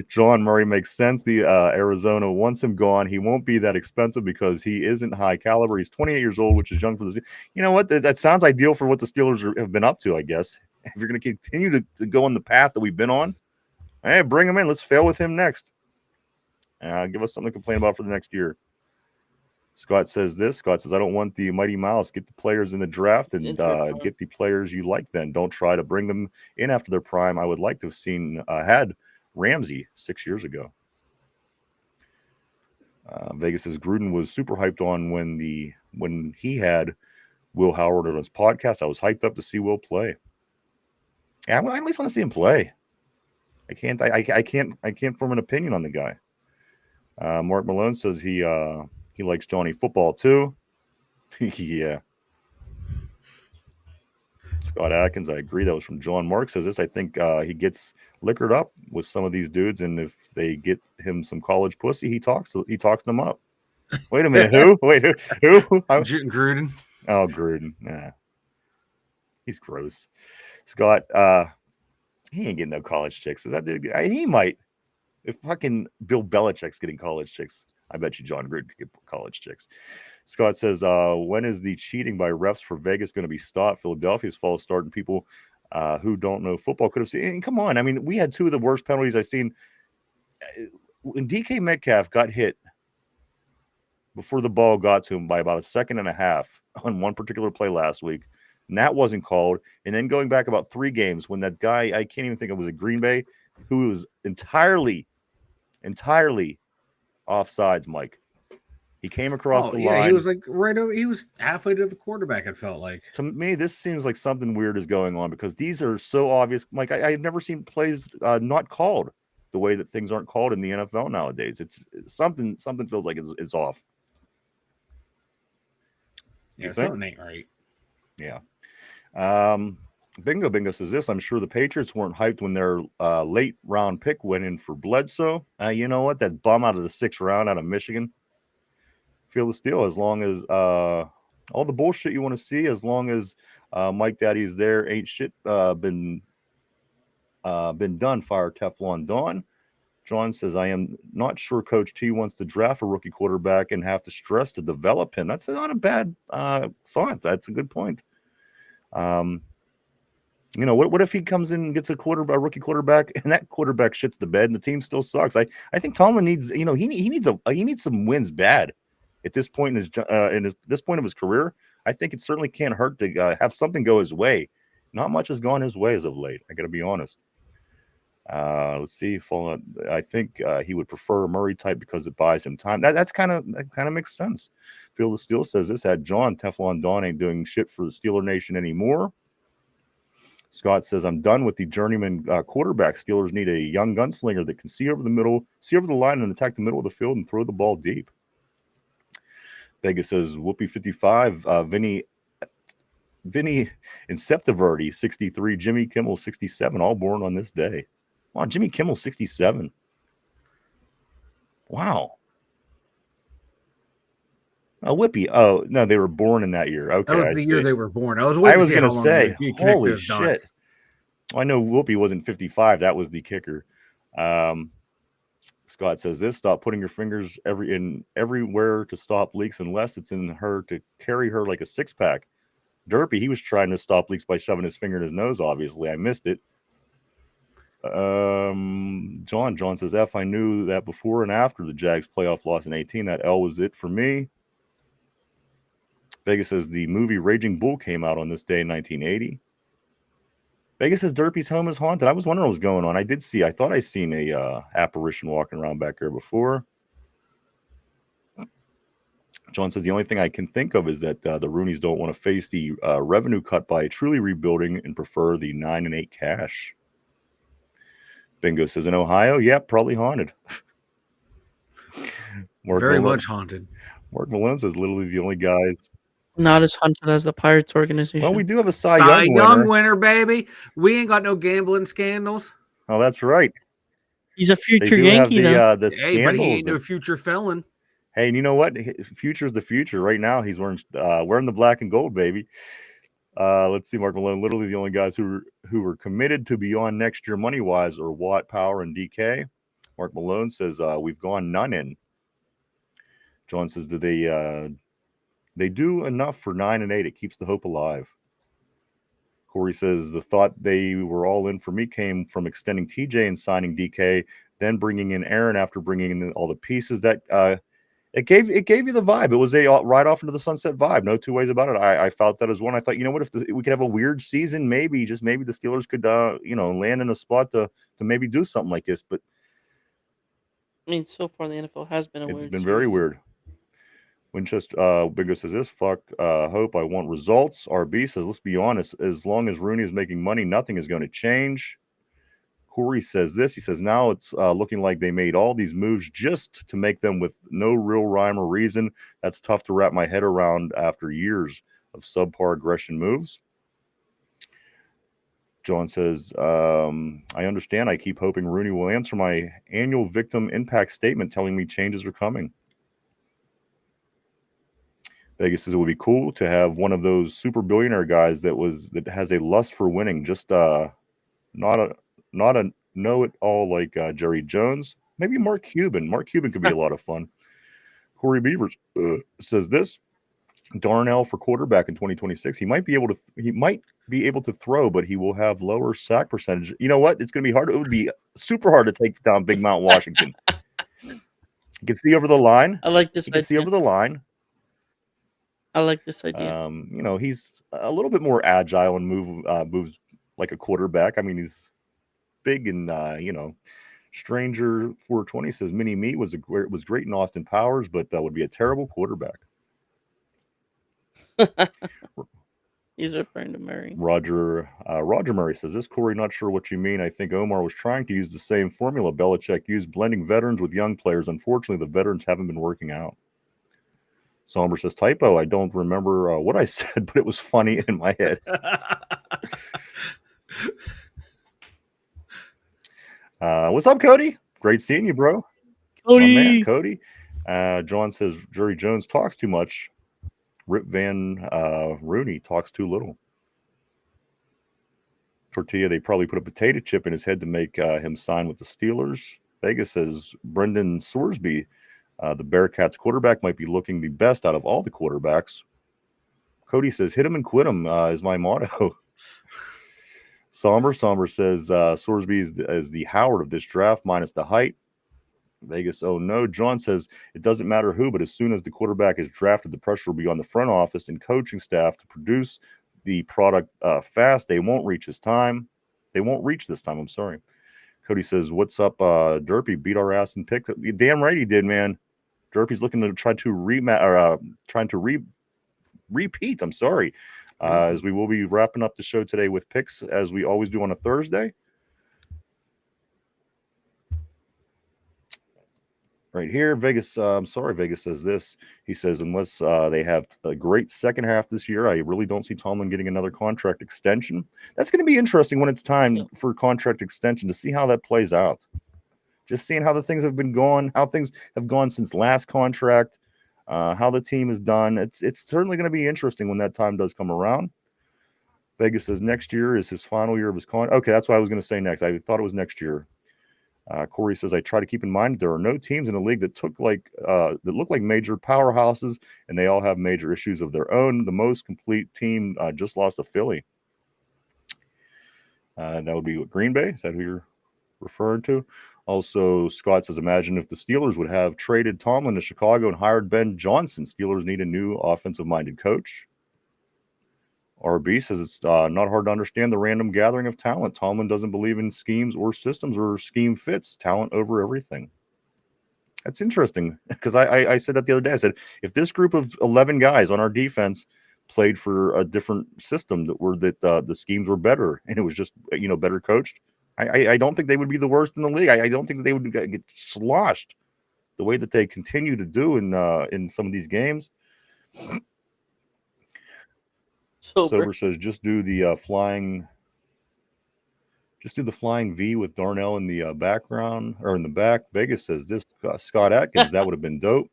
B: John Murray makes sense. The Arizona wants him gone. He won't be that expensive because he isn't high caliber. He's 28 years old, which is young for the. You know what? That sounds ideal for what the Steelers have been up to, I guess. If you're going to continue to go on the path that we've been on, hey, bring him in. Let's fail with him next. Give us something to complain about for the next year. Scott says this. Scott says, I don't want the Mighty Mouse. Get the players in the draft and get the players you like then. Don't try to bring them in after their prime. I would like to have seen had Ramsey 6 years ago. Vegas says Gruden was super hyped on when he had Will Howard on his podcast. I was hyped up to see Will play. Yeah, I at least want to see him play. I can't form an opinion on the guy. Mark Malone says he likes Johnny football too. Yeah. Scott Atkins, I agree. That was from John. Mark says this. I think he gets liquored up with some of these dudes, and if they get him some college pussy, he talks them up. Wait a minute, who? Wait, who?
D: Gruden.
B: Oh, Gruden. Nah, he's gross. Scott, he ain't getting no college chicks. Is that dude? He might. If fucking Bill Belichick's getting college chicks, I bet you John Gruden could get college chicks. Scott says, when is the cheating by refs for Vegas going to be stopped? Philadelphia's false start and people who don't know football could have seen. And come on. I mean, we had 2 of the worst penalties I've seen. When DK Metcalf got hit before the ball got to him by about a second and a half on one particular play last week, and that wasn't called. And then going back about 3 games when that guy, I can't even think it was a Green Bay, who was entirely offsides, Mike. He came across the line.
D: He was like he was halfway to the quarterback, it felt like.
B: To me, this seems like something weird is going on because these are so obvious. Mike, I've never seen plays not called the way that things aren't called in the NFL nowadays. It's something feels like it's off.
D: Yeah, something ain't right.
B: Yeah. Bingo says this. I'm sure the Patriots weren't hyped when their late round pick went in for Bledsoe. You know what? That bum out of the 6th round out of Michigan. Feel the steal as long as all the bullshit you want to see, as long as Mike Daddy's there, ain't shit been done. Fire Teflon Don. John says, I am not sure Coach T wants to draft a rookie quarterback and have to stress to develop him. That's not a bad thought. That's a good point. You know, what if he comes in and gets a rookie quarterback, and that quarterback shits the bed, and the team still sucks? I think Tomlin needs, you know, he needs some wins bad at this point this point of his career. I think it certainly can't hurt to have something go his way. Not much has gone his way as of late. I got to be honest. Let's see. I think he would prefer a Murray type because it buys him time. That kind of makes sense. Phil the Steel says this had John Teflon Don ain't doing shit for the Steeler Nation anymore. Scott says, I'm done with the journeyman quarterback. Steelers need a young gunslinger that can see over the line and attack the middle of the field and throw the ball deep. Vegas says, Whoopi 55, Vinny Inceptiverdi 63, Jimmy Kimmel 67, all born on this day. Wow, Jimmy Kimmel 67. Wow. Whippy. Oh, no, they were born in that year. Okay.
D: That was the year they were born. I was
B: going to say, holy shit. I know Whoopi wasn't 55. That was the kicker. Scott says this: stop putting your fingers everywhere to stop leaks unless it's in her to carry her like a six-pack. Derpy, he was trying to stop leaks by shoving his finger in his nose, obviously. I missed it. John says, F, I knew that before and after the Jags playoff loss in 18. That L was it for me. Vegas says the movie Raging Bull came out on this day in 1980. Vegas says Derpy's home is haunted. I was wondering what was going on. I thought I seen a apparition walking around back there before. John says the only thing I can think of is that the Rooneys don't want to face the revenue cut by truly rebuilding and prefer the 9-8 cash. Bingo says in Ohio, yeah, probably haunted.
D: Very much haunted.
B: Mark Malone says literally the only guys.
C: Not as haunted as the Pirates organization.
B: Well, we do have a Cy Young
D: winner, baby. We ain't got no gambling scandals.
B: Oh, that's right.
C: He's a future Yankee, though.
B: But he
D: ain't no future felon.
B: Hey, and you know what? Future's the future. Right now, he's wearing the black and gold, baby. Let's see, Mark Malone. Literally the only guys who were committed to beyond next year money-wise are Watt, Power, and DK. Mark Malone says we've gone none in. John says, do they do enough for 9-8? It keeps the hope alive. Corey says the thought they were all in for me came from extending TJ and signing DK, then bringing in Aaron after bringing in all the pieces. That it gave you the vibe. It was a right off into the sunset vibe. No two ways about it. I felt that as one. I thought, you know what, if we could have a weird season, maybe the Steelers could land in a spot to maybe do something like this. But
C: I mean, so far the NFL has been
B: it's been very weird. Winchester Bingo says this, fuck hope, I want results. RB says, let's be honest, as long as Rooney is making money, nothing is going to change. Corey says this, he says now it's looking like they made all these moves just to make them with no real rhyme or reason. That's tough to wrap my head around after years of subpar aggression moves. John says, I understand. I keep hoping Rooney will answer my annual victim impact statement telling me changes are coming. Vegas says it would be cool to have one of those super billionaire guys that has a lust for winning, just not a know-it-all like Jerry Jones. Maybe Mark Cuban. Mark Cuban could be a lot of fun. Corey Beavers says this: Darnell for quarterback in 2026. He might be able to throw, but he will have lower sack percentage. You know what? It's going to be hard. It would be super hard to take down Big Mount Washington. You can see over the line.
C: I like this.
B: You can see over the line.
C: I like this idea.
B: He's a little bit more agile and moves like a quarterback. I mean, he's big and Stranger 420 says Mini Me was great in Austin Powers, but would be a terrible quarterback.
C: He's referring to Murray.
B: Roger Murray says this, Corey, not sure what you mean. I think Omar was trying to use the same formula Belichick used, blending veterans with young players. Unfortunately, the veterans haven't been working out. Somber says, typo. I don't remember what I said, but it was funny in my head. What's up, Cody? Great seeing you, bro.
C: Cody.
B: My man, Cody. John says, Jerry Jones talks too much. Rip Van Rooney talks too little. Tortilla, they probably put a potato chip in his head to make him sign with the Steelers. Vegas says, Brendan Sorsby, the Bearcats quarterback, might be looking the best out of all the quarterbacks. Cody says, hit him and quit him is my motto. Somber says Sorsby is the Howard of this draft minus the height. Vegas, oh no. John says it doesn't matter who, but as soon as the quarterback is drafted, the pressure will be on the front office and coaching staff to produce the product fast. They won't reach this time. I'm sorry. Cody says, what's up, Derpy? Beat our ass and pick. Damn right he did, man. Derpy's looking to try to repeat. I'm sorry. As we will be wrapping up the show today with picks, as we always do on a Thursday. Right here, Vegas. I'm sorry, Vegas says this. He says, unless they have a great second half this year, I really don't see Tomlin getting another contract extension. That's going to be interesting when it's time for contract extension to see how that plays out. Just seeing how the things have been going, how things have gone since last contract, how the team is done. It's certainly going to be interesting when that time does come around. Vegas says next year is his final year of his contract. Okay, that's what I was going to say next. I thought it was next year. Corey says, I try to keep in mind that there are no teams in the league that look like major powerhouses, and they all have major issues of their own. The most complete team just lost to Philly. That would be what, Green Bay? Is that who you're referring to? Also, Scott says, imagine if the Steelers would have traded Tomlin to Chicago and hired Ben Johnson. Steelers need a new offensive-minded coach. RB says it's not hard to understand the random gathering of talent. Tomlin doesn't believe in schemes or systems or scheme fits. Talent over everything. That's interesting because I said that the other day. I said, if this group of 11 guys on our defense played for a different system that the schemes were better and it was just, better coached, I don't think they would be the worst in the league. I don't think that they would get sloshed the way that they continue to do in some of these games. Sober says, just do the flying V with Darnell in the background or in the back. Vegas says this, Scott Atkins, that would have been dope.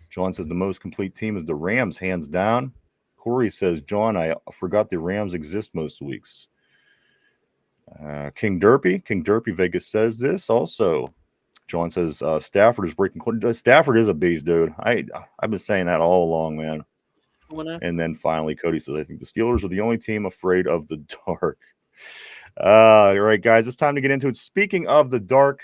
B: John says the most complete team is the Rams, hands down. Corey says, John, I forgot the Rams exist most weeks. King Derpy, Vegas says this also. John says Stafford is breaking. Stafford is a beast, dude. I've been saying that all along, man. And then finally, Cody says, I think the Steelers are the only team afraid of the dark. All right, guys, it's time to get into it. Speaking of the dark,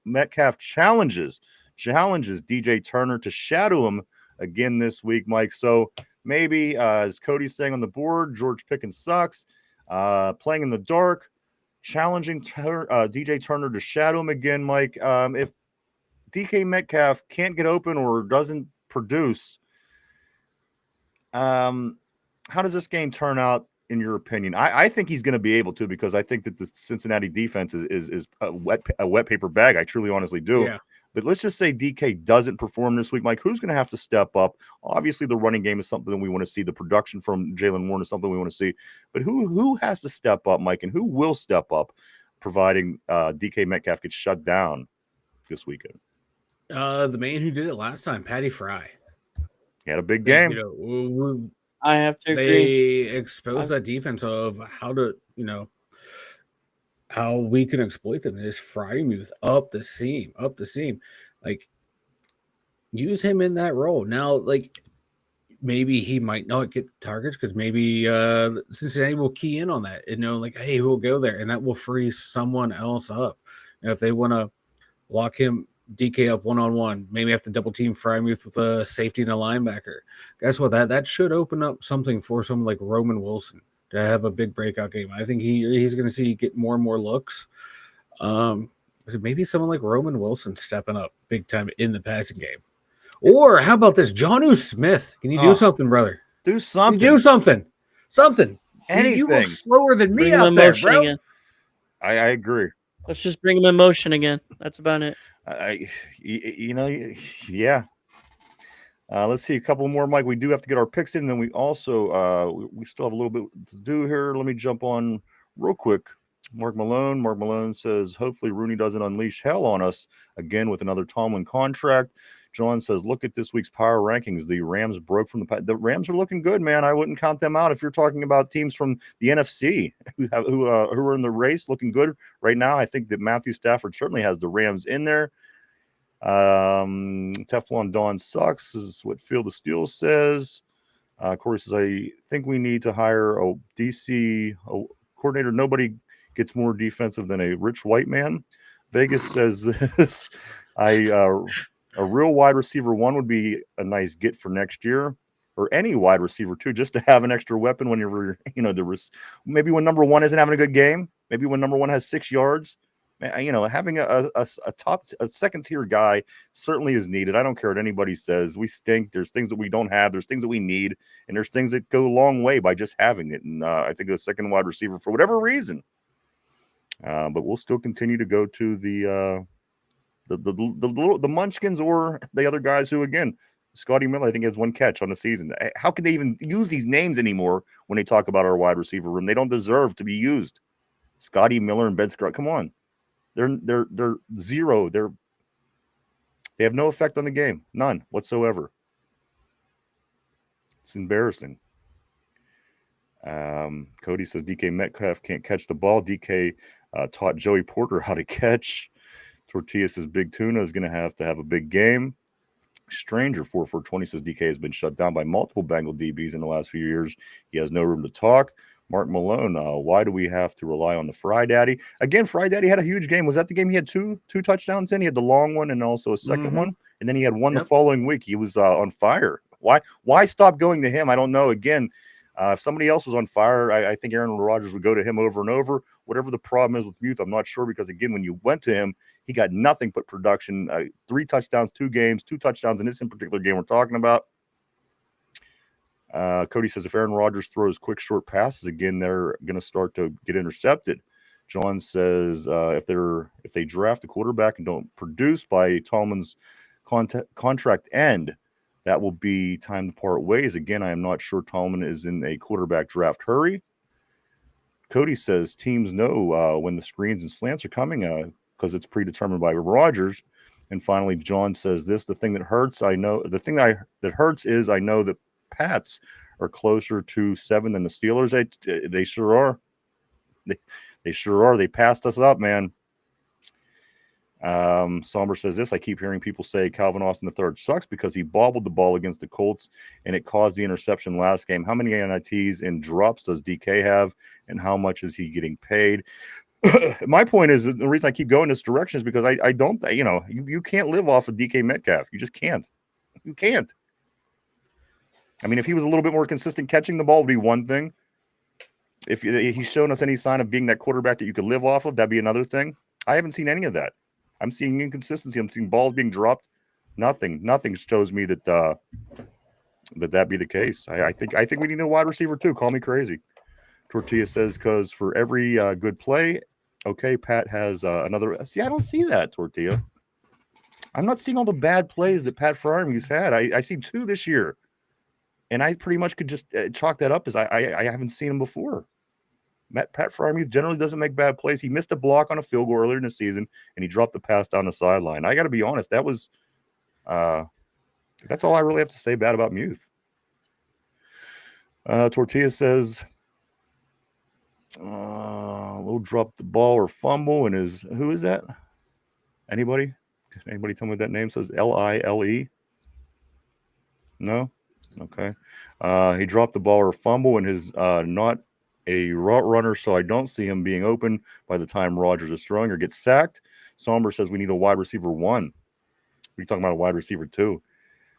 B: Metcalf challenges DJ Turner to shadow him again this week, Mike. So maybe, as Cody's saying on the board, George Pickens sucks. Playing in the dark, challenging DJ Turner to shadow him again, Mike. If DK Metcalf can't get open or doesn't produce, how does this game turn out in your opinion? I think he's going to be able to, because I think that the Cincinnati defense is a wet paper bag. I truly, honestly do. Yeah. But let's just say DK doesn't perform this week, Mike. Who's going to have to step up? Obviously, the running game is something that we want to see. The production from Jalen Warren is something we want to see. But who has to step up, Mike, and who will step up, providing DK Metcalf gets shut down this weekend?
D: The man who did it last time, Patty Fry.
B: He had a big game.
C: I have to agree.
D: They exposed that defense of how to, how we can exploit them. This Freiermuth up the seam. Like, use him in that role. Now, like, maybe he might not get targets because maybe Cincinnati will key in on that and know, like, hey, we'll go there, and that will free someone else up. If they want to lock him, DK up one-on-one, maybe have to double team Freiermuth with a safety and a linebacker. Guess what? That should open up something for someone like Roman Wilson to have a big breakout game. I think he's going to get more and more looks. So maybe someone like Roman Wilson stepping up big time in the passing game. Or how about this, Jonnu Smith? Can you do something, brother?
B: Do something.
D: Do something.
B: Anything.
D: You look slower than me out there, bro.
C: Again.
B: I agree.
C: Let's just bring him in motion again. That's about it.
B: Yeah. Let's see a couple more, Mike. We do have to get our picks in, and then we also we still have a little bit to do here. Let me jump on real quick. Mark Malone says, hopefully Rooney doesn't unleash hell on us again with another Tomlin contract. John says, look at this week's power rankings. The Rams broke from the Rams are looking good, man. I wouldn't count them out if you're talking about teams from the NFC who are in the race looking good right now. I think that Matthew Stafford certainly has the Rams in there. Teflon Dawn sucks is what Phil the Steel says. Corey says, I think we need to hire a DC coordinator. Nobody gets more defensive than a rich white man. Vegas says this. A real wide receiver one would be a nice get for next year, or any wide receiver too, just to have an extra weapon when you're, maybe when number one isn't having a good game, maybe when number one has 6 yards. Having a second tier guy certainly is needed. I don't care what anybody says. We stink. There's things that we don't have. There's things that we need, and there's things that go a long way by just having it. And I think a second wide receiver for whatever reason. But we'll still continue to go to the Munchkins or the other guys who, again, Scotty Miller, I think, has 1 catch on the season. How can they even use these names anymore when they talk about our wide receiver room? They don't deserve to be used. Scotty Miller and Ben Scott, come on. They're zero. They have no effect on the game. None whatsoever. It's embarrassing. Cody says DK Metcalf can't catch the ball. DK taught Joey Porter how to catch. Tortilla says Big Tuna is going to have a big game. Stranger 4420 says DK has been shut down by multiple Bengal DBs in the last few years. He has no room to talk. Mark Malone, why do we have to rely on the Fry Daddy? Again, Fry Daddy had a huge game. Was that the game he had two touchdowns in? He had the long one and also a second one. And then he had one the following week. He was on fire. Why stop going to him? I don't know. Again, if somebody else was on fire, I think Aaron Rodgers would go to him over and over. Whatever the problem is with Muth, I'm not sure, because, again, when you went to him, he got nothing but production. 3 touchdowns, 2 games, 2 touchdowns in this in particular game we're talking about. Cody says if Aaron Rodgers throws quick, short passes again, they're going to start to get intercepted. John says if they draft a quarterback and don't produce by Tolman's contract end, that will be time to part ways. Again, I am not sure Tolman is in a quarterback draft hurry. Cody says teams know when the screens and slants are coming because it's predetermined by Rodgers. And finally, John says this: the thing that hurts, I know that Pats are closer to 7 than the Steelers. They sure are. They sure are. They passed us up, man. Somber says this: I keep hearing people say Calvin Austin III sucks because he bobbled the ball against the Colts and it caused the interception last game. How many NITs and drops does DK have, and how much is he getting paid? My point is, the reason I keep going this direction is because I don't, you can't live off of DK Metcalf. You just can't. You can't. I mean, if he was a little bit more consistent catching the ball, would be one thing. If he's shown us any sign of being that quarterback that you could live off of, that'd be another thing. I haven't seen any of that. I'm seeing inconsistency. I'm seeing balls being dropped. Nothing shows me that that be the case. I think we need a wide receiver too. Call me crazy. Tortilla says because for every good play, okay, Pat has another. See, I don't see that, Tortilla. I'm not seeing all the bad plays that Pat Freiermuth's had. I see 2 this year. And I pretty much could just chalk that up as I haven't seen him before. Pat Freiermuth generally doesn't make bad plays. He missed a block on a field goal earlier in the season, and he dropped the pass down the sideline. I got to be honest. That was that's all I really have to say bad about Muth. Tortilla says, "We'll drop the ball or fumble." And who is that? Anybody? Anybody tell me what that name says? Lile? No. Okay. He dropped the ball or fumble and is not a route runner, so I don't see him being open by the time Rodgers is throwing or gets sacked. Somber says we need a wide receiver 1. We're talking about a wide receiver 2.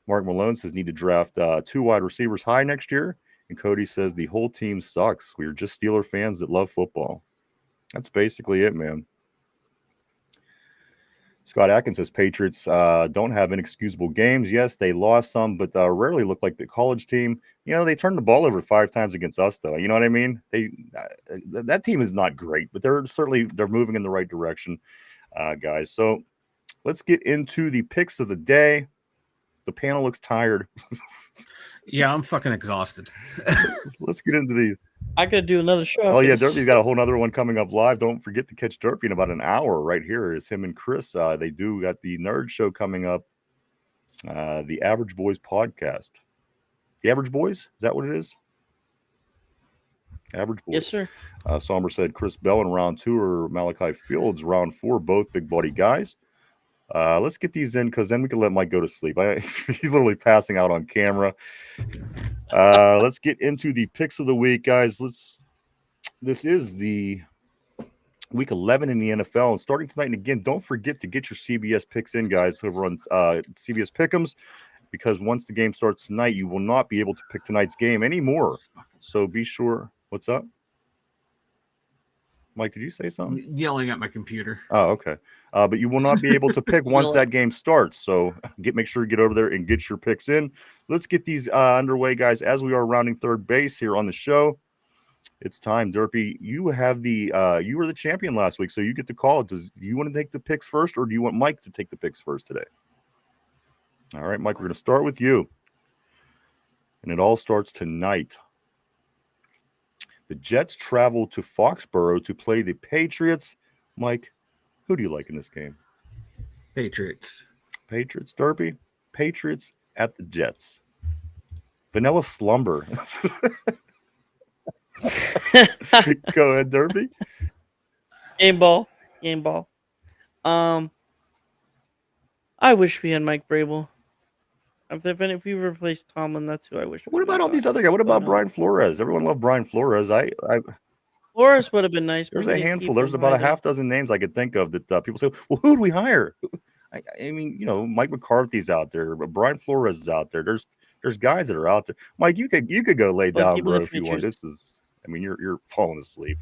B: Mark Malone says need to draft 2 wide receivers high next year. And Cody says the whole team sucks. We're just Steeler fans that love football. That's basically it, man. Scott Atkins says Patriots don't have inexcusable games. Yes, they lost some, but rarely look like the college team. They turned the ball over 5 times against us, though. You know what I mean? That team is not great, but they're moving in the right direction, guys. So let's get into the picks of the day. The panel looks tired.
D: Yeah, I'm fucking exhausted.
B: Let's get into these.
C: I could do another show.
B: Oh, yeah, Derpy's got a whole nother one coming up live. Don't forget to catch Derpy in about an hour right here. Is him and Chris. They do got the Nerd Show coming up, the Average Boys podcast. The Average Boys? Is that what it is? Average Boys.
C: Yes, sir.
B: Somber said Chris Bell in round 2 or Malachi Fields round 4, both big body guys. Let's get these in because then we can let Mike go to sleep. He's literally passing out on camera. Let's get into the picks of the week, guys. This is the week 11 in the NFL, and starting tonight. And again, don't forget to get your CBS picks in, guys, over on CBS Pick'ems, because once the game starts tonight, you will not be able to pick tonight's game anymore. So be sure. What's up, Mike? Did you say something?
D: Yelling at my computer.
B: Oh, okay. But you will not be able to pick once that game starts. So make sure you get over there and get your picks in. Let's get these underway, guys. As we are rounding third base here on the show, it's time. Derpy, you have you were the champion last week, so you get to call it. Do you want to take the picks first, or do you want Mike to take the picks first today? All right, Mike, we're going to start with you. And it all starts tonight. The Jets travel to Foxborough to play the Patriots. Mike, who do you like in this game?
D: Patriots.
B: Patriots, Derpy. Patriots at the Jets. Vanilla Slumber. Go ahead, Derpy.
C: Game ball. I wish we had Mike Vrabel. If we replaced Tomlin, that's who I wish.
B: What about all these other guys? What about Brian Flores? Everyone loved Brian Flores.
C: Flores would have been nice.
B: There's a handful. There's about a half dozen names I could think of that people say, well, who do we hire? I mean, Mike McCarthy's out there, but Brian Flores is out there. There's guys that are out there. Mike, you could go lay down, bro, if you want. You're falling asleep.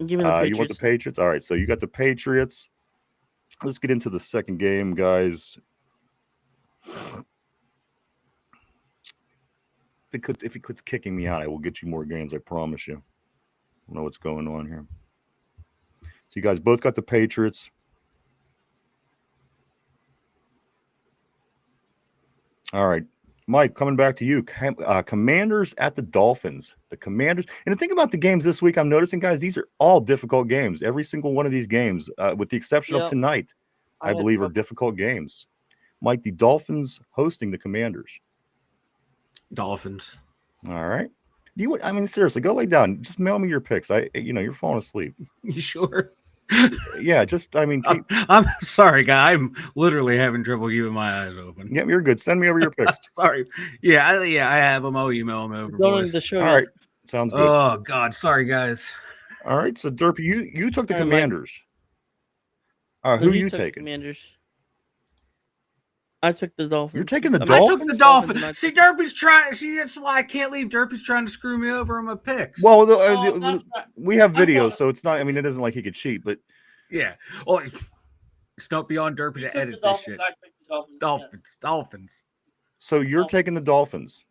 C: Give me the Patriots.
B: You want the Patriots? All right, so you got the Patriots. Let's get into the second game, guys. If he quits kicking me out, I will get you more games, I promise you. I don't know what's going on here. So you guys both got the Patriots. All right. Mike, coming back to you. Commanders at the Dolphins. The Commanders. And the thing about the games this week, I'm noticing, guys, these are all difficult games. Every single one of these games, with the exception of tonight, I believe are difficult gagames. Mike, the Dolphins hosting the Commanders.
D: Dolphins.
B: All right. Seriously, go lay down. Just mail me your picks. You're falling asleep.
D: You sure?
B: Yeah,
D: I'm sorry, guy. I'm literally having trouble keeping my eyes open.
B: Yeah, you're good. Send me over your picks.
D: Sorry. Yeah, I have them. I'll email them over.
C: Going the show.
B: All right. Sounds good.
D: Oh, God. Sorry, guys.
B: All right. So, Derpy, you took the Commanders. Who are you taking?
C: Commanders. I took the Dolphins.
B: You're taking the Dolphins?
D: I took the Dolphins. See, Derpy's trying. See, that's why I can't leave. Derpy's trying to screw me over on my picks.
B: Well, we have videos, so it's not. I mean, it isn't like he could cheat, but
D: yeah. Well, it's not beyond Derpy to edit this shit. Dolphins.
B: So you're taking the Dolphins.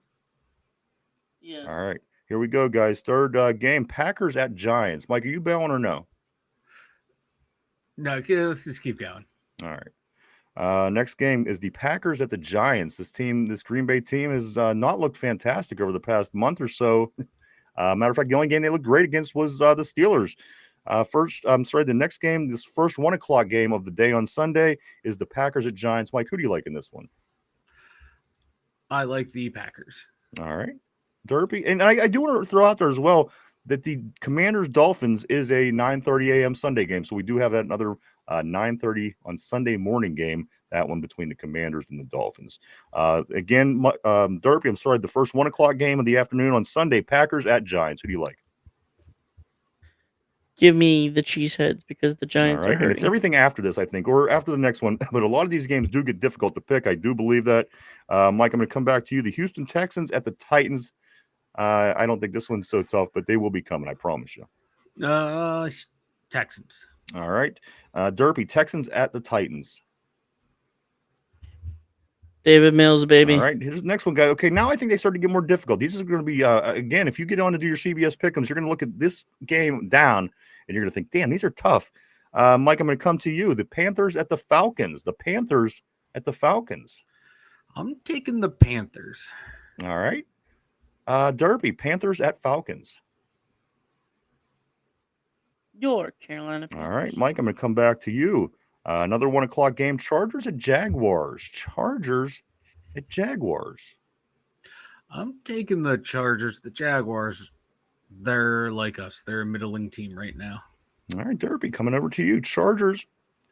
C: Yeah.
B: All right. Here we go, guys. Third game: Packers at Giants. Mike, are you bailing or no?
D: No. Let's just keep going.
B: All right. Next game is the Packers at the Giants. This Green Bay team has not looked fantastic over the past month or so. Matter of fact, the only game they looked great against was the Steelers. The next game, this first 1:00 game of the day on Sunday, is the Packers at Giants. Mike, who do you like in this one?
D: I like the Packers.
B: All right. Derpy. And I do want to throw out there as well that the Commanders-Dolphins is a 9:30 a.m. Sunday game. So we do have another 9:30 on Sunday morning game, that one between the Commanders and the Dolphins. Again, Derpy, I'm sorry, the first 1:00 game of the afternoon on Sunday, Packers at Giants. Who do you like?
C: Give me the Cheeseheads because the Giants are hurting.
B: And it's everything after this, I think, or after the next one. But a lot of these games do get difficult to pick. I do believe that. Mike, I'm going to come back to you. The Houston Texans at the Titans. I don't think this one's so tough, but they will be coming, I promise you.
D: Texans.
B: All right. Derpy, Texans at the Titans.
C: David Mills, baby.
B: All right. Here's the next one, guy. Okay, now I think they start to get more difficult. These are going to be, again, if you get on to do your CBS Pick'ems, you're going to look at this game down, and you're going to think, damn, these are tough. Mike, I'm going to come to you. The Panthers at the Falcons. The Panthers at the Falcons.
D: I'm taking the Panthers.
B: All right. Derpy, Panthers at Falcons.
C: Your Carolina Panthers.
B: All right, Mike, I'm going to come back to you. Another 1:00 game. Chargers at Jaguars. Chargers at Jaguars.
D: I'm taking the Chargers. The Jaguars, they're like us. They're a middling team right now.
B: All right, Derpy, coming over to you. Chargers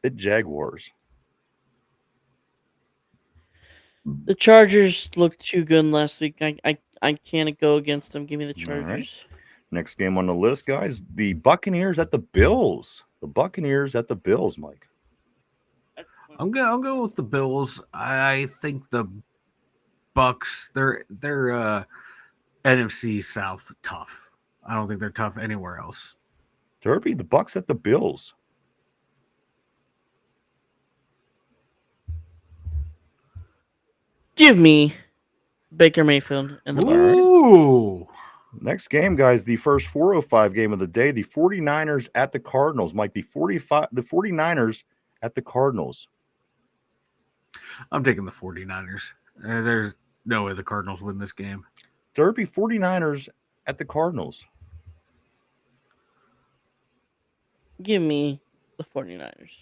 B: at Jaguars.
C: The Chargers looked too good last week. I can't go against them. Give me the
B: All right.
C: Chargers.
B: Next game on the list, guys. The Buccaneers at the Bills. The Buccaneers at the Bills, Mike.
D: I'm going with the Bills. I think the Bucks. They're NFC South tough. I don't think they're tough anywhere else.
B: Derby, the Bucks at the Bills.
C: Give me Baker Mayfield and the Bucks.
D: Ooh.
B: Next game, guys, the first 4:05 game of the day, the 49ers at the Cardinals. Mike, the 49ers at the Cardinals.
D: I'm taking the 49ers. There's no way the Cardinals win this game.
B: Derby, 49ers at the Cardinals.
C: Give me the 49ers.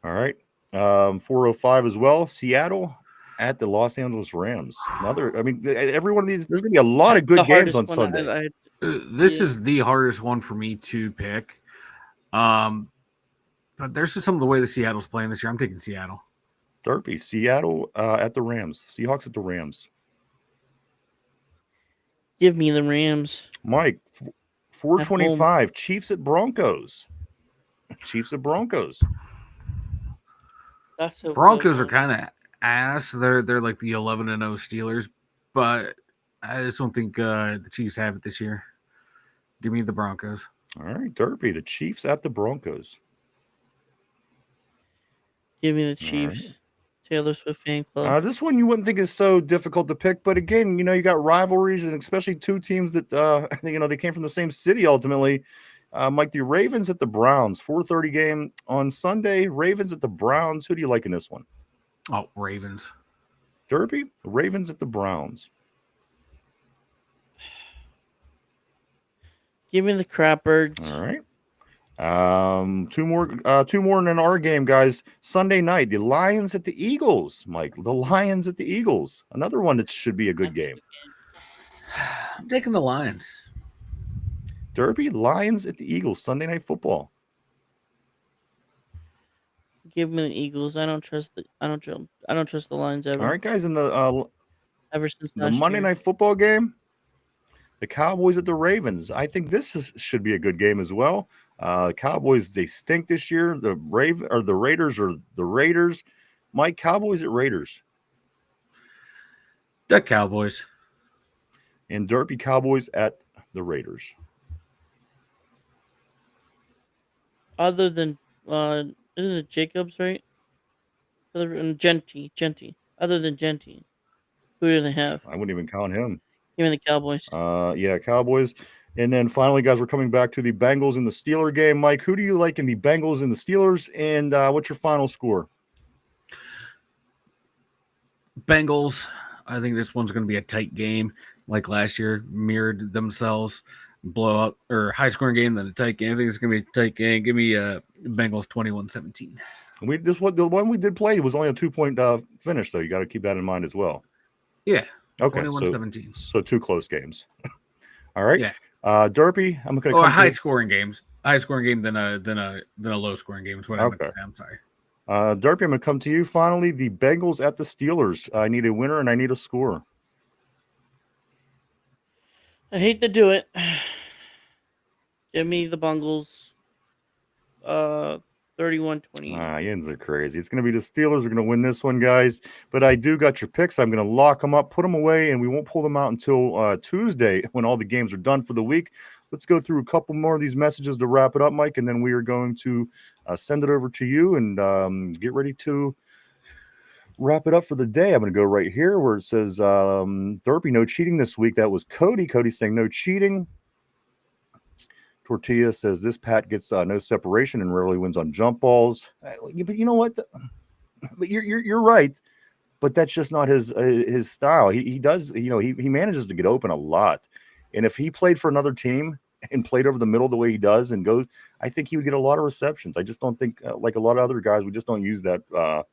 B: All right. 4:05 as well. Seattle at the Los Angeles Rams. Every one of these, there's going to be a lot of good games on Sunday.
D: This is the hardest one for me to pick. But there's just some of the way the Seattle's playing this year. I'm taking Seattle.
B: Derby, Seattle at the Rams. Seahawks at the Rams.
C: Give me the Rams.
B: Mike, 4:25. Chiefs at Broncos. Chiefs at Broncos.
C: That's so
D: Broncos are kind of ass. They're like the 11-0 Steelers, but I just don't think the Chiefs have it this year. Give me the Broncos.
B: All right, Derby, the Chiefs at the Broncos.
C: Give me the Chiefs. Right. Taylor Swift fan club.
B: This one you wouldn't think is so difficult to pick, but again, you got rivalries, and especially two teams that they came from the same city ultimately. Mike, the Ravens at the Browns, 4:30 game on Sunday. Ravens at the Browns. Who do you like in this one?
D: Oh, Ravens.
B: Derby, Ravens at the Browns.
C: Give me the Crapbirds.
B: All right. Two more in our game, guys. Sunday night, the Lions at the Eagles. Mike, the Lions at the Eagles. Another one that should be a good game.
D: I'm taking the Lions.
B: Derby, Lions at the Eagles. Sunday Night Football.
C: Give me the Eagles. I don't trust the Lions ever.
B: All right, guys. In the
C: ever since
B: the Monday Night Football game, the Cowboys at the Ravens. I think this should be a good game as well. Cowboys, they stink this year. The Raiders are the Raiders. Mike, Cowboys at Raiders.
D: The Cowboys.
B: And Derby, Cowboys at the Raiders.
C: Other than isn't it Jacobs, right? Genty. Other than Genty, who do they have?
B: I wouldn't even count him.
C: Give me the Cowboys.
B: Yeah, Cowboys. And then finally, guys, we're coming back to the Bengals and the Steelers game. Mike, who do you like in the Bengals and the Steelers? And what's your final score?
D: Bengals. I think this one's going to be a tight game. Like last year, mirrored themselves. Blowout or high scoring game, then a tight game. I think it's going to be a tight game. Give me Bengals 21-17.
B: The one we did play was only a 2-point finish, though. You got to keep that in mind as well.
D: Yeah.
B: Okay.
D: 21-17.
B: So two close games. All right.
D: Yeah.
B: Derby, I'm going to
D: come high scoring games. High scoring game than a low scoring game is what I meant to say. I'm sorry.
B: Derby, I'm going to come to you finally. The Bengals at the Steelers. I need a winner and I need a score.
C: I hate to do it. Give me the Bengals. 31-20.
B: Yins are crazy. It's going to be the Steelers are going to win this one, guys. But I do got your picks. I'm going to lock them up, put them away, and we won't pull them out until Tuesday when all the games are done for the week. Let's go through a couple more of these messages to wrap it up, Mike, and then we are going to send it over to you and get ready to wrap it up for the day. I'm going to go right here where it says, Derby, no cheating this week. That was Cody. Cody saying no cheating. Tortilla says this Pat gets no separation and rarely wins on jump balls. But you know what? But you're right. But that's just not his style. He does, he manages to get open a lot. And if he played for another team and played over the middle the way he does and goes, I think he would get a lot of receptions. I just don't think, like a lot of other guys, we just don't use that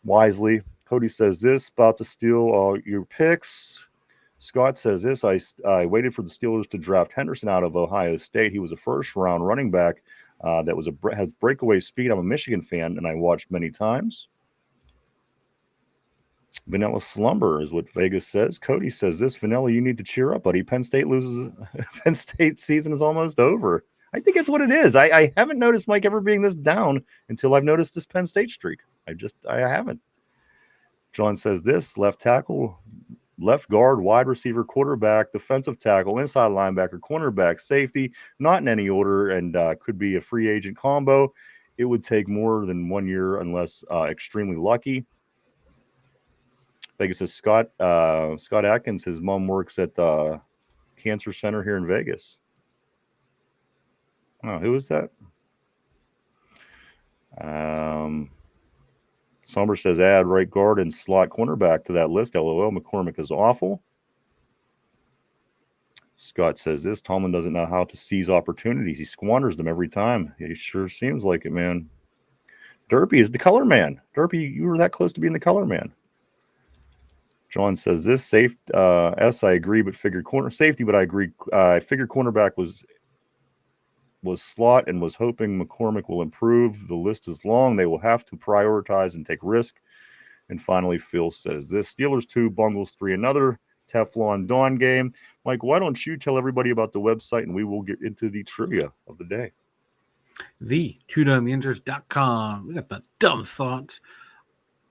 B: wisely. Cody says this, about to steal your picks. Scott says this, I waited for the Steelers to draft Henderson out of Ohio State. He was a first-round running back that has breakaway speed. I'm a Michigan fan, and I watched many times. Vanilla slumber is what Vegas says. Cody says this. Vanilla, you need to cheer up, buddy. Penn State loses. Penn State season is almost over. I think that's what it is. I haven't noticed Mike ever being this down until I've noticed this Penn State streak. I haven't. John says this. Left tackle, left guard, wide receiver, quarterback, defensive tackle, inside linebacker, cornerback, safety, not in any order, and could be a free agent combo. It would take more than 1 year unless extremely lucky. Vegas says Scott Atkins, his mom works at the cancer center here in Vegas. Oh, who is that? Somber says add right guard and slot cornerback to that list. LOL. McCormick is awful. Scott says this. Tomlin doesn't know how to seize opportunities. He squanders them every time. He sure seems like it, man. Derpy is the color man. Derpy, you were that close to being the color man. John says this. Safe. S, I agree, but figured corner safety, but I agree. I figured cornerback was slot and was hoping McCormick will improve. The list is long. They will have to prioritize and take risk. And finally, Phil says this. Steelers 2, Bungles 3, another Teflon Dawn game. Mike, why don't you tell everybody about the website and we will get into the trivia of the day.
D: The 2dumbyinjers.com. We got the dumb thoughts.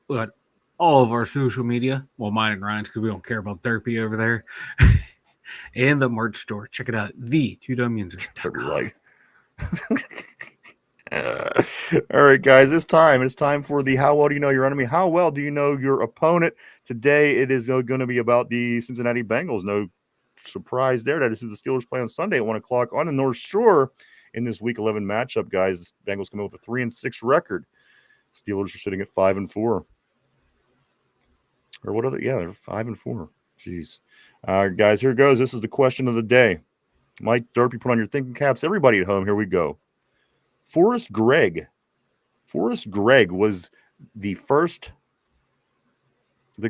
D: We got all of our social media. Well, mine and Ryan's because we don't care about Derpy over there. And the merch store. Check it out. The 2dumbyinjers.com.
B: Like, all right, guys, it's time for the how well do you know your enemy? How well do you know your opponent? Today, it is going to be about the Cincinnati Bengals. No surprise there. That is who the Steelers play on Sunday at 1 o'clock on the North Shore in this Week 11 matchup, guys. The Bengals come in with a 3-6 record. Steelers are sitting at 5-4. Or what other? Yeah, they're 5-4. Jeez. Guys, here goes. This is the question of the day. Mike, Derpy, put on your thinking caps. Everybody at home, here we go. Forrest Gregg was the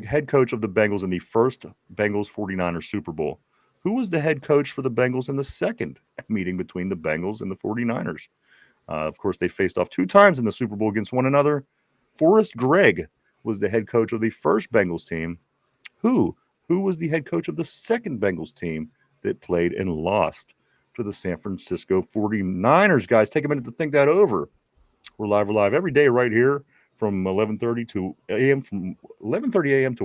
B: head coach of the Bengals in the first Bengals 49ers Super Bowl. Who was the head coach for the Bengals in the second meeting between the Bengals and the 49ers? Of course, they faced off 2 times in the Super Bowl against one another. Forrest Gregg was the head coach of the first Bengals team. Who was the head coach of the second Bengals team that played and lost to the San Francisco 49ers? Guys, take a minute to think that over. We're live every day right here from 11:30 a.m. to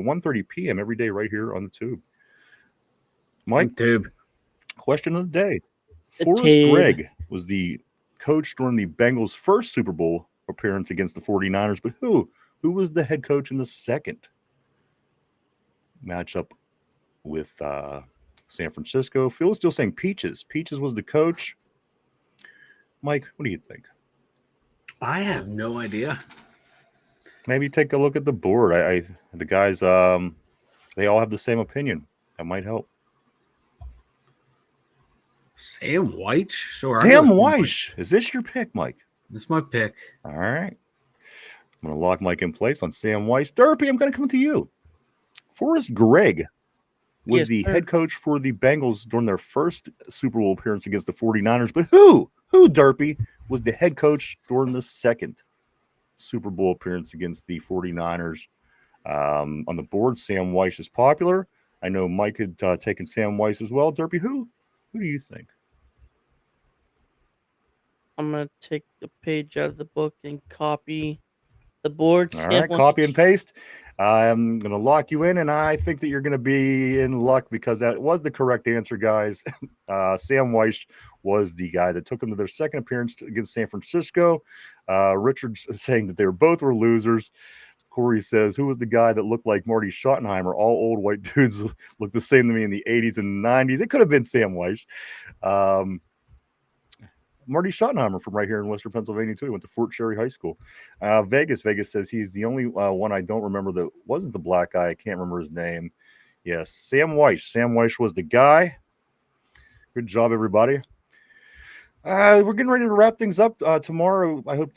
B: 1:30 p.m. every day right here on the Tube. Mike,
D: Tube.
B: question of the day. Forrest Gregg was the coach during the Bengals' first Super Bowl appearance against the 49ers, but who was the head coach in the second matchup with San Francisco? Phil is still saying Peaches. Peaches was the coach. Mike, what do you think?
D: I have no idea.
B: Maybe take a look at the board. The guys, they all have the same opinion. That might help.
D: Sam White? Sure.
B: Sam White. Is this your pick, Mike?
D: This is my pick.
B: All right. I'm going to lock Mike in place on Sam White. Derpy, I'm going to come to you. Forrest Gregg was the head coach for the Bengals during their first Super Bowl appearance against the 49ers. But who, Derpy, was the head coach during the second Super Bowl appearance against the 49ers? On the board, Sam White is popular. I know Mike had taken Sam White as well. Derpy, who do you think?
C: I'm going to take a page out of the book and copy the board.
B: All right, copy and paste. I'm going to lock you in, and I think that you're going to be in luck because that was the correct answer, guys. Sam White was the guy that took them to their second appearance against San Francisco. Richard's saying that they both were losers. Corey says, who was the guy that looked like Marty Schottenheimer? All old white dudes look the same to me in the 80s and 90s. It could have been Sam White. Marty Schottenheimer from right here in Western Pennsylvania, too. He went to Fort Cherry High School. Vegas says he's the only one I don't remember that wasn't the black guy. I can't remember his name. Yes, Sam White. Sam White was the guy. Good job, everybody. We're getting ready to wrap things up tomorrow. I hope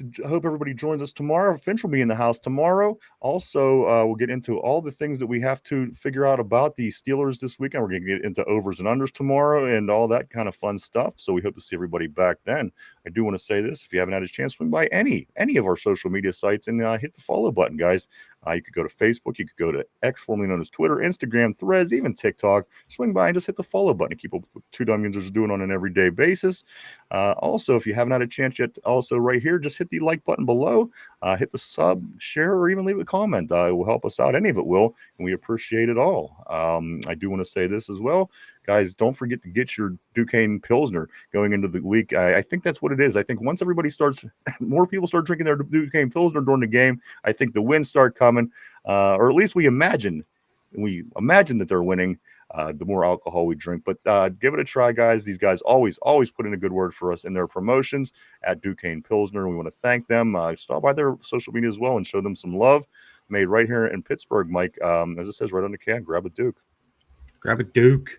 B: everybody joins us tomorrow. Finch will be in the house tomorrow. Also, we'll get into all the things that we have to figure out about the Steelers this weekend. We're going to get into overs and unders tomorrow and all that kind of fun stuff. So we hope to see everybody back then. I do want to say this: if you haven't had a chance, swing by any of our social media sites and hit the follow button, guys. You could go to Facebook, you could go to X, formerly known as Twitter, Instagram, Threads, even TikTok. Swing by and just hit the follow button to keep up with what Two Dumb Yinzers are doing on an everyday basis. Also, if you haven't had a chance yet, also right here, just hit the like button below, hit the sub, share, or even leave a comment. It will help us out. Any of it will, and we appreciate it all. I do want to say this as well. Guys, don't forget to get your Duquesne Pilsner going into the week. I think that's what it is. I think once everybody starts, more people start drinking their Duquesne Pilsner during the game, I think the wins start coming, or at least we imagine that they're winning. The more alcohol we drink, but give it a try, guys. These guys always put in a good word for us in their promotions at Duquesne Pilsner. We want to thank them. Stop by their social media as well and show them some love. Made right here in Pittsburgh, Mike. As it says right on the can, grab a Duke.
D: Grab a Duke.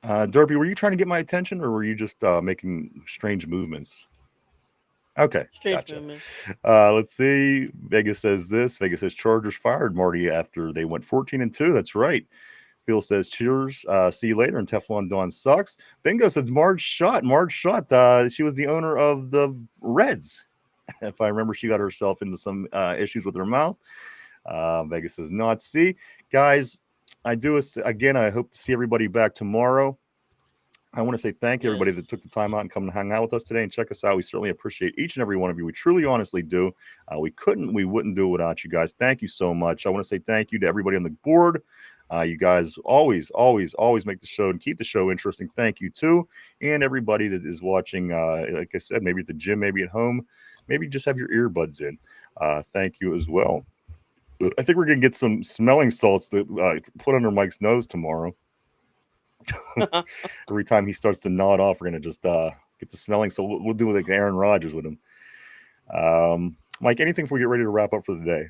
B: Derpy, were you trying to get my attention, or were you just making strange movements? Okay,
C: Strange
B: gotcha.
C: movements.
B: Let's see. Vegas says this. Vegas says Chargers fired Marty after they went 14-2. That's right. Phil says cheers. See you later. And Teflon Dawn sucks. Bingo says Marge Schott. She was the owner of the Reds. If I remember, she got herself into some issues with her mouth. Vegas says not. See, guys, I hope to see everybody back tomorrow. I want to say thank you, everybody that took the time out and come and hang out with us today and check us out. We certainly appreciate each and every one of you. We truly, honestly do. We wouldn't do it without you guys. Thank you so much. I want to say thank you to everybody on the board. You guys always make the show and keep the show interesting. Thank you too. And everybody that is watching, like I said, maybe at the gym, maybe at home, maybe just have your earbuds in. Thank you as well. I think we're going to get some smelling salts to put under Mike's nose tomorrow. Every time he starts to nod off, we're going to just get the smelling. So we'll do like Aaron Rodgers with him. Mike, anything before we get ready to wrap up for the day?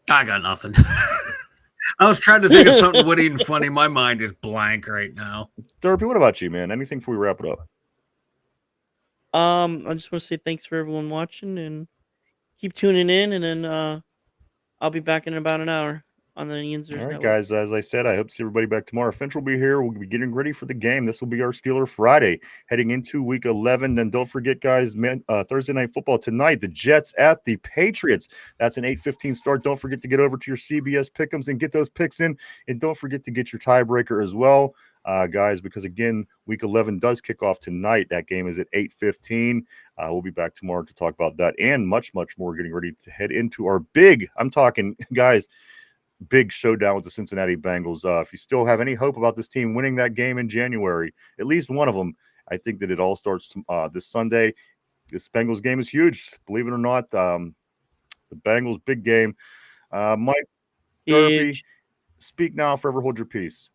D: I got nothing. I was trying to think of something witty and funny. My mind is blank right now.
B: Derpy, what about you, man? Anything before we wrap it up?
C: I just want to say thanks for everyone watching and keep tuning in, and then I'll be back in about an hour on the Yinzers
B: All right,
C: Network.
B: guys, as I said, I hope to see everybody back tomorrow. Finch will be here. We'll be getting ready for the game. This will be our Steeler Friday, heading into Week 11. And don't forget, guys, Thursday Night Football tonight, the Jets at the Patriots. That's an 8:15 start. Don't forget to get over to your CBS Pick'ems and get those picks in. And don't forget to get your tiebreaker as well, guys, because, again, Week 11 does kick off tonight. That game is at 8:15. We'll be back tomorrow to talk about that and much, much more, getting ready to head into our I'm talking, guys, big showdown with the Cincinnati Bengals. If you still have any hope about this team winning that game in January, at least one of them, I think that it all starts this Sunday. This Bengals game is huge, believe it or not. The Bengals, big game. Mike, Derpy, speak now, forever hold your peace.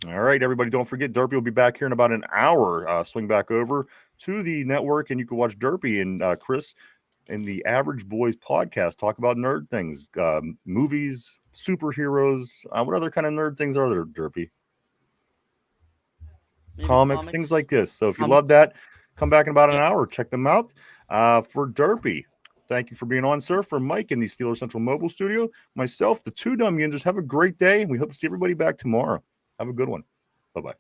B: All right, everybody, don't forget, Derpy will be back here in about an hour. Swing back over to the network, and you can watch Derpy and Chris in the Average Boys podcast talk about nerd things, movies, superheroes. What other kind of nerd things are there, Derpy? Comics, things like this. So if you love that, come back in about an hour. Check them out. For Derpy, thank you for being on, sir. For Mike in the Steeler Central Mobile Studio, myself, the Two Dumb Yinzers, have a great day. We hope to see everybody back tomorrow. Have a good one. Bye-bye.